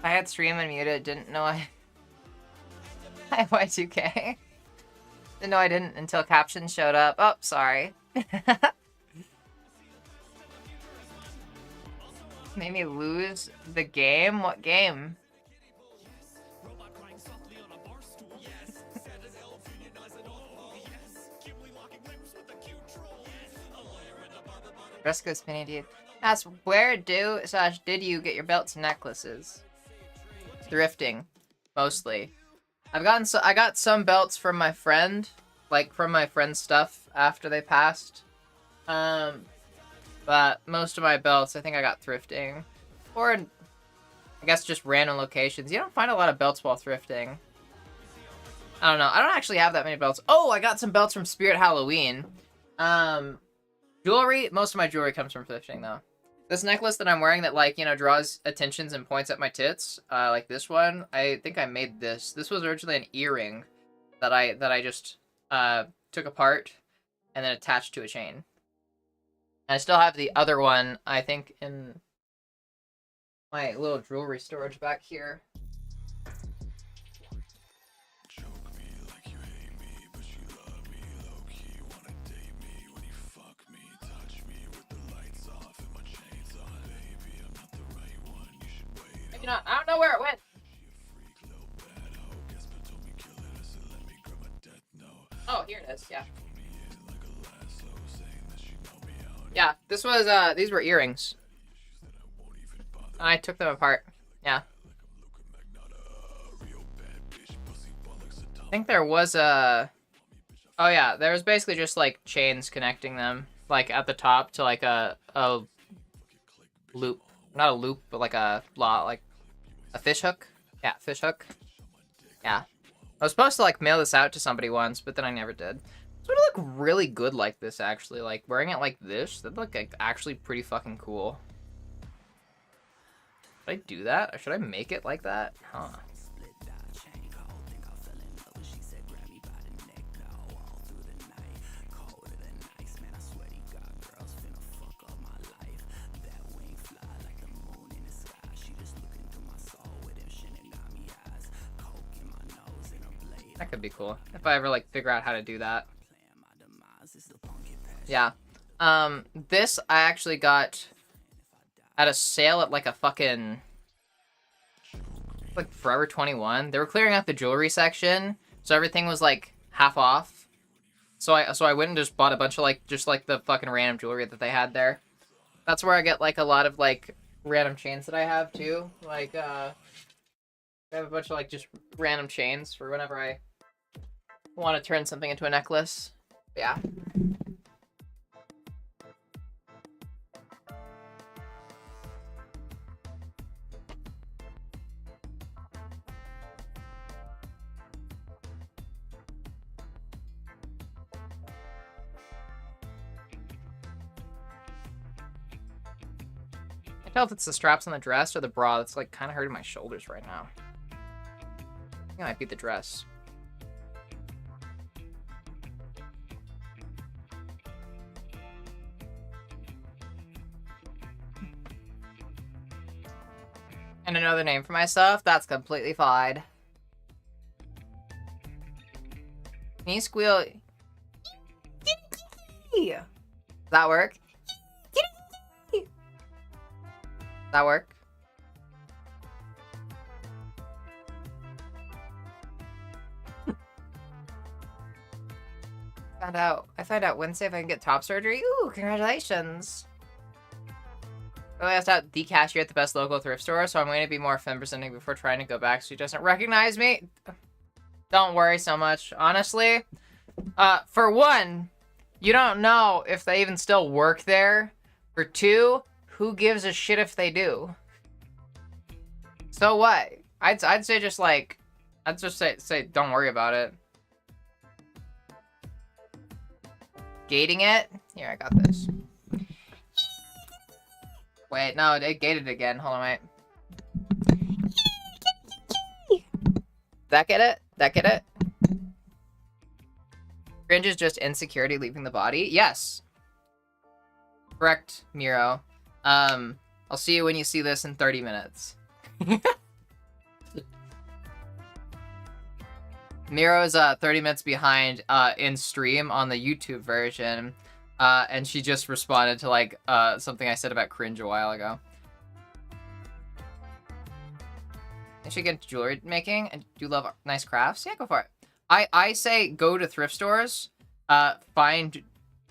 had stream unmuted, didn't know I... Hi, Y2K. Didn't know I didn't until captions showed up. Oh, sorry. Made me lose the game? What game? Fresco spinny dude. That's where did you get your belts and necklaces? Thrifting, mostly. I got some belts from my friend, like from my friend's stuff after they passed. But most of my belts, I think I got thrifting, or I guess just random locations. You don't find a lot of belts while thrifting. I don't know. I don't actually have that many belts. Oh, I got some belts from Spirit Halloween. Jewelry, most of my jewelry comes from thrifting though. This necklace that I'm wearing that, like, you know, draws attentions and points at my tits, like this one, I think I made this. This was originally an earring that I just took apart and then attached to a chain. And I still have the other one, I think, in my little jewelry storage back here. I don't know where it went. Oh, here it is. Yeah. Yeah, this was, these were earrings. I took them apart. Yeah. I think there was a... Oh yeah, there was basically just, like, chains connecting them. Like, at the top to, like, a loop. Not a loop, but, like, a fish hook? Yeah, fish hook. Yeah. I was supposed to, like, mail this out to somebody once, but then I never did. It would look really good like this, actually. Like, wearing it like this, that'd look like actually pretty fucking cool. Should I do that? Or should I make it like that? Huh. That could be cool. If I ever, like, figure out how to do that. Yeah. This I actually got at a sale at like a fucking like Forever 21. They were clearing out the jewelry section, so everything was like half off. So I went and just bought a bunch of like just like the fucking random jewelry that they had there. That's where I get like a lot of like random chains that I have too. Like I have a bunch of like just random chains for whenever I want to turn something into a necklace. But yeah. I can't tell if it's the straps on the dress or the bra that's like kind of hurting my shoulders right now. I think it might be the dress. And another name for myself? That's completely fine. Can you squeal? Does that work? Does that work? I found out Wednesday if I can get top surgery. Ooh, congratulations. I asked out the cashier at the best local thrift store, so I'm going to be more femme presenting before trying to go back so he doesn't recognize me. Don't worry so much. Honestly, for one, you don't know if they even still work there. For two, who gives a shit if they do? So what? I'd say just like, I'd just say don't worry about it. Gating it? Here, I got this. Wait, no, it gated again. Hold on, wait. That get it? That get it? Cringe is just insecurity leaving the body? Yes. Correct, Miro. I'll see you when you see this in 30 minutes. Miro's 30 minutes behind in stream on the YouTube version. And she just responded to like something I said about cringe a while ago. I should get into jewelry making and do love nice crafts. Yeah, go for it. I say go to thrift stores, find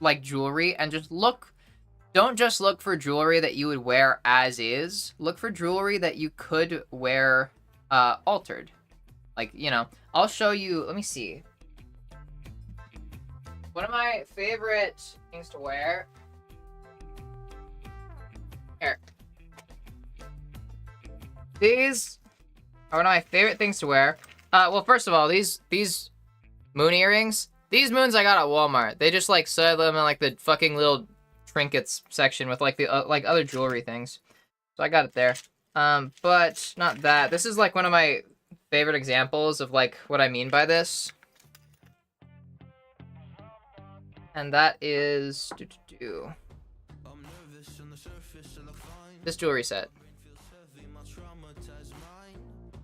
like jewelry and just look. Don't just look for jewelry that you would wear as is. Look for jewelry that you could wear altered. Like, you know, I'll show you. Let me see. One of my favorite things to wear. Here. These are one of my favorite things to wear. Well, first of all, these moon earrings. These moons I got at Walmart. They just like sell them in like the fucking little trinkets section with like the like other jewelry things. So I got it there. But not that. This is like one of my favorite examples of like what I mean by this. And that is this jewelry set.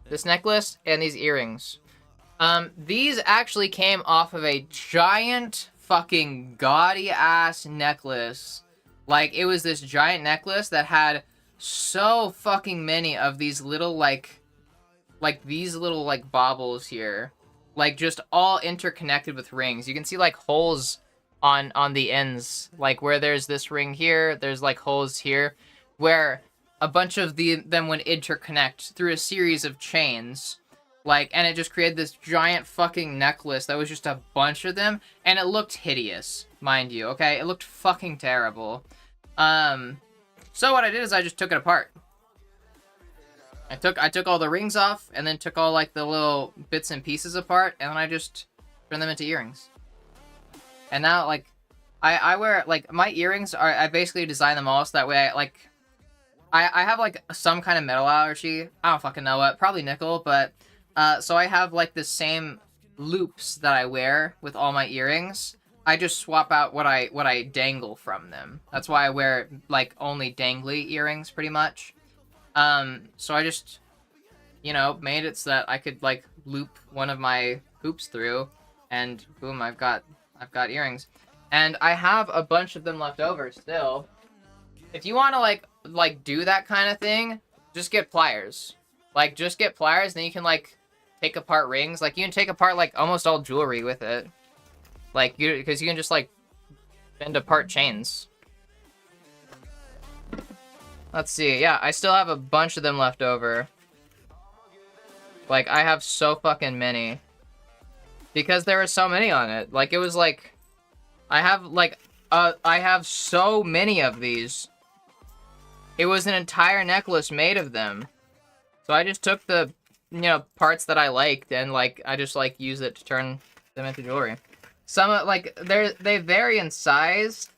This necklace and these earrings. These actually came off of a giant fucking gaudy ass necklace. Like it was this giant necklace that had so fucking many of these little like these little like baubles here. Like just all interconnected with rings. You can see like holes on the ends, like where there's this ring here, there's like holes here, where a bunch of them would interconnect through a series of chains, like, and it just created this giant fucking necklace that was just a bunch of them, and it looked hideous, mind you, okay? It looked fucking terrible. So what I did is I just took it apart. I took all the rings off, and then took all like the little bits and pieces apart, and then I just turned them into earrings. And now, like, I wear, like, my earrings are, I basically design them all so that way I have, like, some kind of metal allergy. I don't fucking know what. Probably nickel, but, so I have, like, the same loops that I wear with all my earrings. I just swap out what I dangle from them. That's why I wear, like, only dangly earrings, pretty much. So I just, you know, made it so that I could, like, loop one of my hoops through, and boom, I've got earrings. And I have a bunch of them left over still. If you want to like do that kind of thing, just get pliers. Like just get pliers, then you can like take apart rings. Like you can take apart like almost all jewelry with it. Like because you can just like bend apart chains. Let's see. Yeah, I still have a bunch of them left over. Like I have so fucking many. Because there were so many on it. Like it was like I have so many of these. It was an entire necklace made of them. So I just took the, you know, parts that I liked and like I just like use it to turn them into jewelry. Some like they vary in size,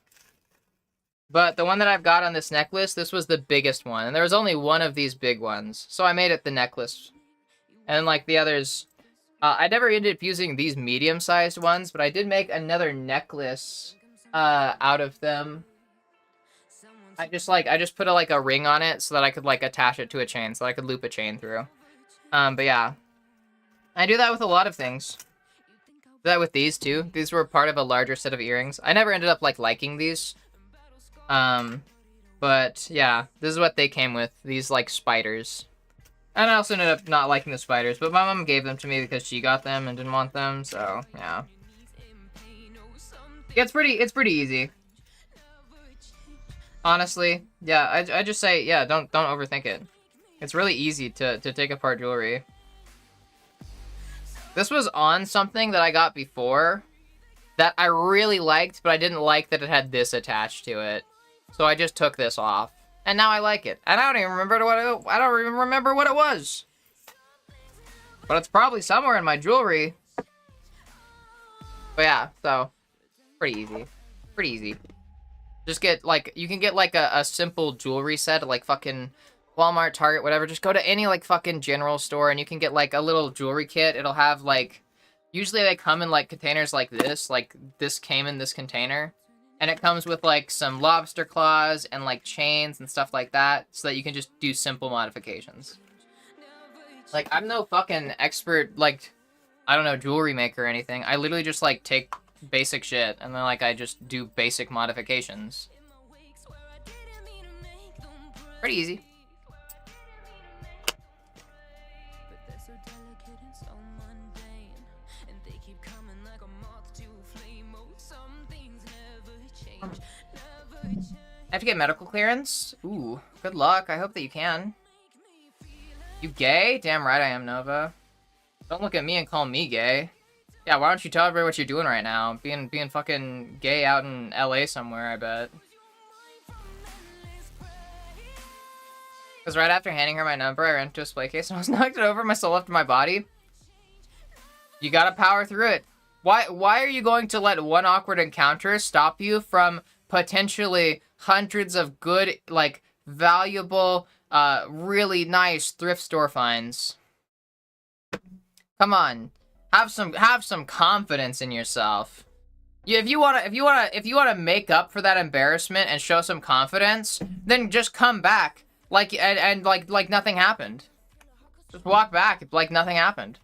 but the one that I've got on this necklace, this was the biggest one, and there was only one of these big ones, so I made it the necklace. And like the others, I never ended up using these medium-sized ones, but I did make another necklace out of them. I just put a ring on it so that I could like attach it to a chain, so that I could loop a chain through. But yeah, I do that with a lot of things. Do that with these too. These were part of a larger set of earrings. I never ended up like liking these. But yeah, this is what they came with. These like spiders. And I also ended up not liking the spiders, but my mom gave them to me because she got them and didn't want them. So yeah, it's pretty easy. Honestly, yeah, I just say, yeah, don't overthink it. It's really easy to take apart jewelry. This was on something that I got before that I really liked, but I didn't like that it had this attached to it. So I just took this off, and now I like it. And I don't even remember I don't even remember what it was. But it's probably somewhere in my jewelry. But yeah, so pretty easy. Pretty easy. Just get, like, you can get, like, a simple jewelry set at, like, fucking Walmart, Target, whatever. Just go to any, like, fucking general store, and you can get, like, a little jewelry kit. It'll have, like, usually they come in, like, containers like this. Like, this came in this container. And it comes with, like, some lobster claws and, like, chains and stuff like that. So that you can just do simple modifications. Like, I'm no fucking expert, like, I don't know, jewelry maker or anything. I literally just, like, take basic shit, and then like I just do basic modifications. Pretty easy. I have to get medical clearance? Ooh, good luck. I hope that you can. You gay? Damn right I am, Nova. Don't look at me and call me gay. Yeah, why don't you tell everybody what you're doing right now? Being fucking gay out in LA somewhere, I bet. Because right after handing her my number, I ran into a display case and I was knocked over, my soul left my body. You gotta power through it. Why are you going to let one awkward encounter stop you from potentially hundreds of good, like, valuable, really nice thrift store finds? Come on. Have some confidence in yourself. Yeah, if you wanna make up for that embarrassment and show some confidence, then just come back like like nothing happened. Just walk back like nothing happened.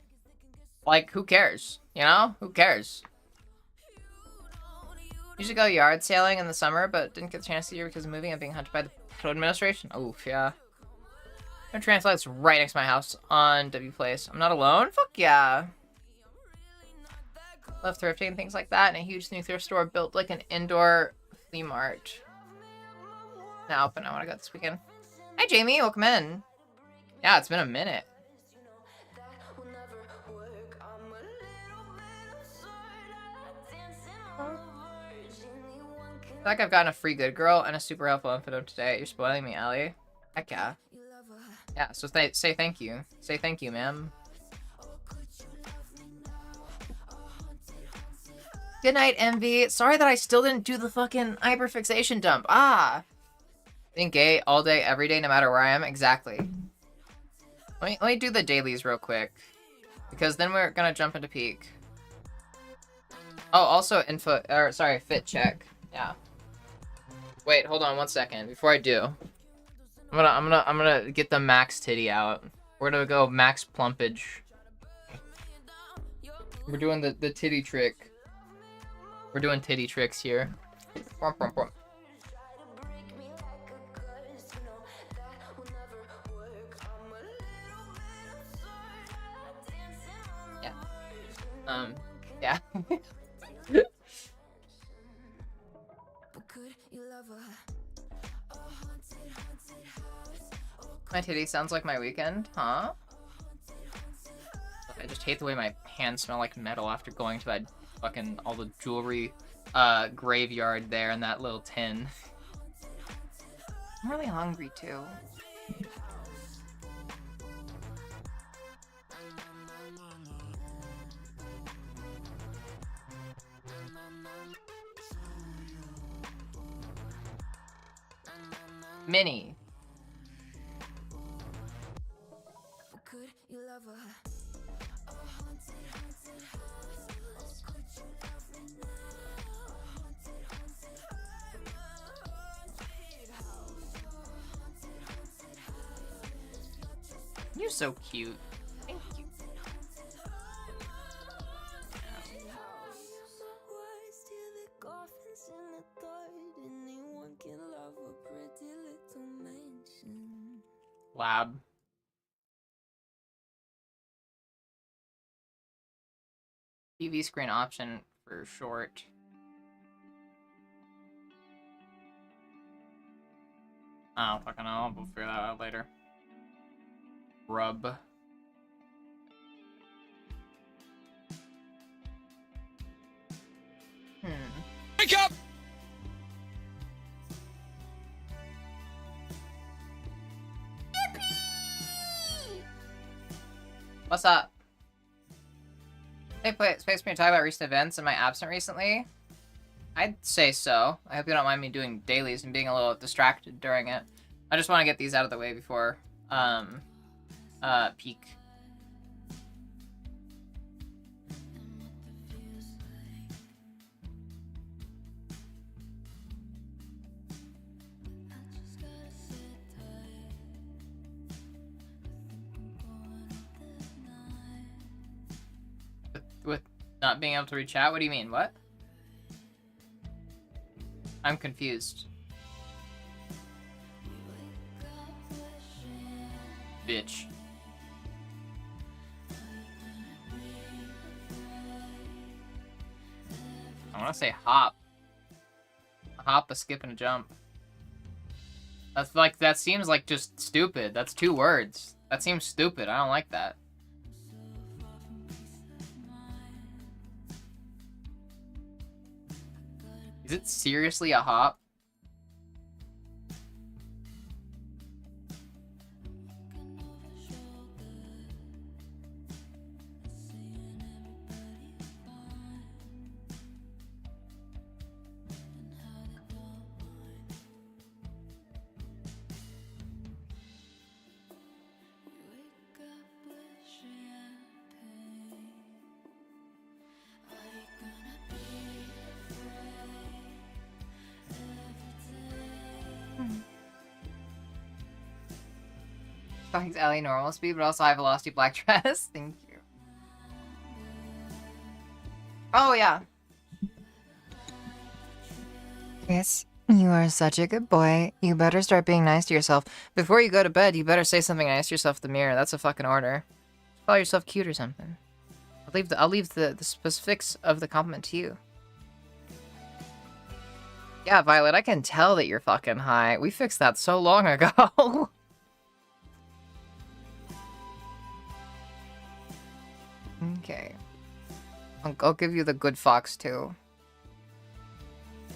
Like, who cares? You know? Who cares? Usually go yard sailing in the summer, but didn't get a chance to year because of moving and being hunted by the Patrol Administration. Oof, yeah. No translates right next to my house on W Place. I'm not alone? Fuck yeah. Love thrifting and things like that, and a huge new thrift store built like an indoor flea mart. Now open. I want to go this weekend. Hi, Jamie. Welcome in. Yeah, it's been a minute. I feel like I've gotten a free good girl and a super helpful info today. You're spoiling me, Ellie. Heck yeah. Yeah, so say thank you. Say thank you, ma'am. Good night, Envy. Sorry that I still didn't do the fucking hyperfixation dump. Ah! Being gay all day, every day, no matter where I am. Exactly. Let me do the dailies real quick. Because then we're gonna jump into peak. Oh, also fit check. Yeah. Wait, hold on one second. Before I do. I'm gonna get the max titty out. We're gonna go max plumpage. We're doing the titty trick. We're doing titty tricks here. Yeah. Yeah. My titty sounds like my weekend, huh? I just hate the way my hands smell like metal after going to that fucking all the jewelry graveyard there in that little tin. I'm really hungry too. Minnie. You're so cute. Thank you. Lab. TV screen option for short. I don't fucking know. We'll figure that out later. Rub. Wake up! What's up? Hey, Space Marine, talk about recent events. Am I absent recently? I'd say so. I hope you don't mind me doing dailies and being a little distracted during it. I just want to get these out of the way before, peak. With not being able to reach out? What do you mean? What? I'm confused. Bitch. I want to say hop. A hop, a skip, and a jump. That's like, that seems like just stupid. That's 2 words. That seems stupid. I don't like that. Is it seriously a hop? Thanks, Ellie, normal speed, but also high velocity black dress. Thank you. Oh, yeah. Yes, you are such a good boy. You better start being nice to yourself. Before you go to bed, you better say something nice to yourself in the mirror. That's a fucking order. Call yourself cute or something. I'll leave the specifics of the compliment to you. Yeah, Violet, I can tell that you're fucking high. We fixed that so long ago. Okay. I'll give you the good fox, too.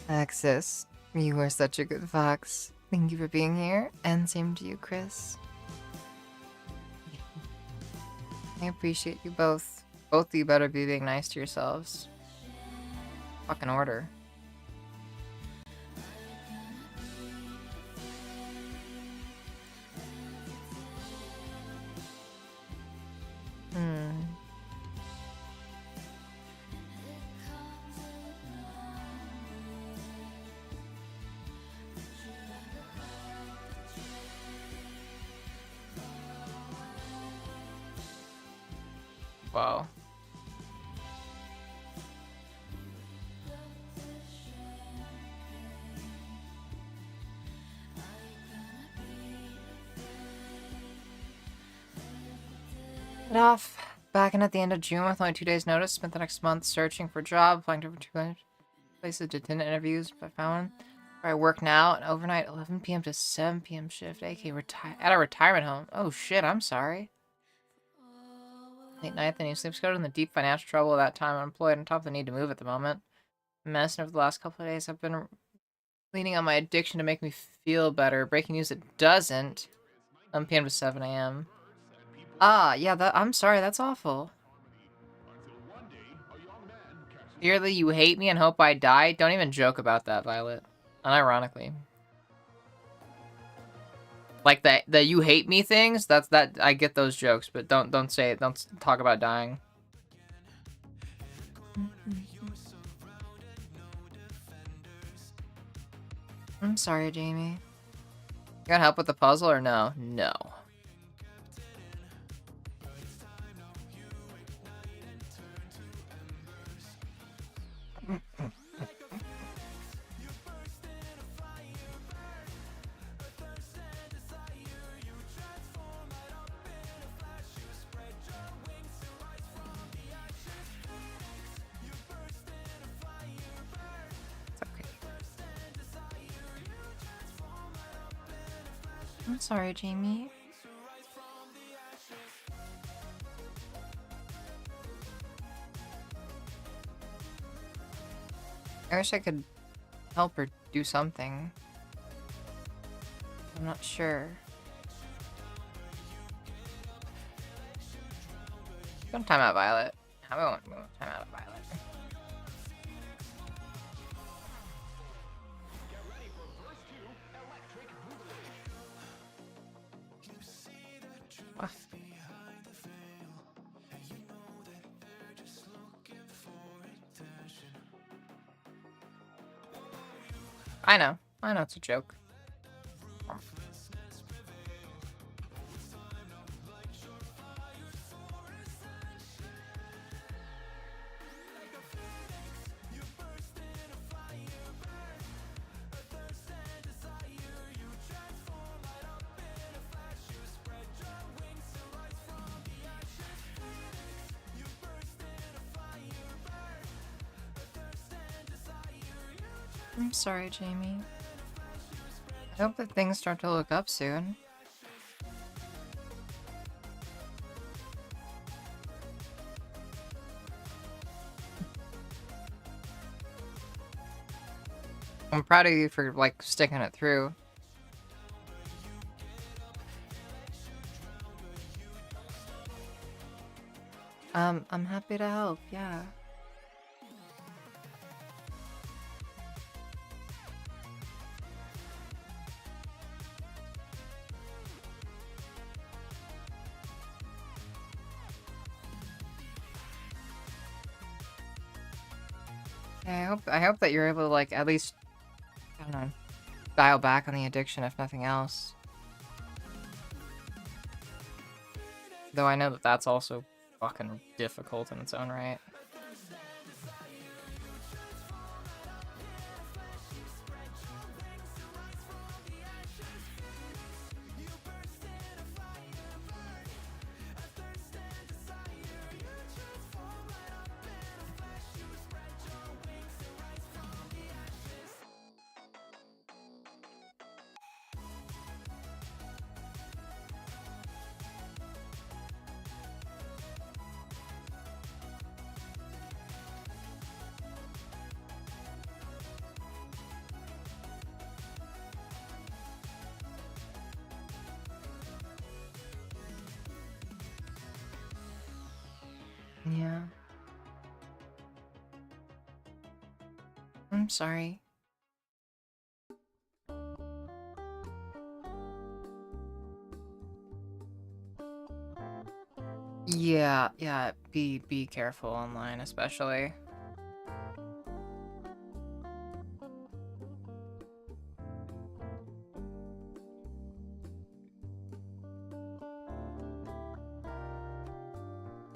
Alexis, you are such a good fox. Thank you for being here, and same to you, Chris. I appreciate you both. Both of you better be being nice to yourselves. Fucking order. Wow. Get off. Back in at the end of June with only 2 days notice. Spent the next month searching for a job, applying to different places, did 10 interviews, but I found one. Where I work now, an overnight 11 p.m. to 7 p.m. shift, aka at a retirement home. Oh shit, I'm sorry. Late night, the new sleep schedule, and the deep financial trouble of that time unemployed on top of the need to move at the moment. Mess, and over the last couple of days, I've been leaning on my addiction to make me feel better. Breaking news, it doesn't. 11 p.m. to 7 a.m. Ah, yeah, I'm sorry, that's awful. Dearly, you hate me and hope I die? Don't even joke about that, Violet. Unironically. Like the you hate me things, that I get those jokes, but don't say it. Don't talk about dying. I'm sorry, Jamie. You got help with the puzzle or no? No. I'm sorry, Jamie. I wish I could help her do something. I'm not sure. Don't time out Violet. We won't time out Violet. What? I know it's a joke. I'm sorry, Jamie. I hope that things start to look up soon. I'm proud of you for, like, sticking it through. I'm happy to help, yeah. I hope that you're able to, like, at least, I don't know, dial back on the addiction if nothing else. Though I know that that's also fucking difficult in its own right. Yeah. I'm sorry. Yeah, be careful online, especially.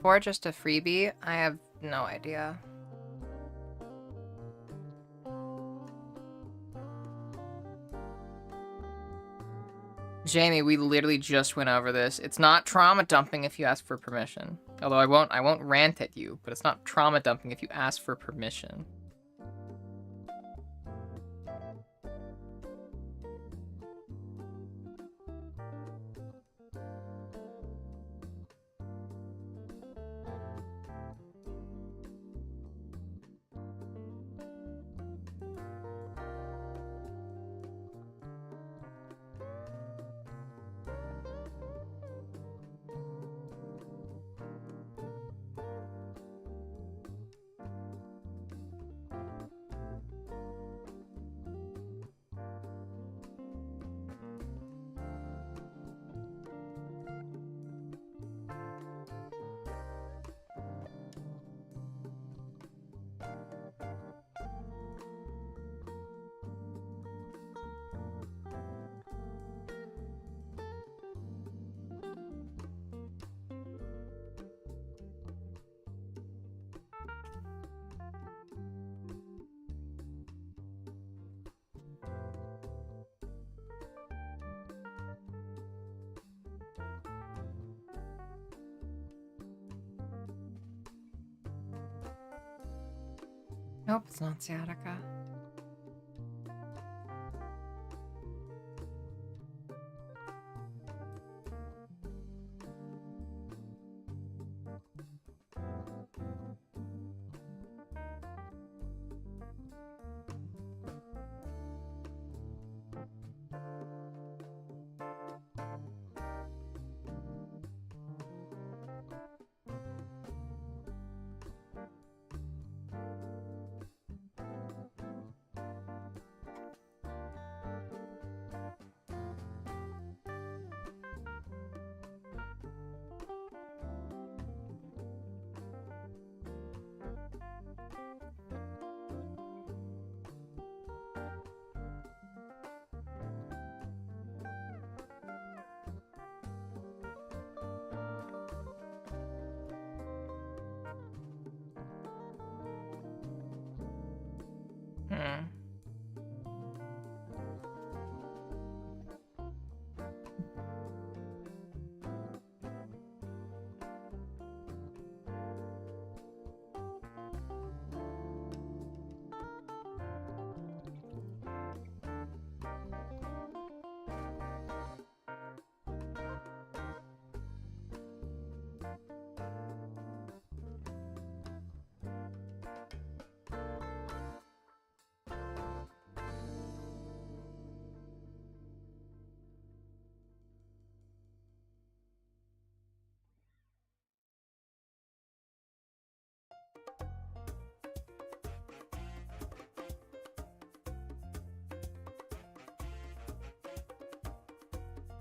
Or just a freebie? I have no idea. Jamie, we literally just went over this. It's not trauma dumping if you ask for permission. Although I won't rant at you, but it's not trauma dumping if you ask for permission. Nope, it's not sciatica.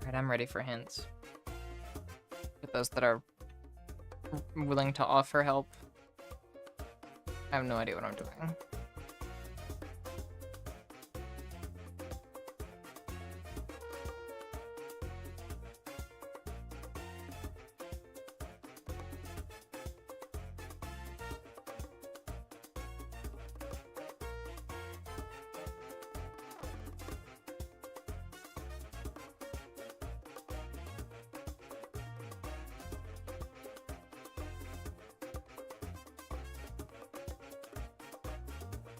Alright, I'm ready for hints. With those that are willing to offer help. I have no idea what I'm doing.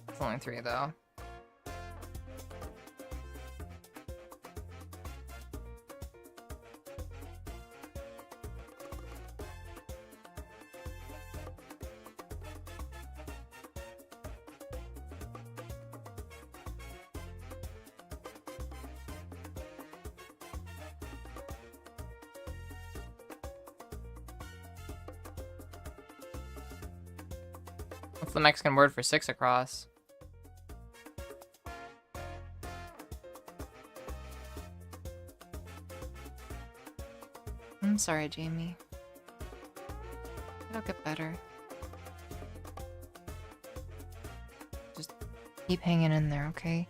It's only 3 though. What's the Mexican word for 6 across? I'm sorry, Jamie. It'll get better. Just keep hanging in there, okay?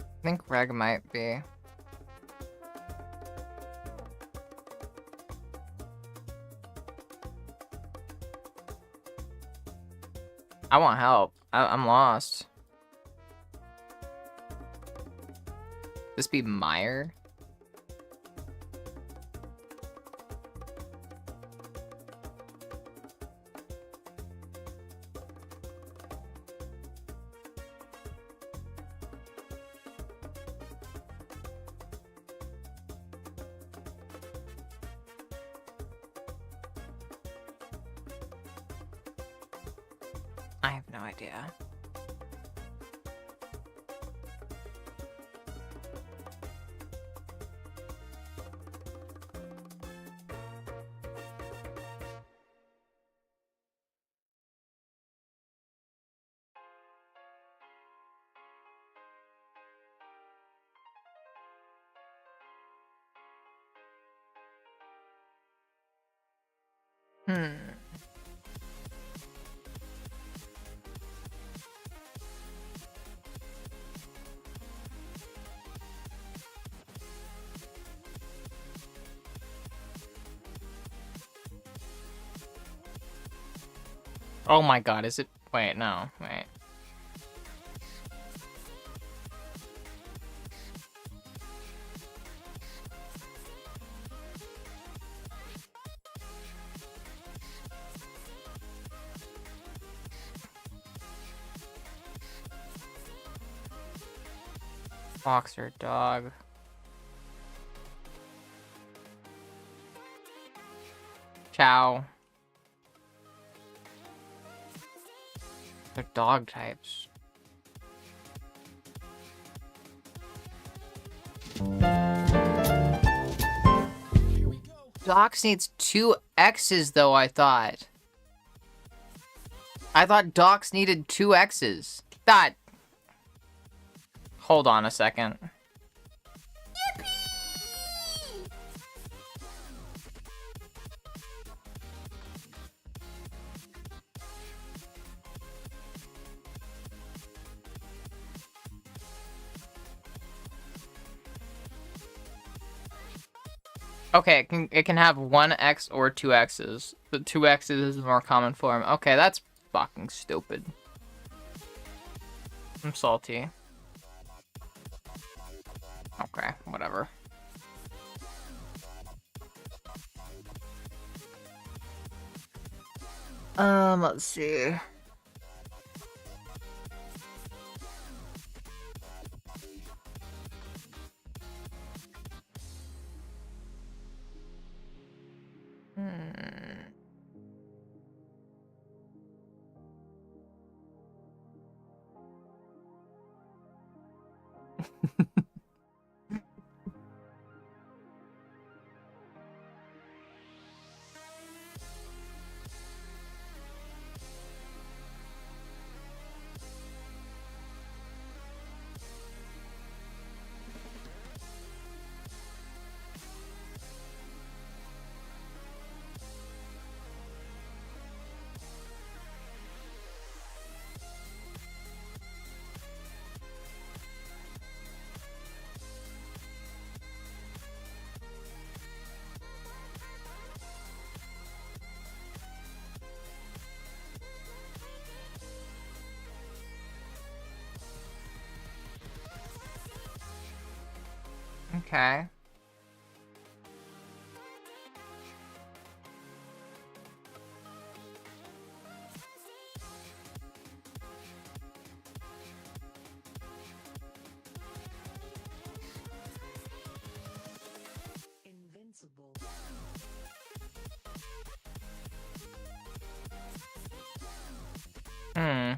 I think Reg might be. I want help. I'm lost. This be Meyer? I have no idea. Hmm. Oh my god, is it? Wait, no, wait. Boxer dog. Chow. They're dog types. Dox needs 2 X's though, I thought. I thought Dox needed 2 X's. That. Hold on a second. Okay, it can have 1 X or 2 X's. The 2 X's is the more common form. Okay, that's fucking stupid. I'm salty. Okay, whatever. Let's see. Okay. Invincible. Hmm.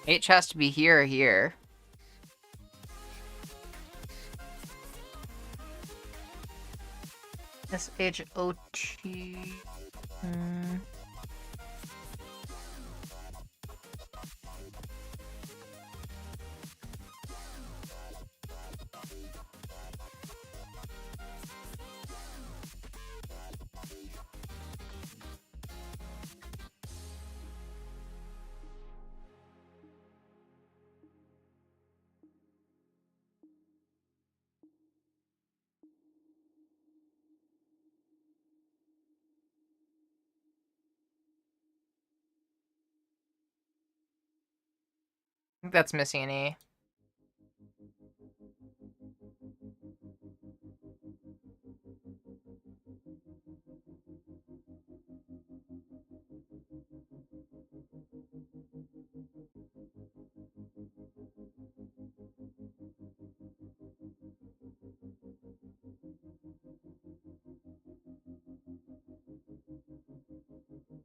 H has to be here or here. S-H-O-T. think that's missing an E.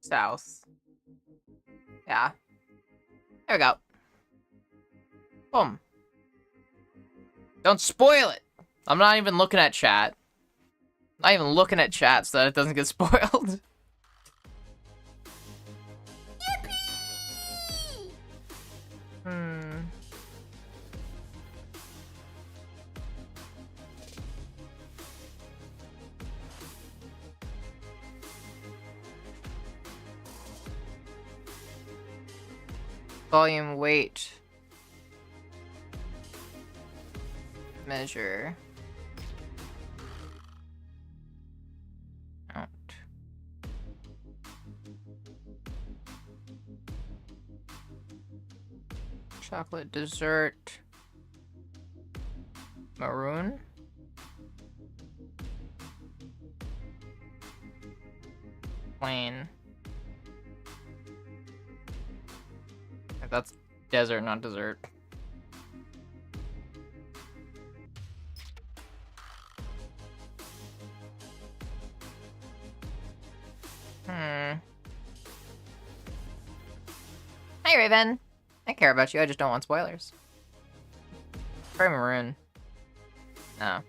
South. Yeah. There we go. Boom. Don't spoil it. I'm not even looking at chat. Not even looking at chat so that it doesn't get spoiled. Hmm. Volume, weight. Measure. Count. Chocolate dessert. Maroon. Plain. That's desert, not dessert. Hi, Raven. I care about you, I just don't want spoilers. Try maroon. No.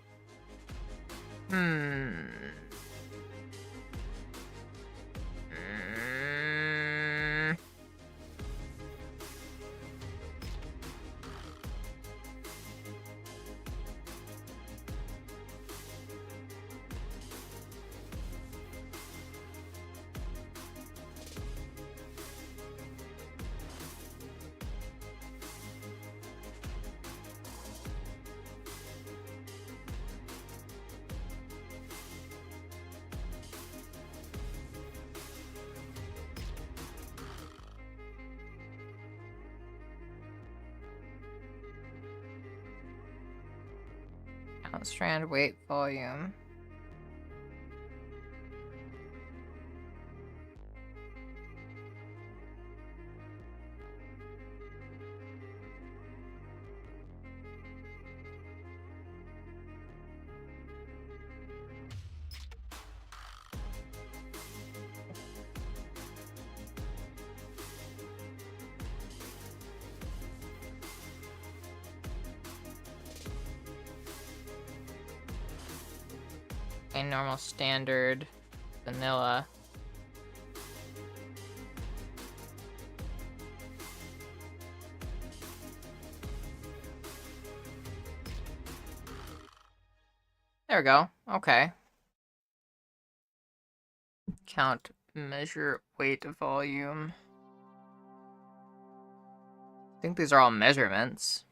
Count, strand, weight, volume. A normal, standard, vanilla. There we go. Okay. Count, measure, weight, volume. I think these are all measurements.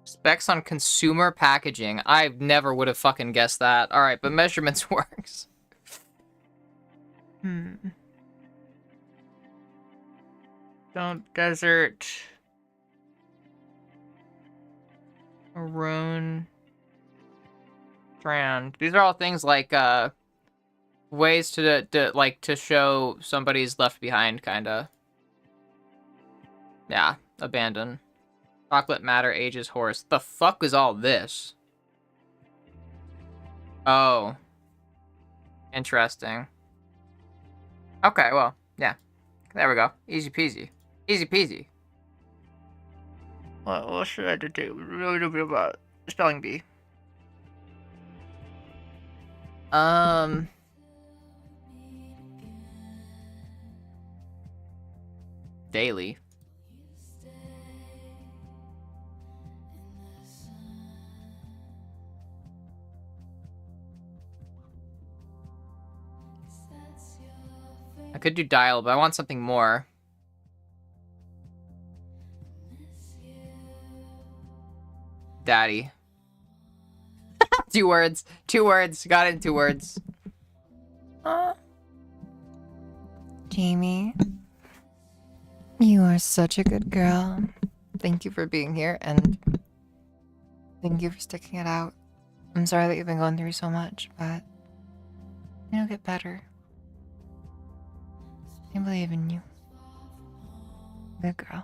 Specs on consumer packaging. I never would have fucking guessed that. Alright, but measurements works. Don't desert. Maroon. Strand. These are all things like ways to show somebody's left behind, kinda. Yeah, abandon. Chocolate matter ages horse. The fuck is all this? Oh. Interesting. Okay, well, yeah. There we go. Easy peasy. Easy peasy. What should I do about spelling bee? Daily. I could do dial, but I want something more. Daddy. 2 words. 2 words. Got it in 2 words. Jamie, you are such a good girl. Thank you for being here, and thank you for sticking it out. I'm sorry that you've been going through so much, but it'll get better. I believe in you. Good girl.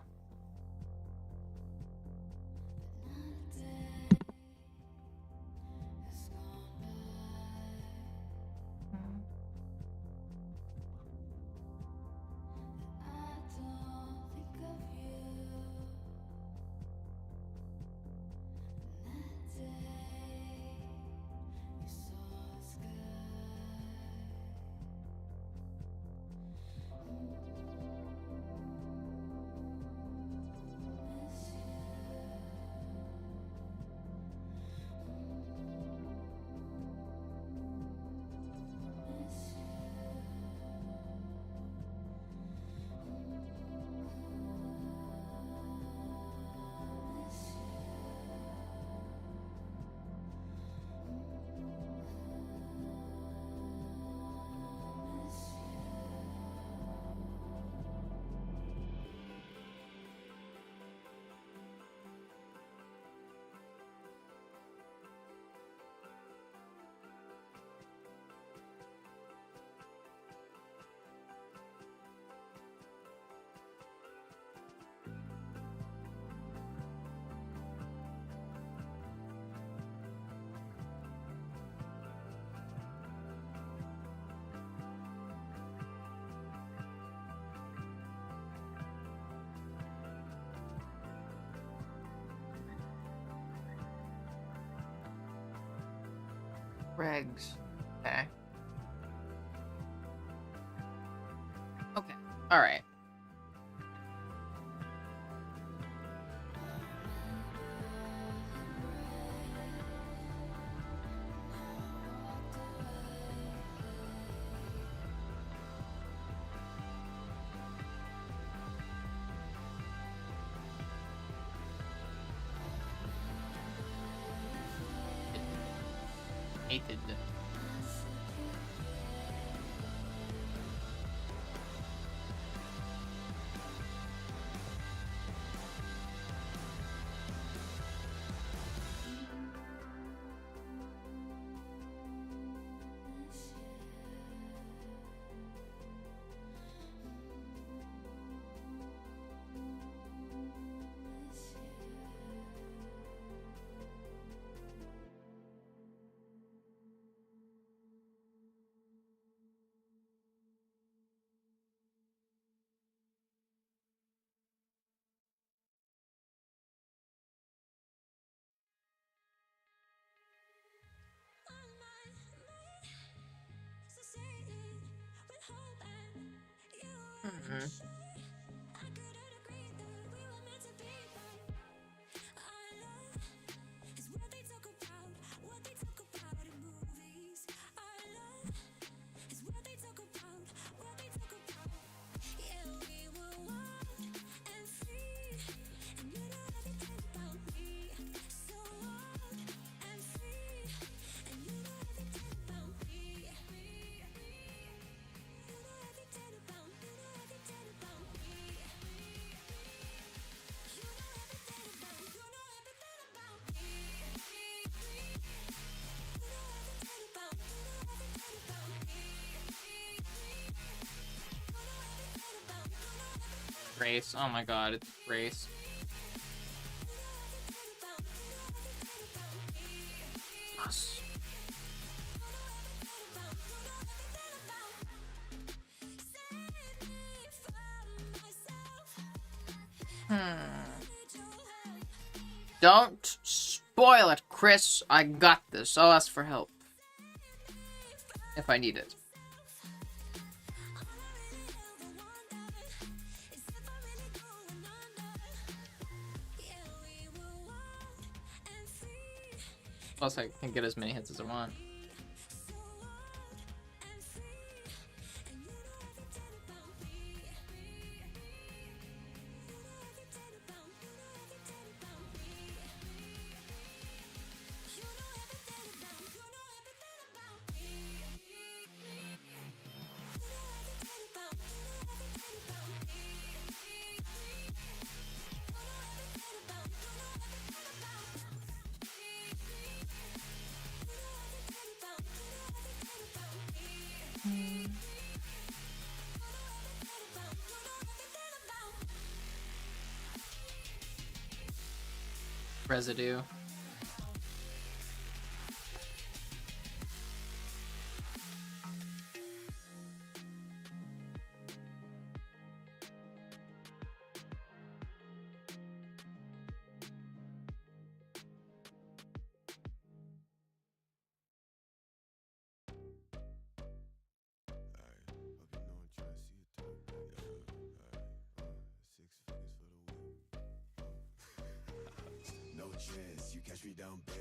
Regs. Okay. Okay. All right. Hated. Mm-hmm. Grace. Oh my god, it's Grace. Yes. Don't spoil it, Chris. I got this. I'll ask for help. If I need it. Plus, I can get as many hits as I want. residue. No chance, you catch me down bad.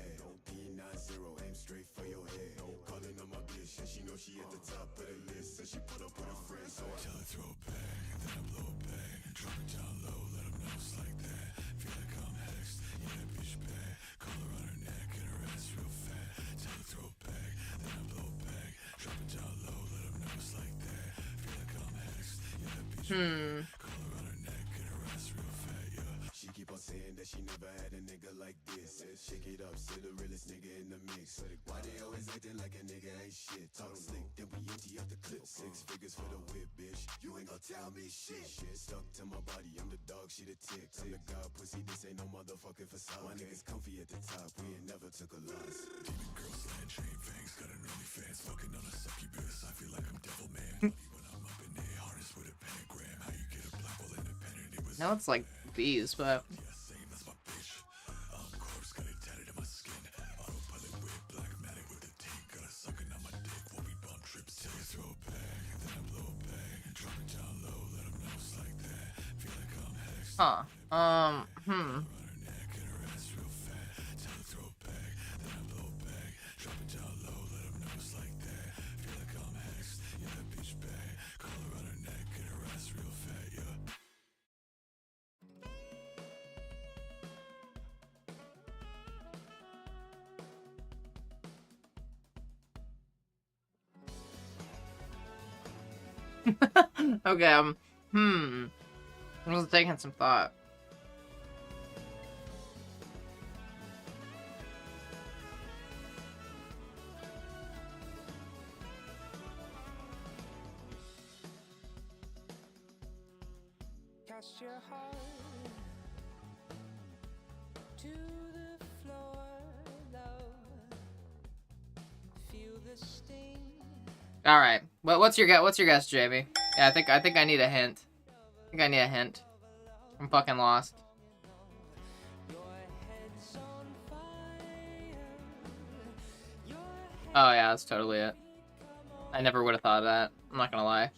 P90, aim straight for your head. Calling on my bitch, and she know she at the top of the list. And she put up with her friends, so I tell her throw it back, and then I blow it back. Drop it down low, let them know it's like that. Feel like I'm hexed, yeah, that bitch bad. Collar on her neck, and her ass real fat. Tell her throw it back, then I blow it back. Drop it down low, let them know it's like that. Feel like I'm hexed, yeah, that bitch bad. Collar on her neck, and her ass real fat, yeah. She keep on saying that she never had a nigga like this. Shake it up, say the realest nigga in the mix. Why they always acting like a nigga ain't shit? Talk slick, then we empty out the clip. 6 figures for the whip, bitch. You ain't gonna tell me shit. Stuck to my body, I'm the dog, she the tick. I'm the god, pussy, this ain't no motherfucking facade. My niggas comfy at the top, we ain't never took a loss. Demon girls, land chain fangs, got an early fans, fucking on a succubus. I feel like I'm devil man. When I'm up in there, harness with a pentagram. How you get a black hole independent? It was Now it's like bees, but huh. Okay, I was taking some thought. Cast your heart to the floor, love. Feel the sting. All right. What's your guess, Jamie? Yeah, I think I need a hint. I think I need a hint. I'm fucking lost. Oh yeah, that's totally it. I never would have thought of that. I'm not gonna lie.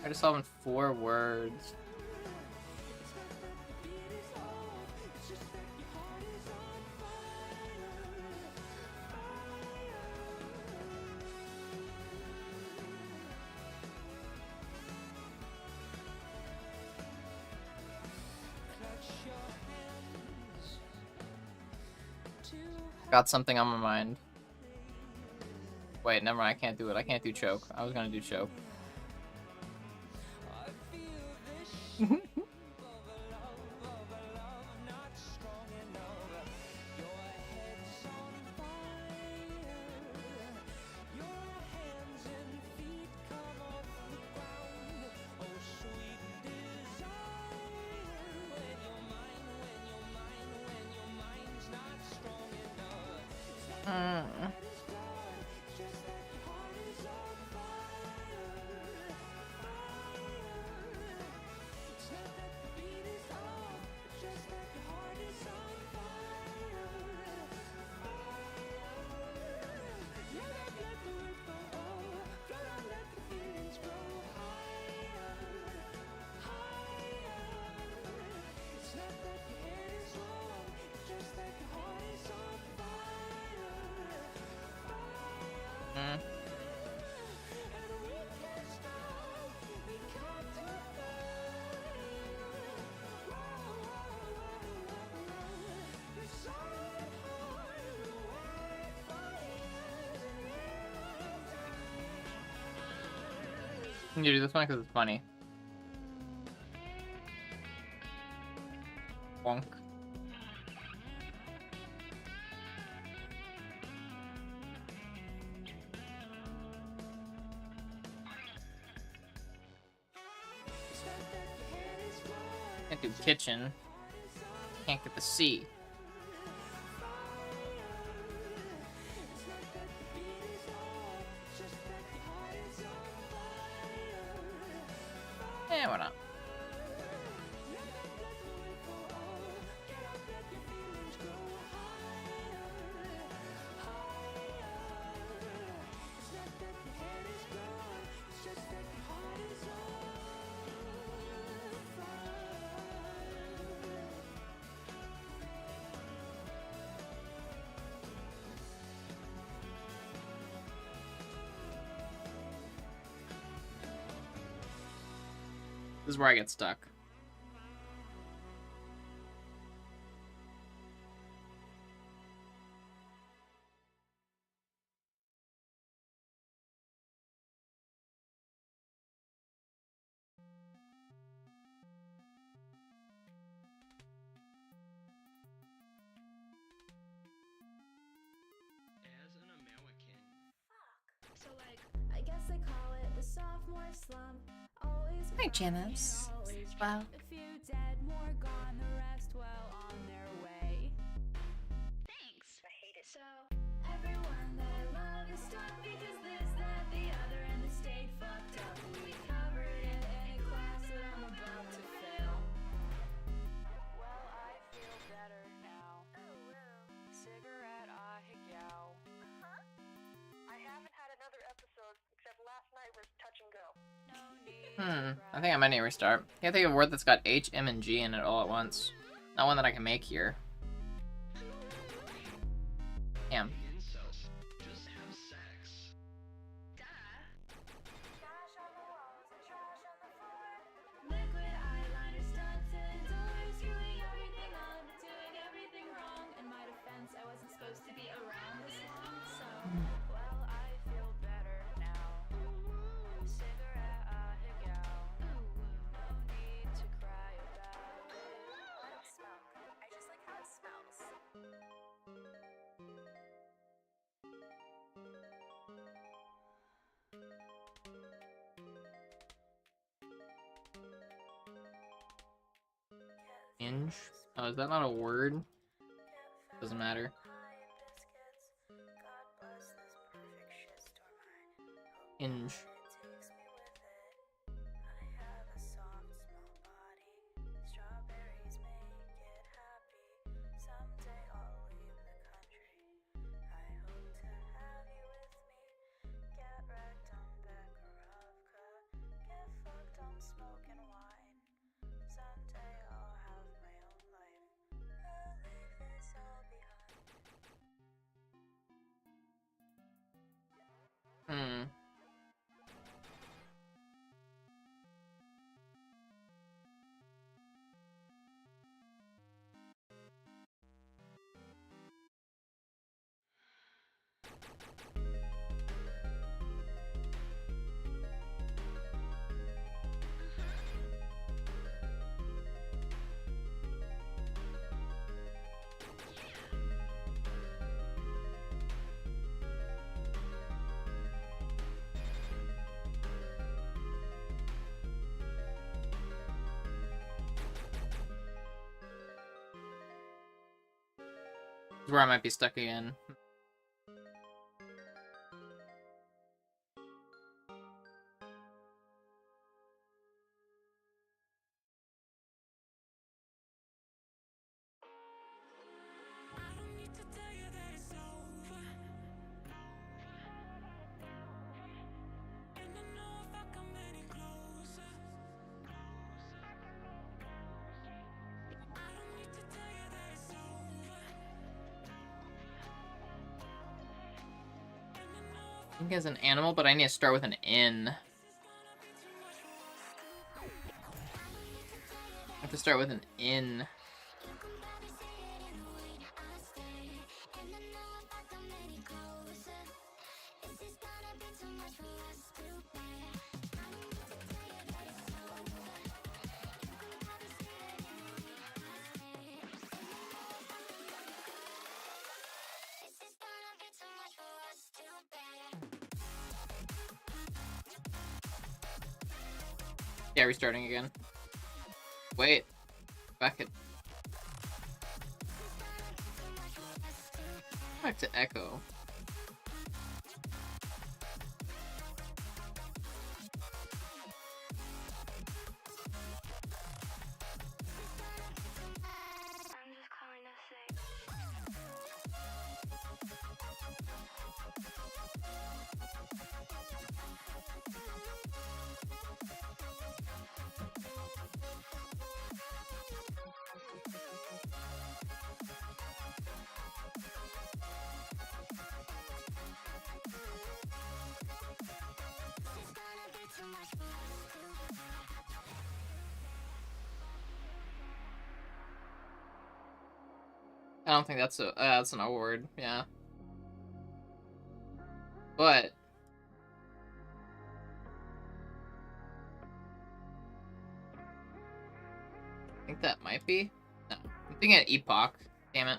I just saw in 4 words. Got something on my mind. Wait, never mind. I can't do it. I can't do choke. I was gonna do choke. You do this one because it's funny. Bonk. do kitchen. Can't get the C. Yeah, why not? This is where I get stuck. As an American. So like, I guess I call it the sophomore slump. Always Hi, crying, Janice. always Wow. drunk. A few dead, more gone, the rest well on their way. Thanks. I hate it. So everyone that I love is stuck because this, that, the other, and the state fucked up. We covered it in a class that I'm about to fail. Well, I feel better now. Cigarette, I yow. I haven't had another episode except last night was touch and go. No need. I think I might need to restart. Can't think of a word that's got H, M, and G in it all at once. Not one that I can make here. Damn. Incels. Just have sex. Trash on the walls and trash on the floor. Liquid eyeliner stunts and doors, screwing everything up, doing everything wrong. In my defense, I wasn't supposed to be around this long, so well, I feel better now. Cigarette, I yow. No need to cry about it. I don't smoke. I just like how it smells. Inge? Oh, is that not a word? Doesn't matter. Inge. Smoke and wine. Someday I'll have my own life. I'll leave this all behind. This is where I might be stuck again. I think as an animal, but I need to start with an N. I have to start with an N. Yeah, restarting again. Wait. Back it. Back to echo. I'm just calling to say. I don't think that's an award, yeah. But I think that might be. No, I'm thinking of Epoch. Damn it.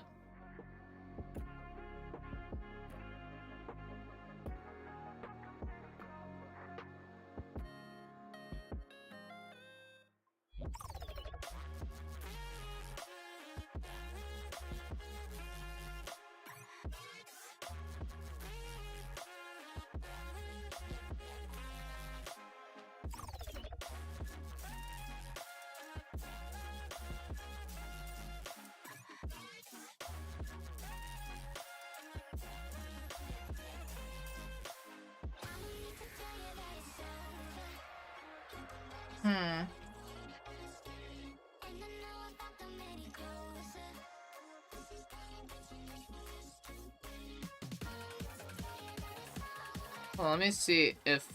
Well, let me see if...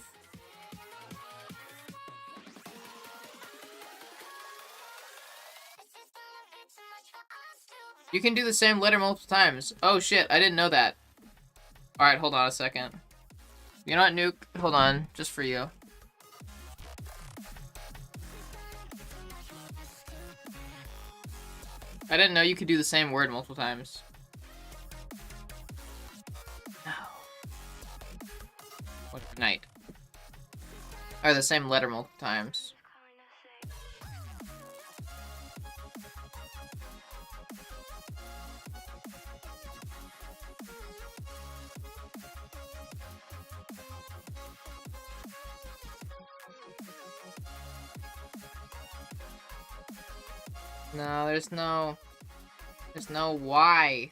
You can do the same letter multiple times. Oh shit, I didn't know that. Alright, hold on a second. You know what, Nuke? Hold on, just for you. I didn't know you could do the same word multiple times. No. What night? Or the same letter multiple times. No, there's no why.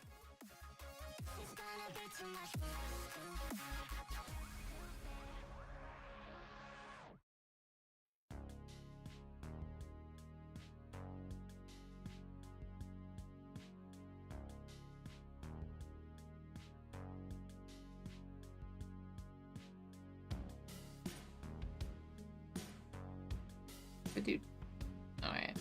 Dude. Alright.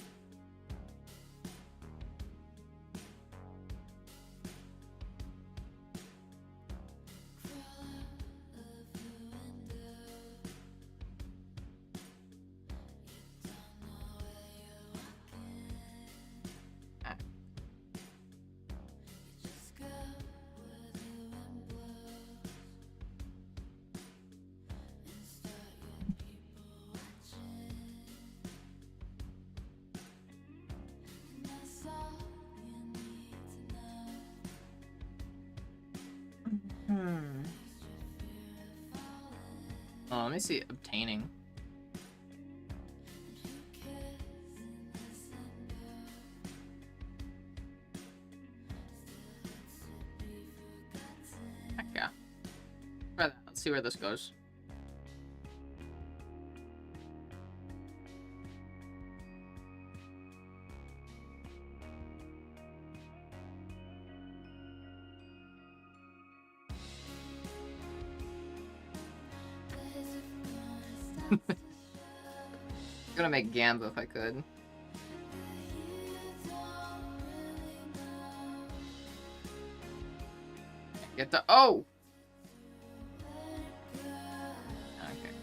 Oh, let me see. Obtaining. Heck yeah. Try that. Let's see where this goes. I'm gonna make Gamba if I could. Get the oh! Okay.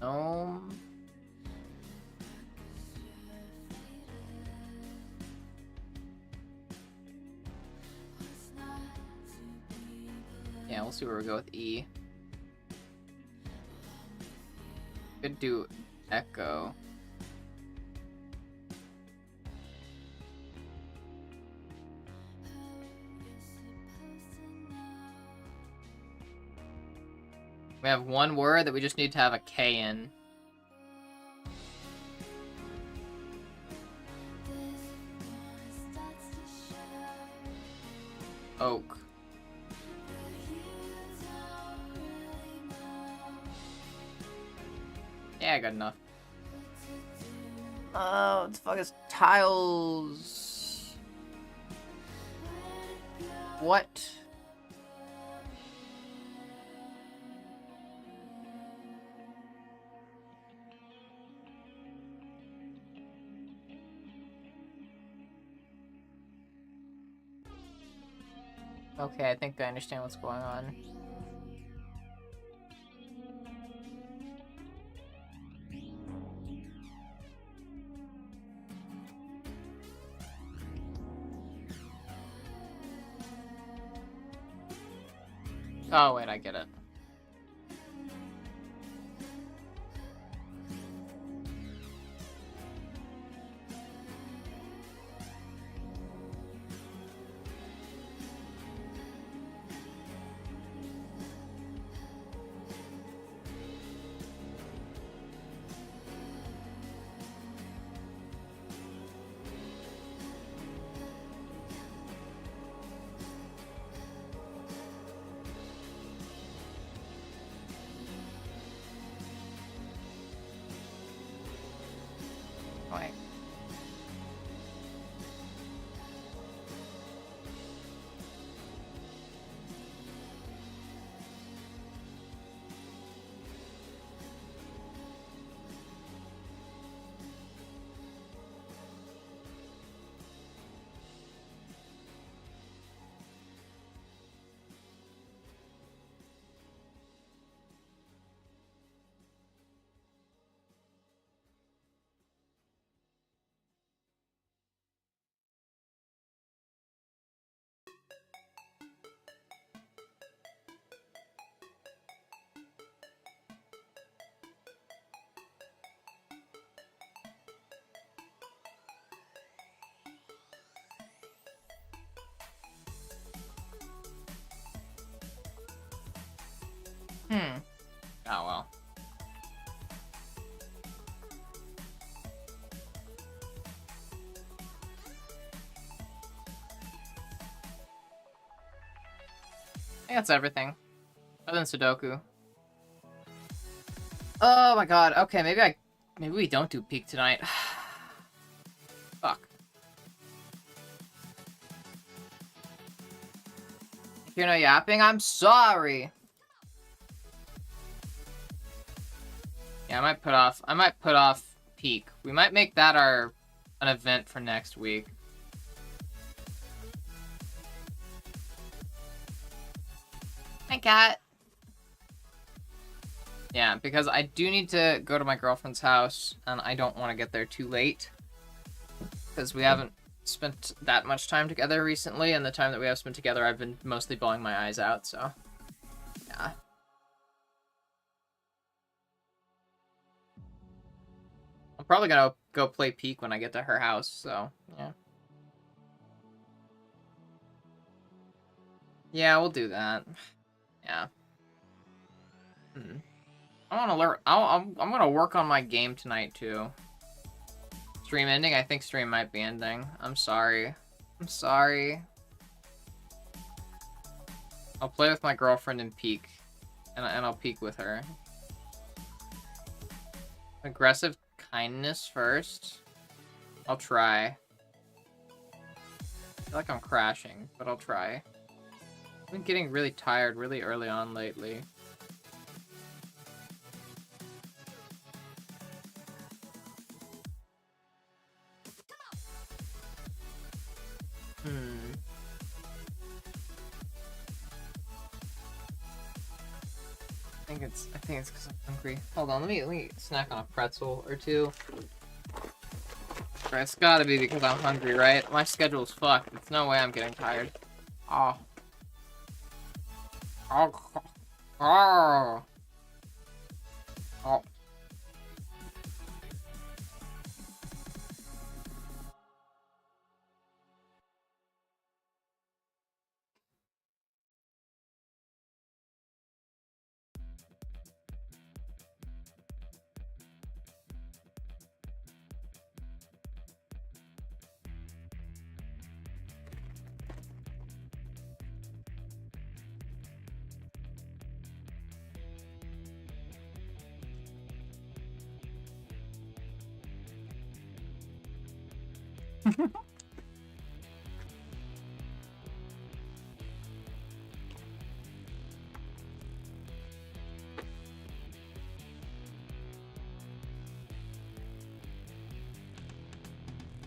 No. Yeah, we'll see where we go with E. Could do Echo. We have one word that we just need to have a K in. Oak. Yeah, good enough. What the fuck is tiles? What? Okay, I think I understand what's going on. Oh, wait, I get it. Wait. Oh, well. I think that's everything. Other than Sudoku. Oh my god. Okay, maybe we don't do peak tonight. Fuck. If you're no yapping, I'm sorry. Yeah, I might put off peak. We might make that an event for next week. Hi, cat. Yeah, because I do need to go to my girlfriend's house, and I don't want to get there too late. Because we haven't spent that much time together recently, and the time that we have spent together, I've been mostly bawling my eyes out, so... Yeah. I'm probably gonna go play Peak when I get to her house, so, yeah. Yeah, we'll do that. Yeah. I want to learn. I'm gonna work on my game tonight too. Stream ending? I think stream might be ending. I'm sorry. I'm sorry. I'll play with my girlfriend and peek, and I'll peek with her. Aggressive kindness first. I'll try. I feel like I'm crashing, but I'll try. I've been getting really tired really early on lately. think it's because I'm hungry. Hold on, let me snack on a pretzel or two. Right, it's gotta be because I'm hungry, right? My schedule's fucked. There's no way I'm getting tired. Oh. Oh. Oh. Oh.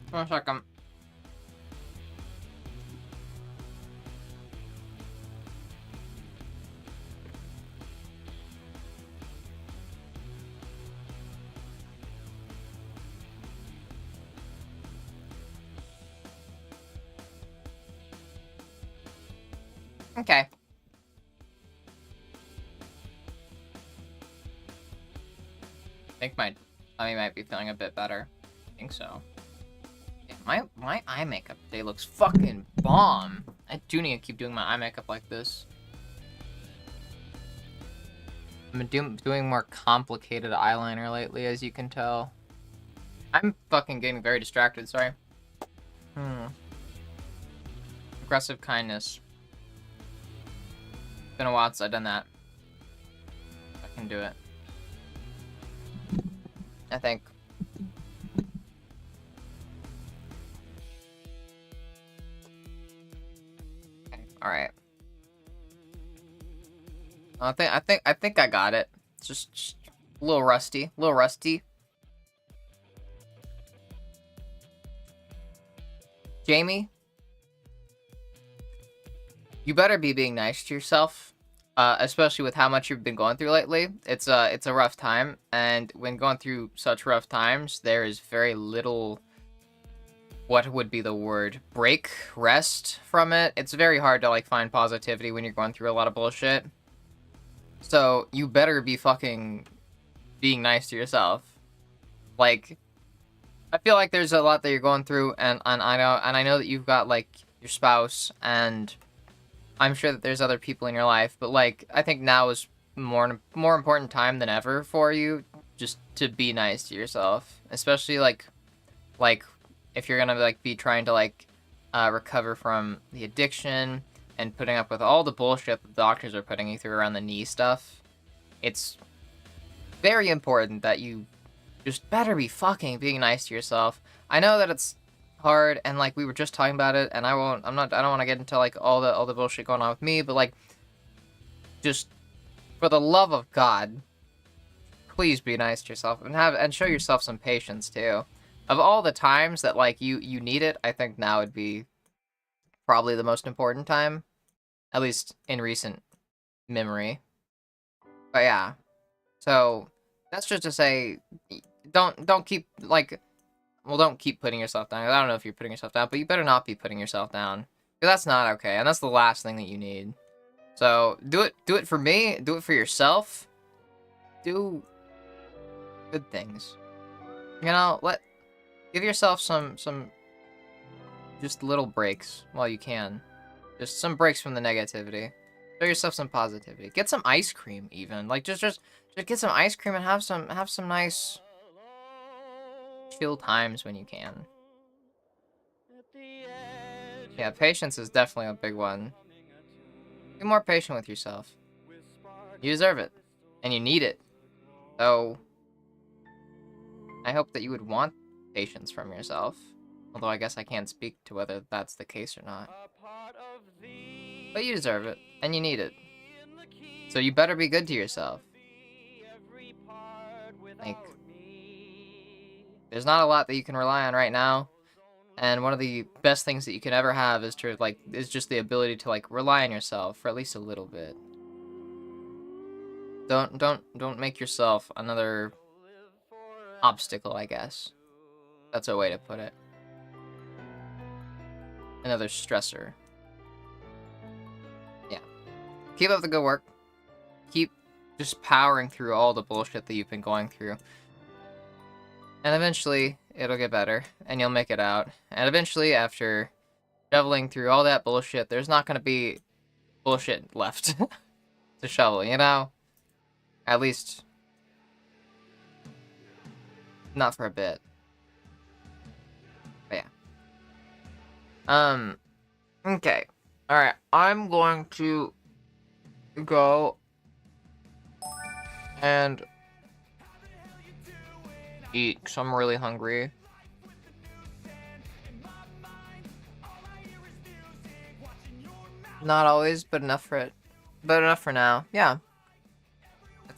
One second. Okay. I think my tummy might be feeling a bit better. I think so. Yeah, my eye makeup today looks fucking bomb. I do need to keep doing my eye makeup like this. I've been doing more complicated eyeliner lately, as you can tell. I'm fucking getting very distracted, sorry. Aggressive kindness. It's been a while since I've done that. I can do it. I think. Okay, alright. I think I got it. It's just a little rusty. A little rusty. Jamie? You better be being nice to yourself. Especially with how much you've been going through lately. It's a rough time, and when going through such rough times, there is very little, what would be the word, rest from it. It's very hard to, like, find positivity when you're going through a lot of bullshit. So, you better be fucking being nice to yourself. Like, I feel like there's a lot that you're going through, and I know that you've got, like, your spouse, and I'm sure that there's other people in your life, but, like, I think now is more important time than ever for you just to be nice to yourself, especially like if you're gonna like be trying to like recover from the addiction and putting up with all the bullshit the doctors are putting you through around the knee stuff. It's very important that you just better be fucking being nice to yourself. I know that it's hard, and like we were just talking about it, and I don't want to get into like all the bullshit going on with me, but like, just for the love of God, please be nice to yourself and show yourself some patience too. Of all the times that like you need it, I think now would be probably the most important time, at least in recent memory. But yeah, so that's just to say, don't keep like. Well, don't keep putting yourself down. I don't know if you're putting yourself down, but you better not be putting yourself down. Because that's not okay, and that's the last thing that you need. So, do it for me, do it for yourself. Do good things. You know, give yourself some just little breaks while you can. Just some breaks from the negativity. Show yourself some positivity. Get some ice cream even. Like just get some ice cream and have some nice chill times when you can. Yeah, patience is definitely a big one. Be more patient with yourself. You deserve it. And you need it. So, I hope that you would want patience from yourself. Although I guess I can't speak to whether that's the case or not. But you deserve it. And you need it. So you better be good to yourself. Like, there's not a lot that you can rely on right now. And one of the best things that you can ever have is just the ability to like rely on yourself for at least a little bit. Don't make yourself another obstacle, I guess. That's a way to put it. Another stressor. Yeah. Keep up the good work. Keep just powering through all the bullshit that you've been going through. And eventually, it'll get better, and you'll make it out. And eventually, after shoveling through all that bullshit, there's not gonna be bullshit left to shovel, you know? At least, not for a bit. But yeah. Okay. Alright, I'm going to go and eat, because I'm really hungry. Not always, but enough for it. But enough for now. Yeah.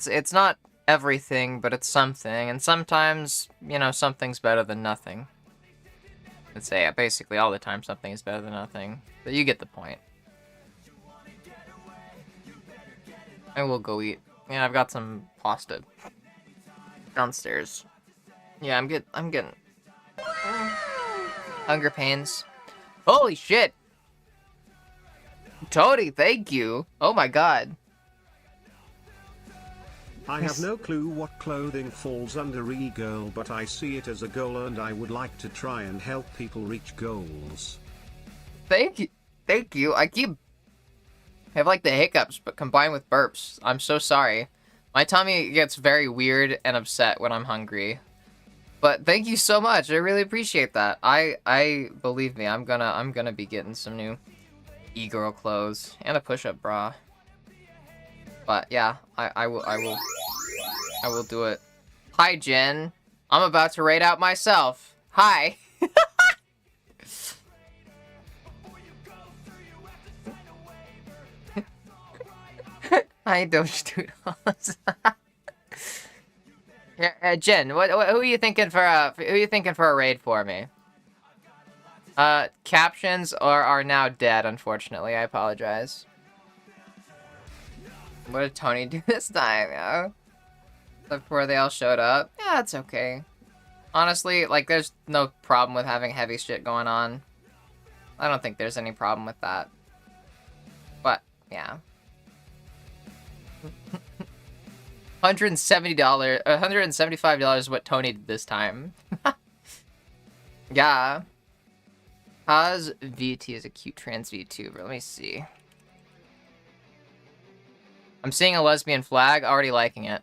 It's not everything, but it's something. And sometimes, you know, something's better than nothing. I'd say basically all the time something is better than nothing. But you get the point. I will go eat. Yeah, I've got some pasta downstairs. Yeah, I'm getting hunger pains. Holy shit! Tony, thank you. Oh my god. I have no clue what clothing falls under e-girl, but I see it as a goal and I would like to try and help people reach goals. Thank you. Thank you. I have like the hiccups, but combined with burps. I'm so sorry. My tummy gets very weird and upset when I'm hungry. But thank you so much. I really appreciate that. I believe me, I'm gonna be getting some new e-girl clothes and a push-up bra. But yeah, I will do it. Hi, Jen. I'm about to raid out myself. Hi. Hi, Doge Doodles. Jen, who are you thinking for a raid for me? Captions are now dead, unfortunately. I apologize. What did Tony do this time, yo? Before they all showed up? Yeah, it's okay. Honestly, like, there's no problem with having heavy shit going on. I don't think there's any problem with that. But, yeah. $175 is what Tony did this time. Yeah. Haas VT is a cute trans VTuber. Let me see. I'm seeing a lesbian flag, already liking it.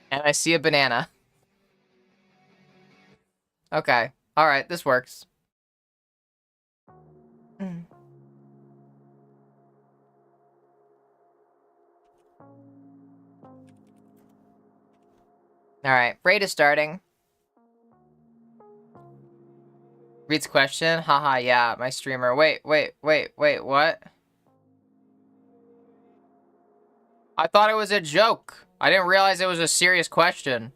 And I see a banana. Okay. Alright, this works. Alright, raid is starting. Reads question. Haha, yeah, my streamer. Wait, what? I thought it was a joke. I didn't realize it was a serious question.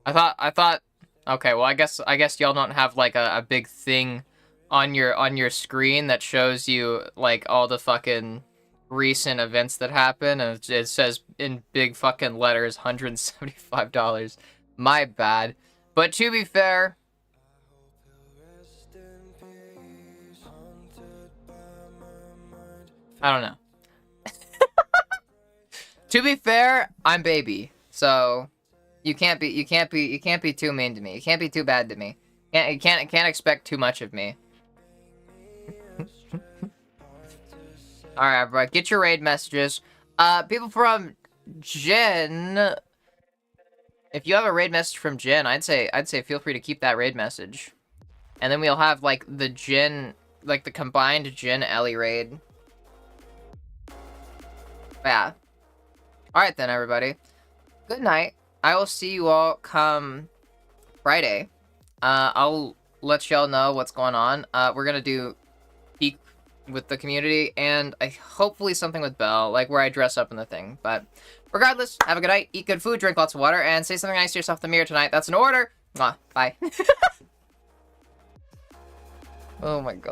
I thought okay, well I guess y'all don't have like a big thing on your screen that shows you like all the fucking recent events that happen, and it says in big fucking letters $175. My bad. But to be fair, I don't know. To be fair, I'm baby, so you can't be too mean to me. You can't be too bad to me. You can't expect too much of me. All right, bro. Get your raid messages. People from Jen. If you have a raid message from Jen, I'd say feel free to keep that raid message, and then we'll have like the Jen, like the combined Jen Ellie raid. Yeah. All right then, everybody. Good night. I will see you all come Friday. I'll let y'all know what's going on. We're gonna do peak with the community, and hopefully something with Belle, like where I dress up in the thing. But regardless, have a good night, eat good food, drink lots of water, and say something nice to yourself in the mirror tonight. That's an order. Mwah. Bye. Oh my god.